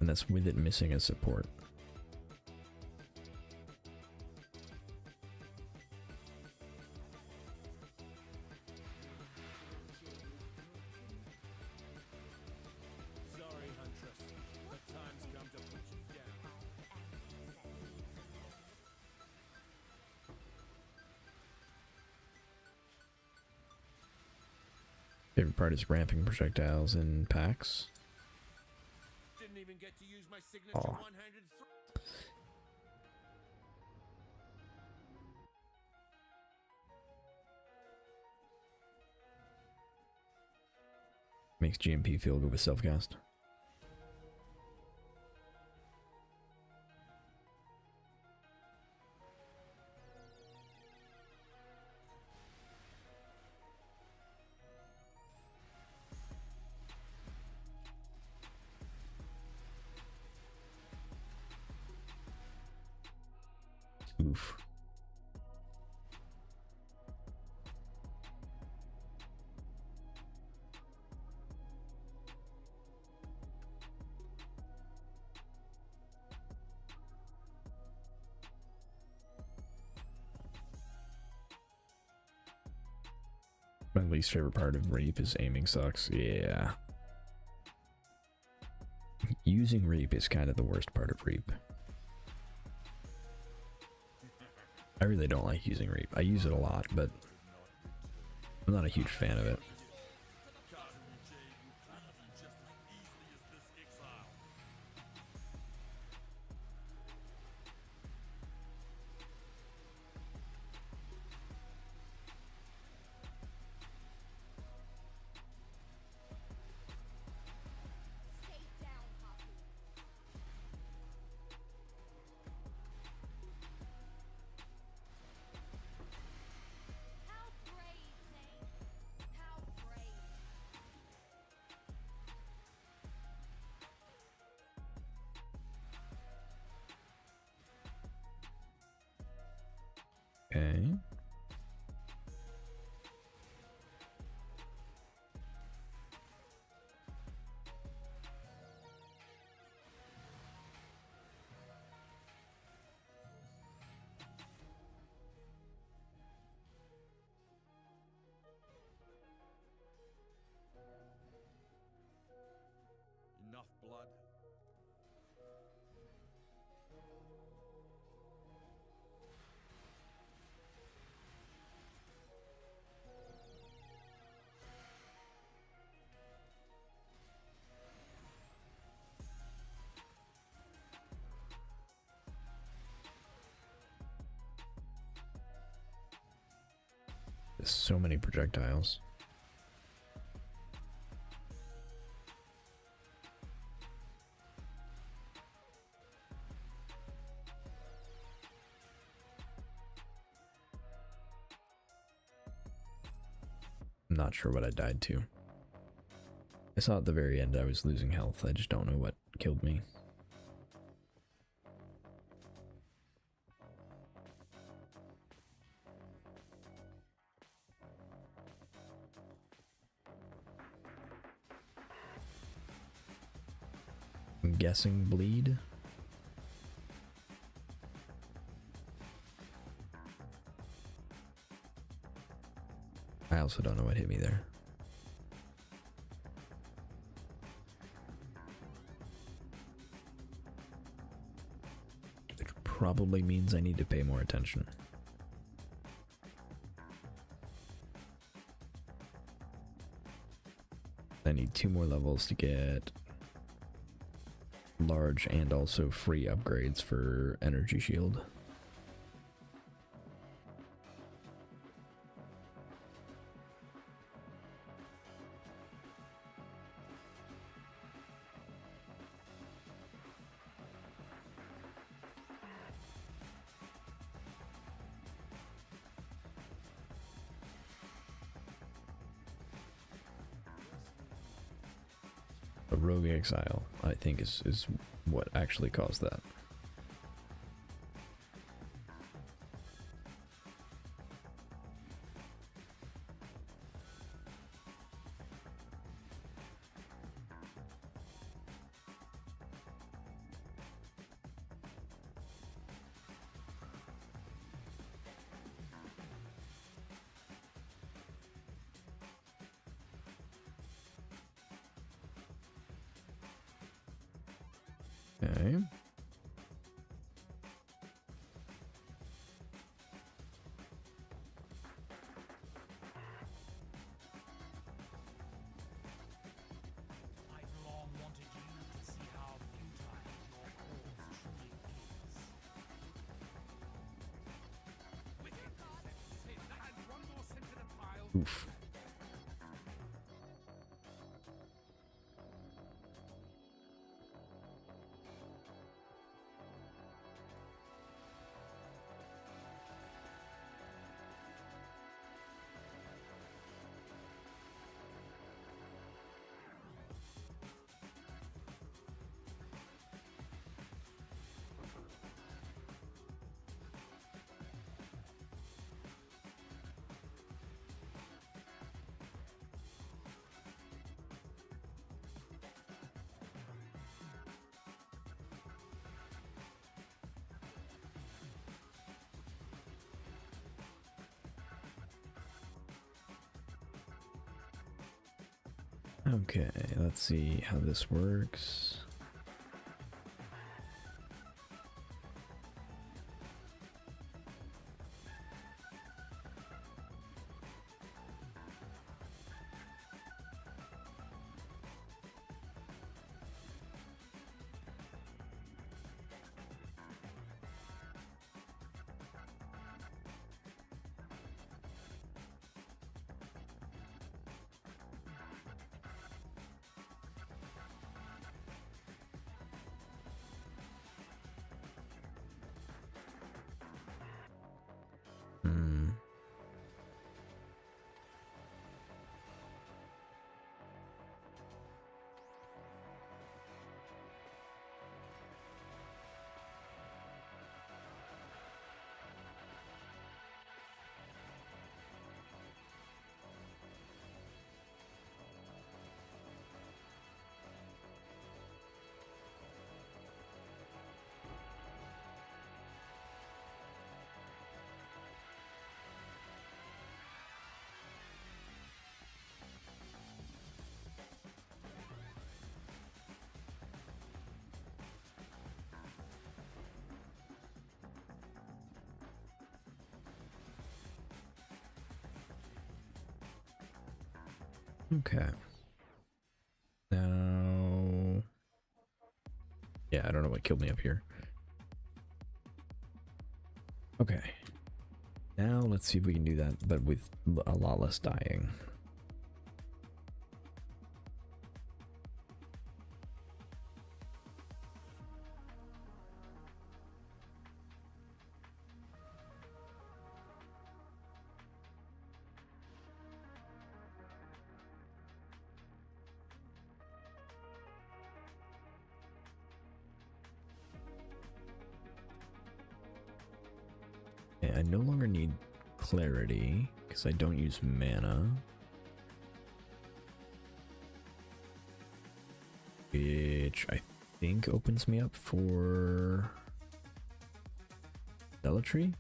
And that's with it missing a support. Sorry, Huntress. The time's come to put you down. Favorite part is ramping projectiles in packs. Didn't even get to use my signature Aw. one-handed throw. Makes GMP feel good with self-cast. Oof. My least favorite part of Reap is aiming sucks. Yeah. Using Reap is kind of the worst part of Reap. I really don't like using Reap. I use it a lot, but I'm not a huge fan of it. Stay down, Haku. How brave, Zane. How brave. Okay. Enough blood. There's so many projectiles. I'm not sure what I died to. I saw at the very end I was losing health. I just don't know what killed me. I'm guessing bleed. I also don't know what hit me there. Which probably means I need to pay more attention. I need 2 more levels to get large and also free upgrades for energy shield. A rogue exile, I think, is what actually caused that. Okay. I've long wanted you to see how futile your cause truly is. Wicked sin. Add one more sin to the pile. Oof. Okay, let's see how this works. Hmm. Okay. Now, yeah, I don't know what killed me up here. Okay. Now let's see if we can do that, but with a lot less dying. I no longer need clarity because I don't use mana. Which I think opens me up for Zealotry.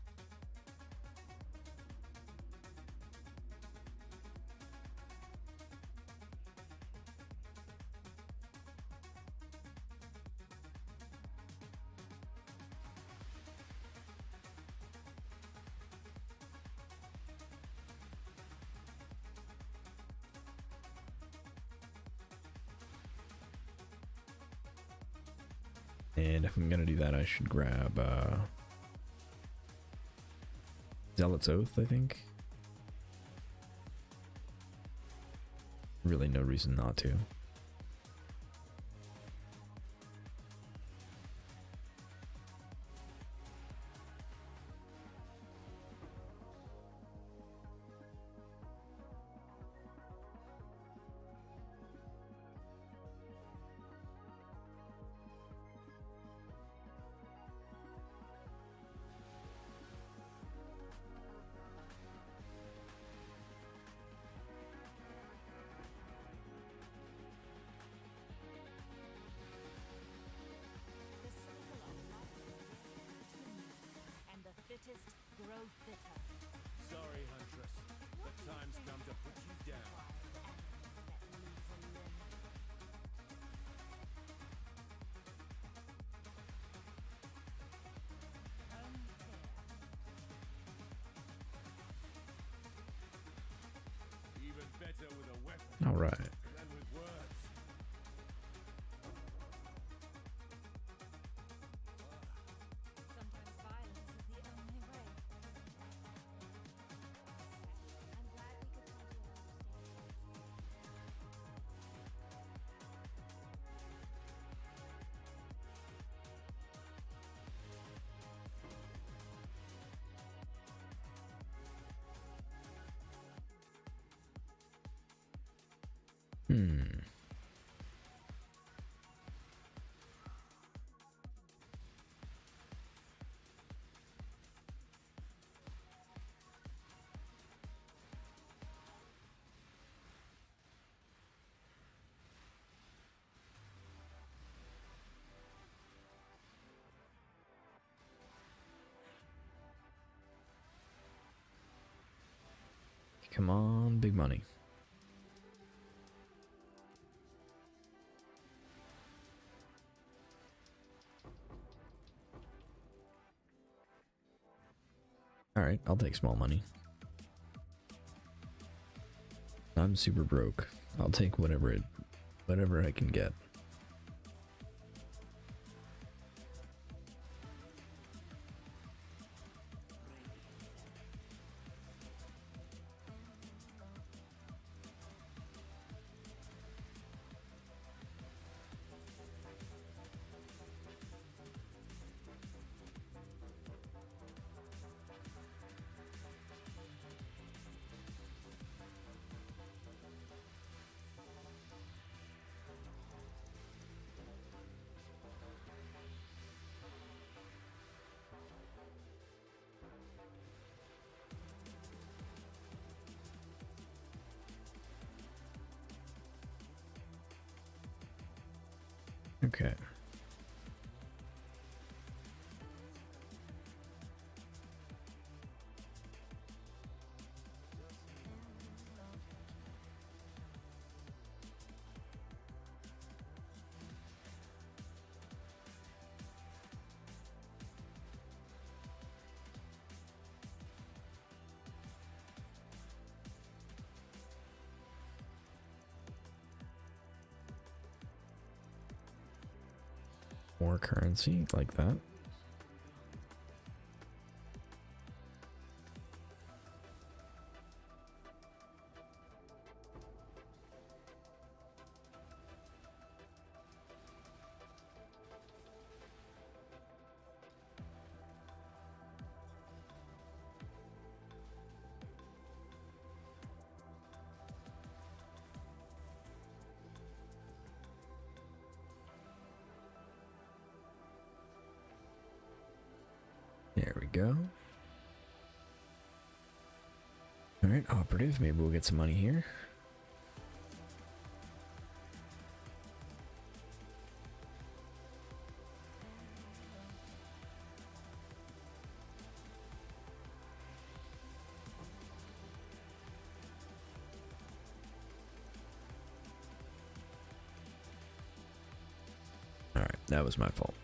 And if I'm gonna do that, I should grab Zealot's Oath, I think. Really no reason not to. The cycle of life continues, and the fittest grow fitter. Sorry, Huntress, but time's come to put you down. That leaves a limb. Even better with a weapon All right. than with words. Sometimes violence is the only way. I'm glad we could come to an understanding. Hmm. Come on, big money. Alright, I'll take small money. I'm super broke. I'll take whatever I can get. Okay. More currency like that. There we go. Alright, operative. Maybe we'll get some money here. Alright, that was my fault.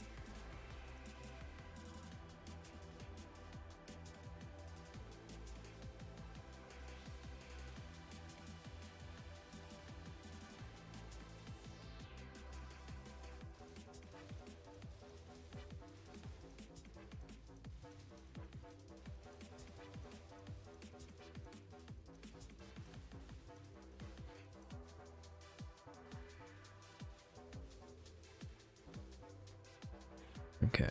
Okay.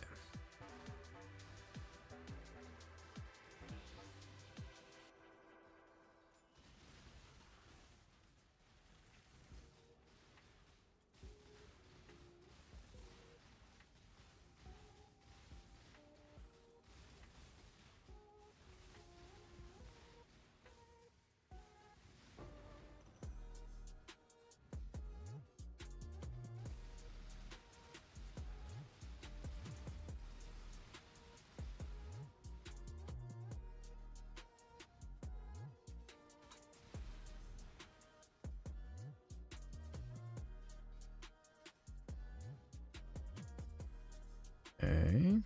Okay.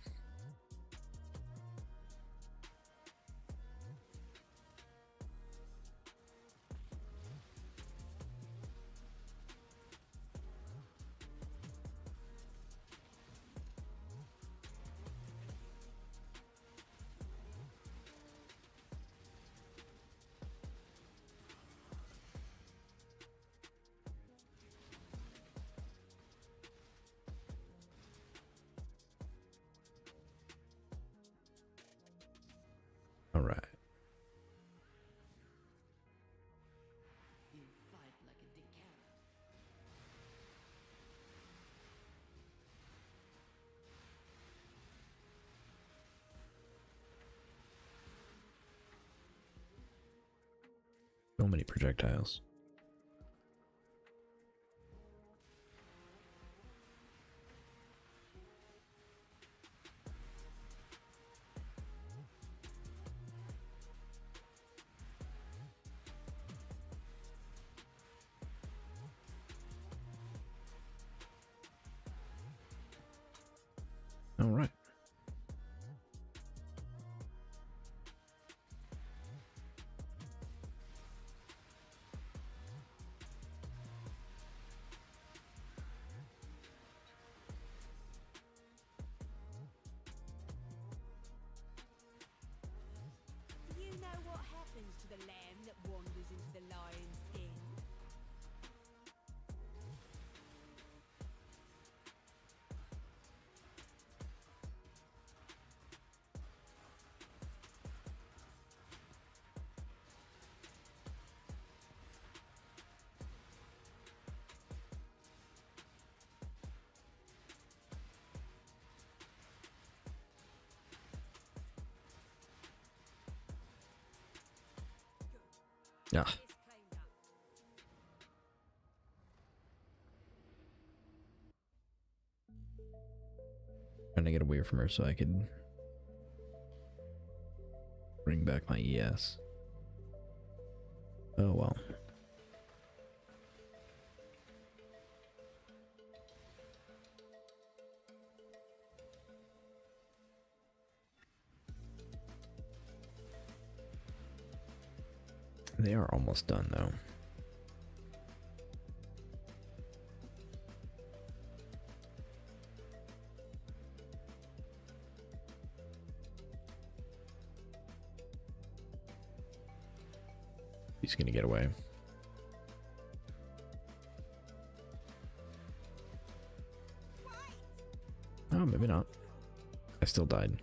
All right. You fight like a decay. So many projectiles. All right. Do you know what happens to the lamb that wanders into the lion's den? Yeah. This cleaned up. Trying to get away from her so I could bring back my ES. Oh well. They are almost done though. He's gonna get away. Oh, maybe not. I still died.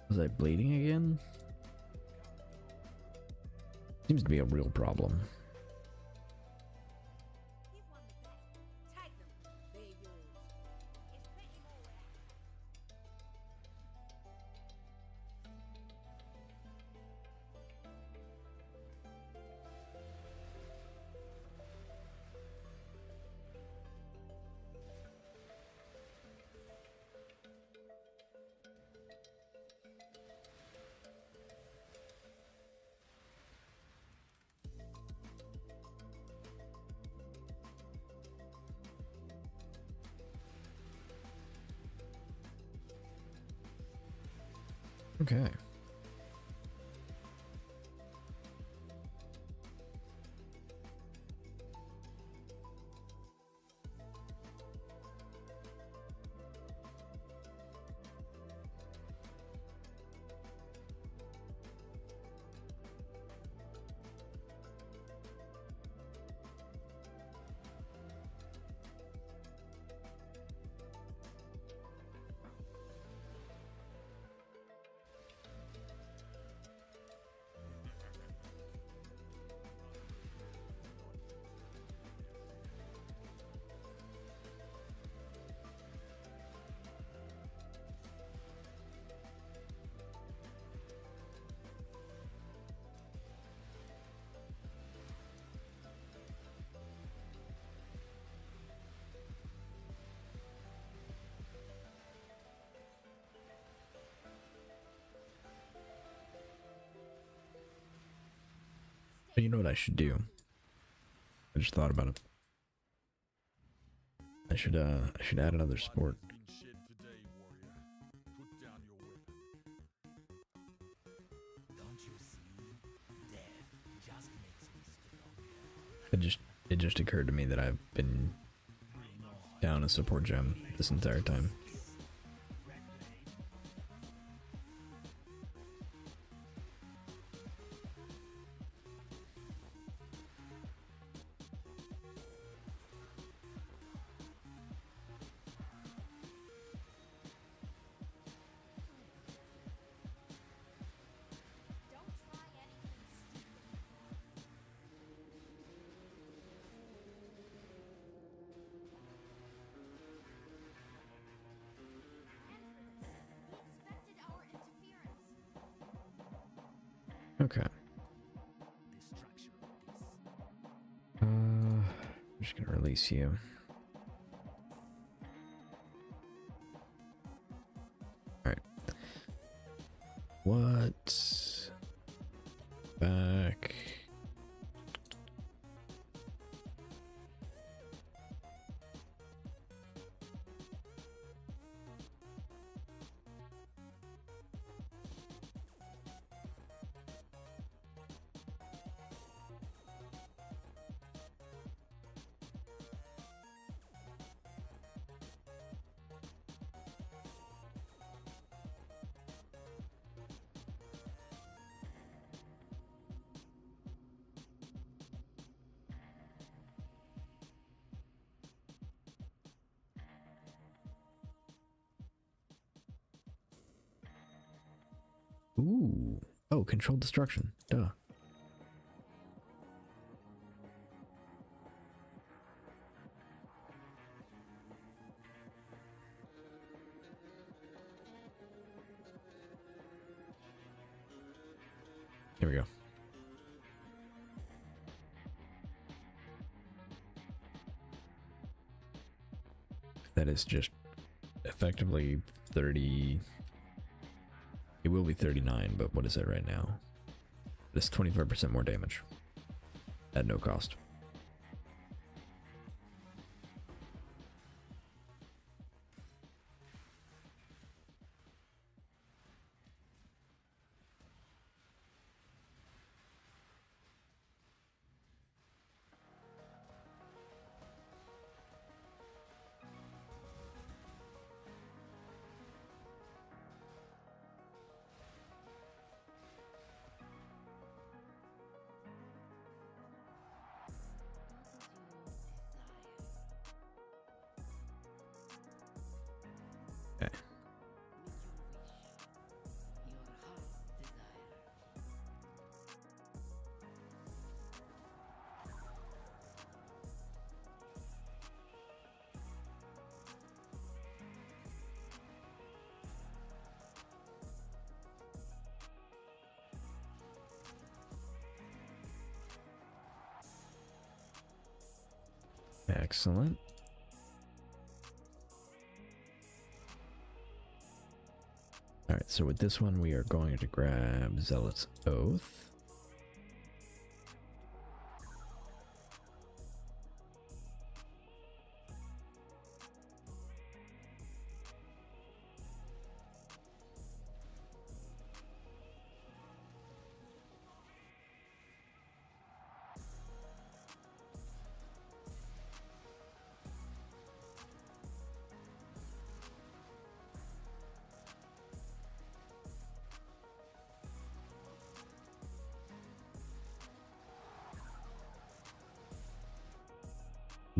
Was I bleeding again? Seems to be a real problem. You've won the game. Take them. They're yours. It's plenty more where Okay. You know what I should do? I just thought about it. I should add another sport. Blood has been shed today, warrior. Put down your weapon. Don't you see? Death just makes me stronger. It just occurred to me that I've been down a support gem this entire time. Don't try anything stupid. And for this, he expected our interference. Okay. The structure of this. I'm just gonna release you. Alright. What? Back. Ooh. Oh, controlled destruction. Duh. Here we go. That is just effectively 30. It will be 39, but what is it right now? That's 25% more damage at no cost. Okay. Excellent. Alright, so with this one we are going to grab Zealot's Oath.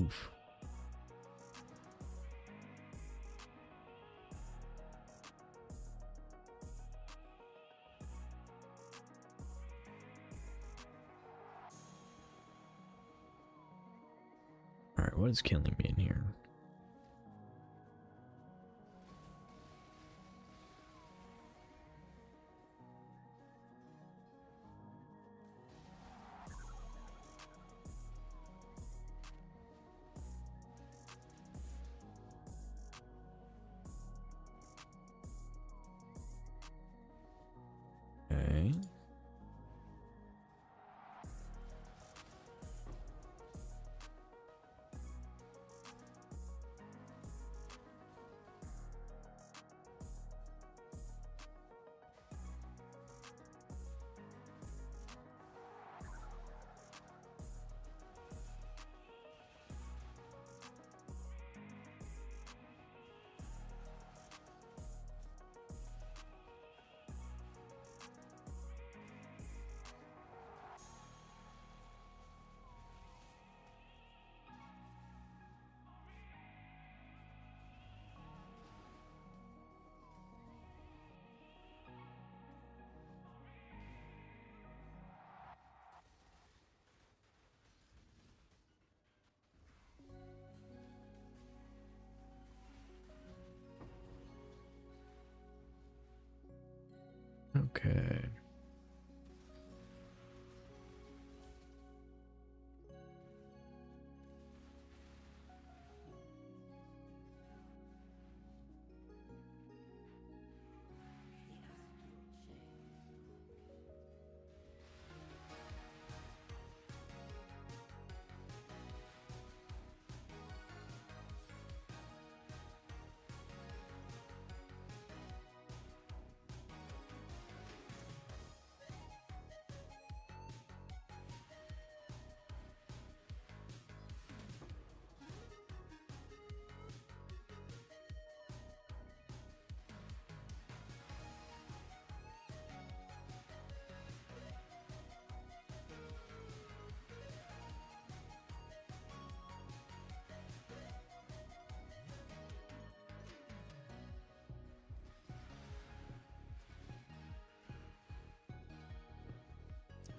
Oof. Alright, what is killing me in here? Okay. Okay.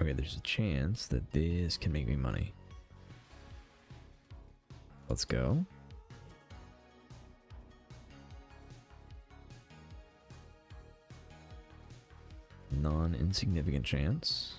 Okay, there's a chance that this can make me money. Let's go. Non-insignificant chance.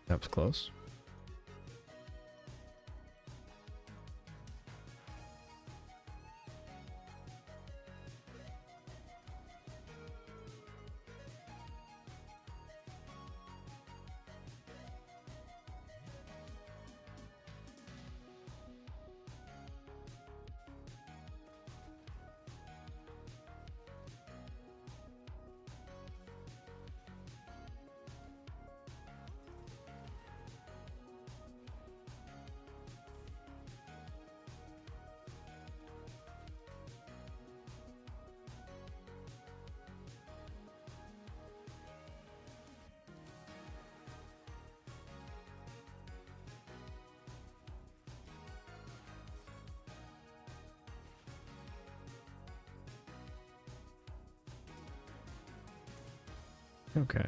That was close. Okay.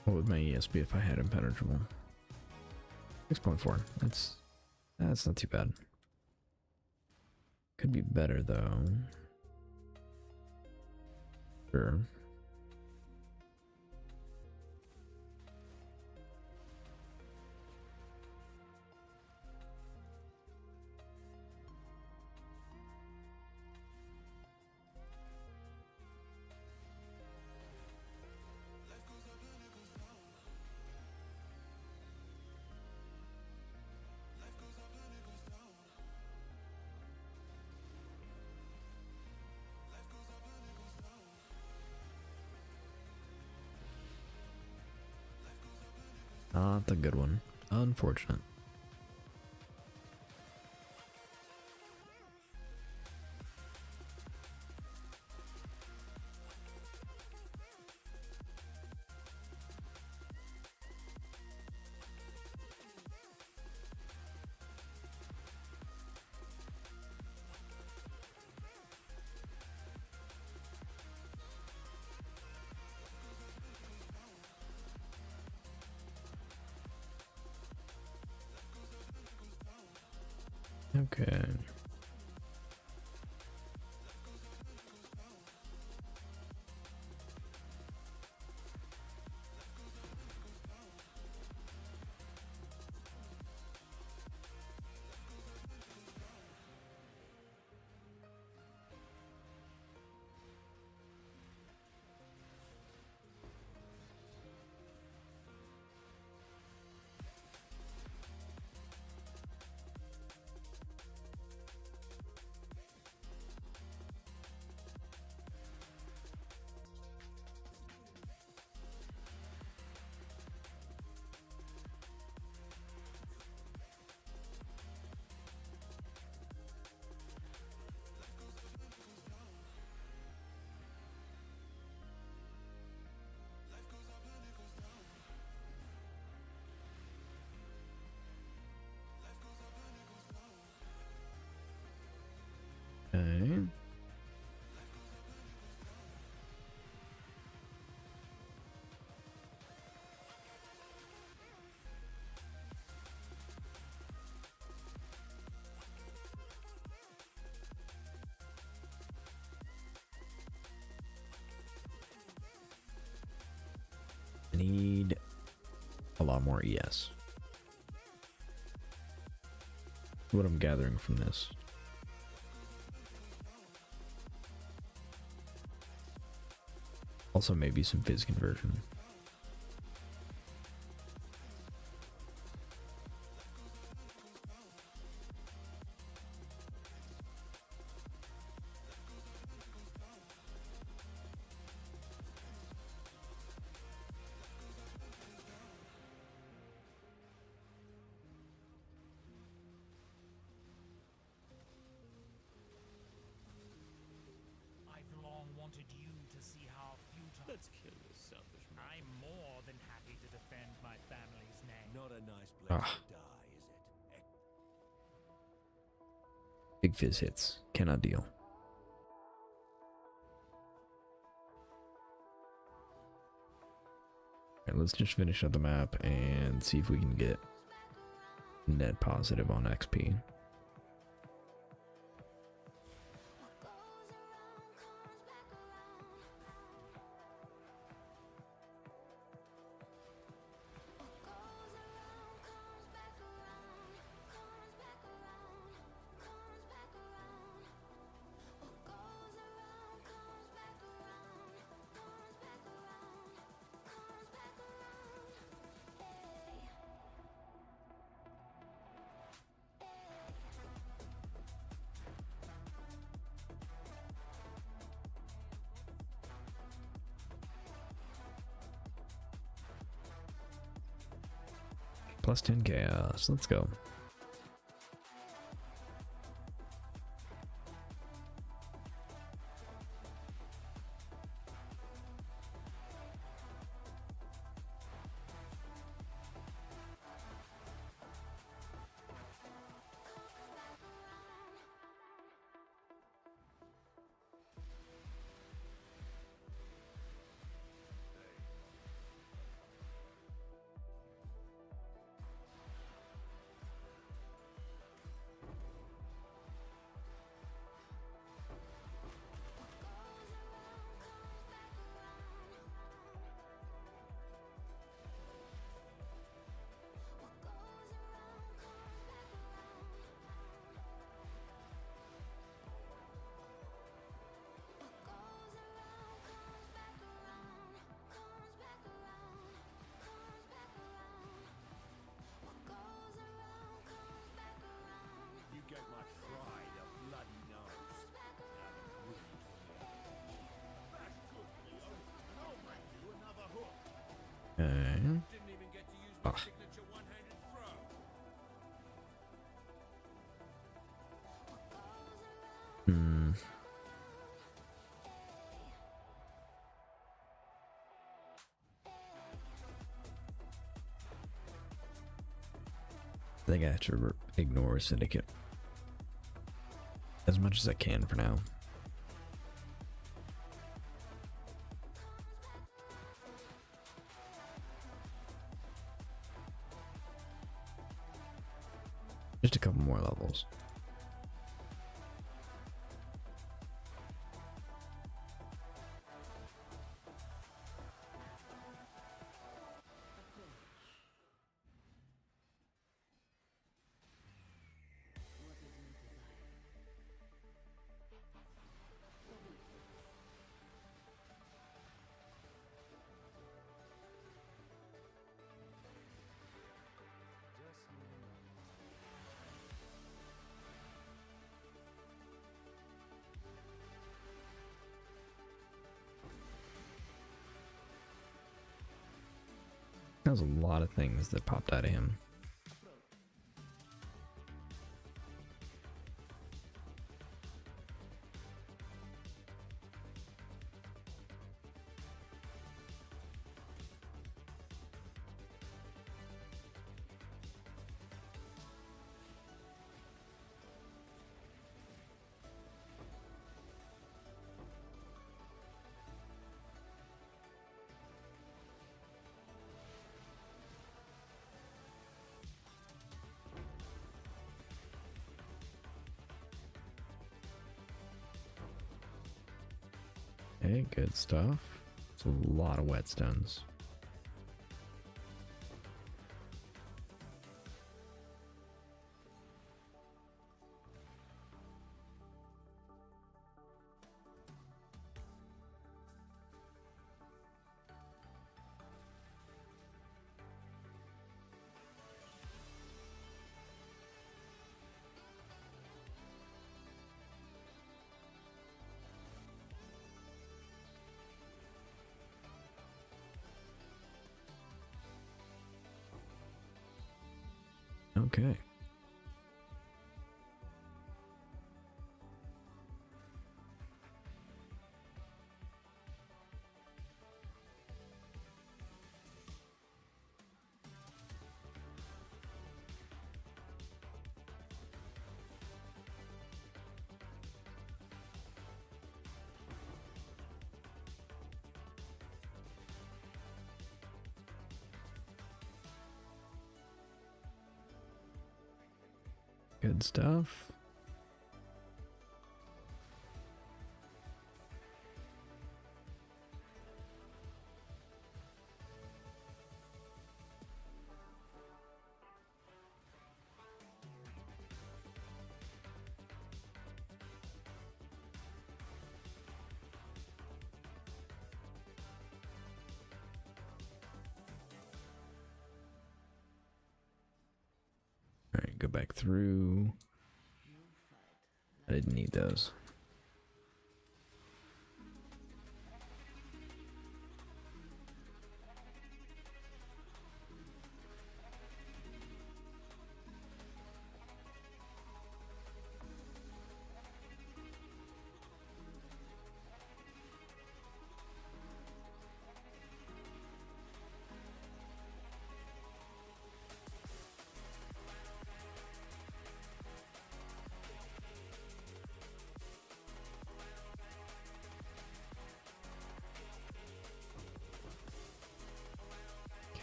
What would my ES be if I had impenetrable? 6.4. That's not too bad. Could be better though. Sure. not the good one. Unfortunate. Okay. Okay. I need a lot more ES. What I'm gathering from this. Also maybe some fizz conversion. I've long wanted you to see how futile. Let's kill this selfish man. I'm more than happy to defend my family's name. Not a nice place Ah. to die, is it? Big fizz hits. Cannot deal. Alright, let's just finish up the map and see if we can get net positive on XP. Plus 10 chaos. Let's go. You gave my pride a bloody nose. That's good, Leo. And I'll make you another hook. Okay. Didn't even get to use my signature Hmm. I think I have to ignore Syndicate as much as I can for now. Just a couple more levels. That was a lot of things that popped out of him. Okay, good stuff. It's a lot of whetstones. Okay. Good stuff. All right, go back through. I didn't need those.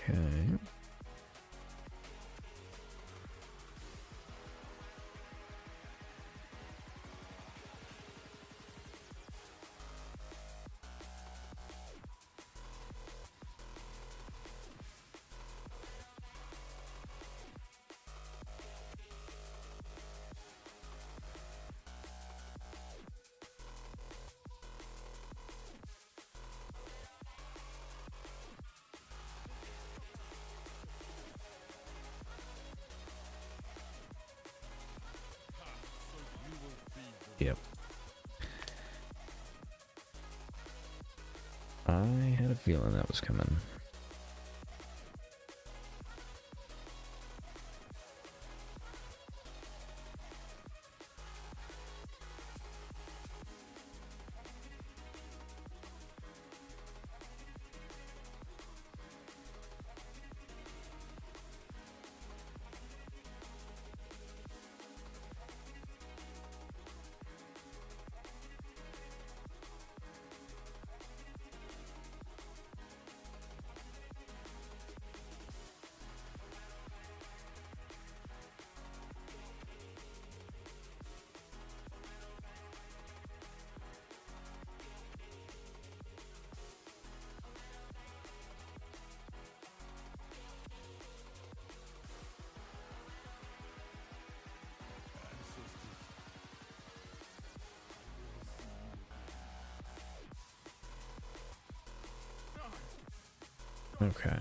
Okay. Yep. I had a feeling that was coming. Okay.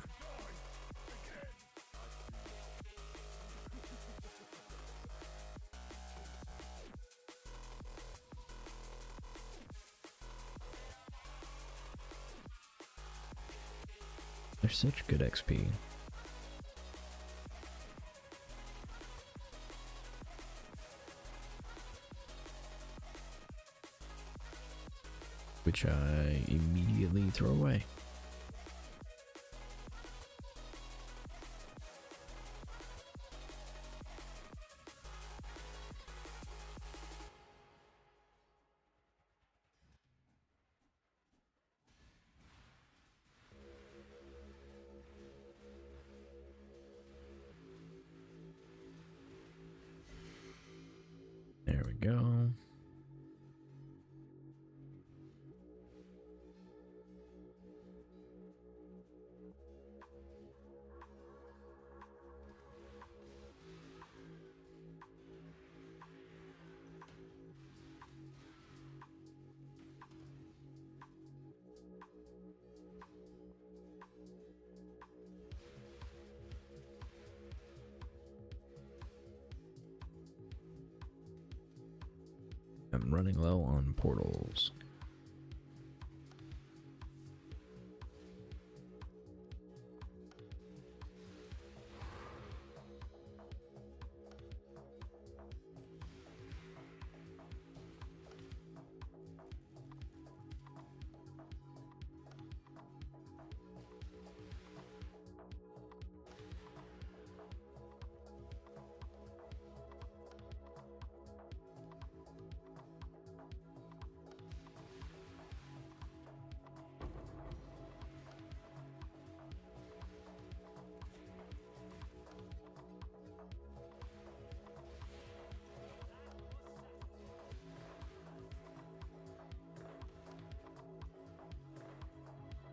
They're such good XP. Which I immediately throw away. There we go. I'm running low on portals.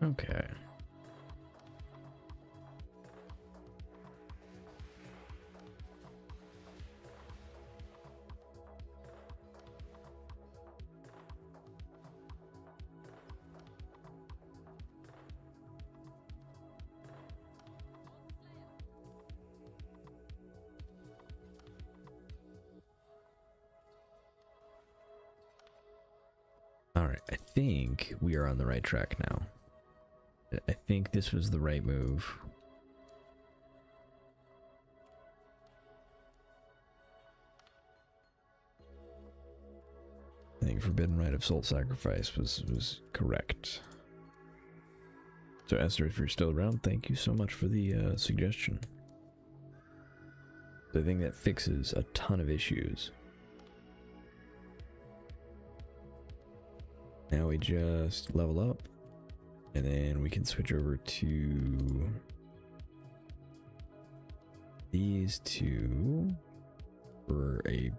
Okay. All right, I think we are on the right track now. I think this was the right move. I think Forbidden Rite of Soul Sacrifice was correct. So Esther, if you're still around, thank you so much for the suggestion. I think that fixes a ton of issues. Now we just level up, and then we can switch over to these two for a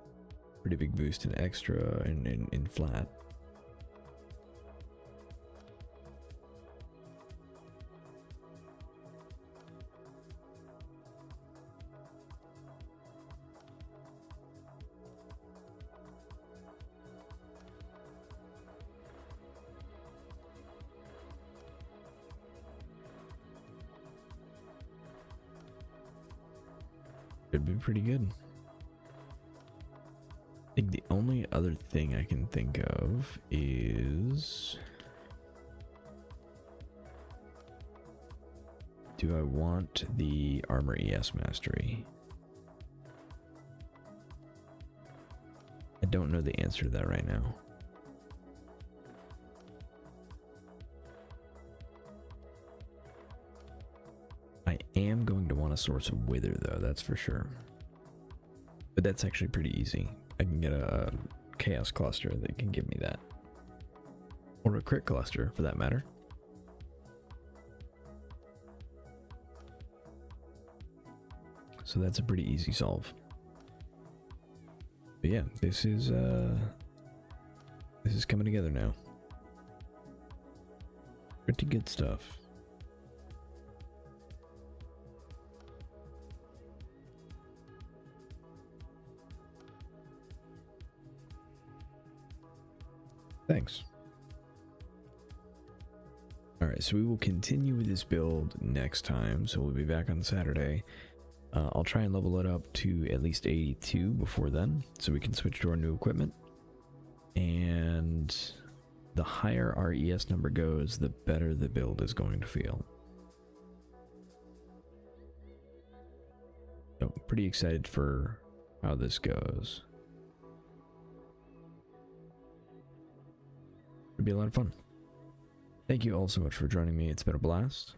pretty big boost in extra and in flat. Could be pretty good. I think the only other thing I can think of is, do I want the Armor ES Mastery? I don't know the answer to that right now. I am going to want a Source of Wither though, that's for sure. But that's actually pretty easy. I can get a Chaos Cluster that can give me that. Or a Crit Cluster for that matter. So that's a pretty easy solve. But yeah, this is coming together now. Pretty good stuff. Thanks. Alright, so we will continue with this build next time, so we'll be back on Saturday. I'll try and level it up to at least 82 before then, so we can switch to our new equipment. And the higher our ES number goes, the better the build is going to feel. So, pretty excited for how this goes. It'll be a lot of fun. Thank you all so much for joining me. It's been a blast.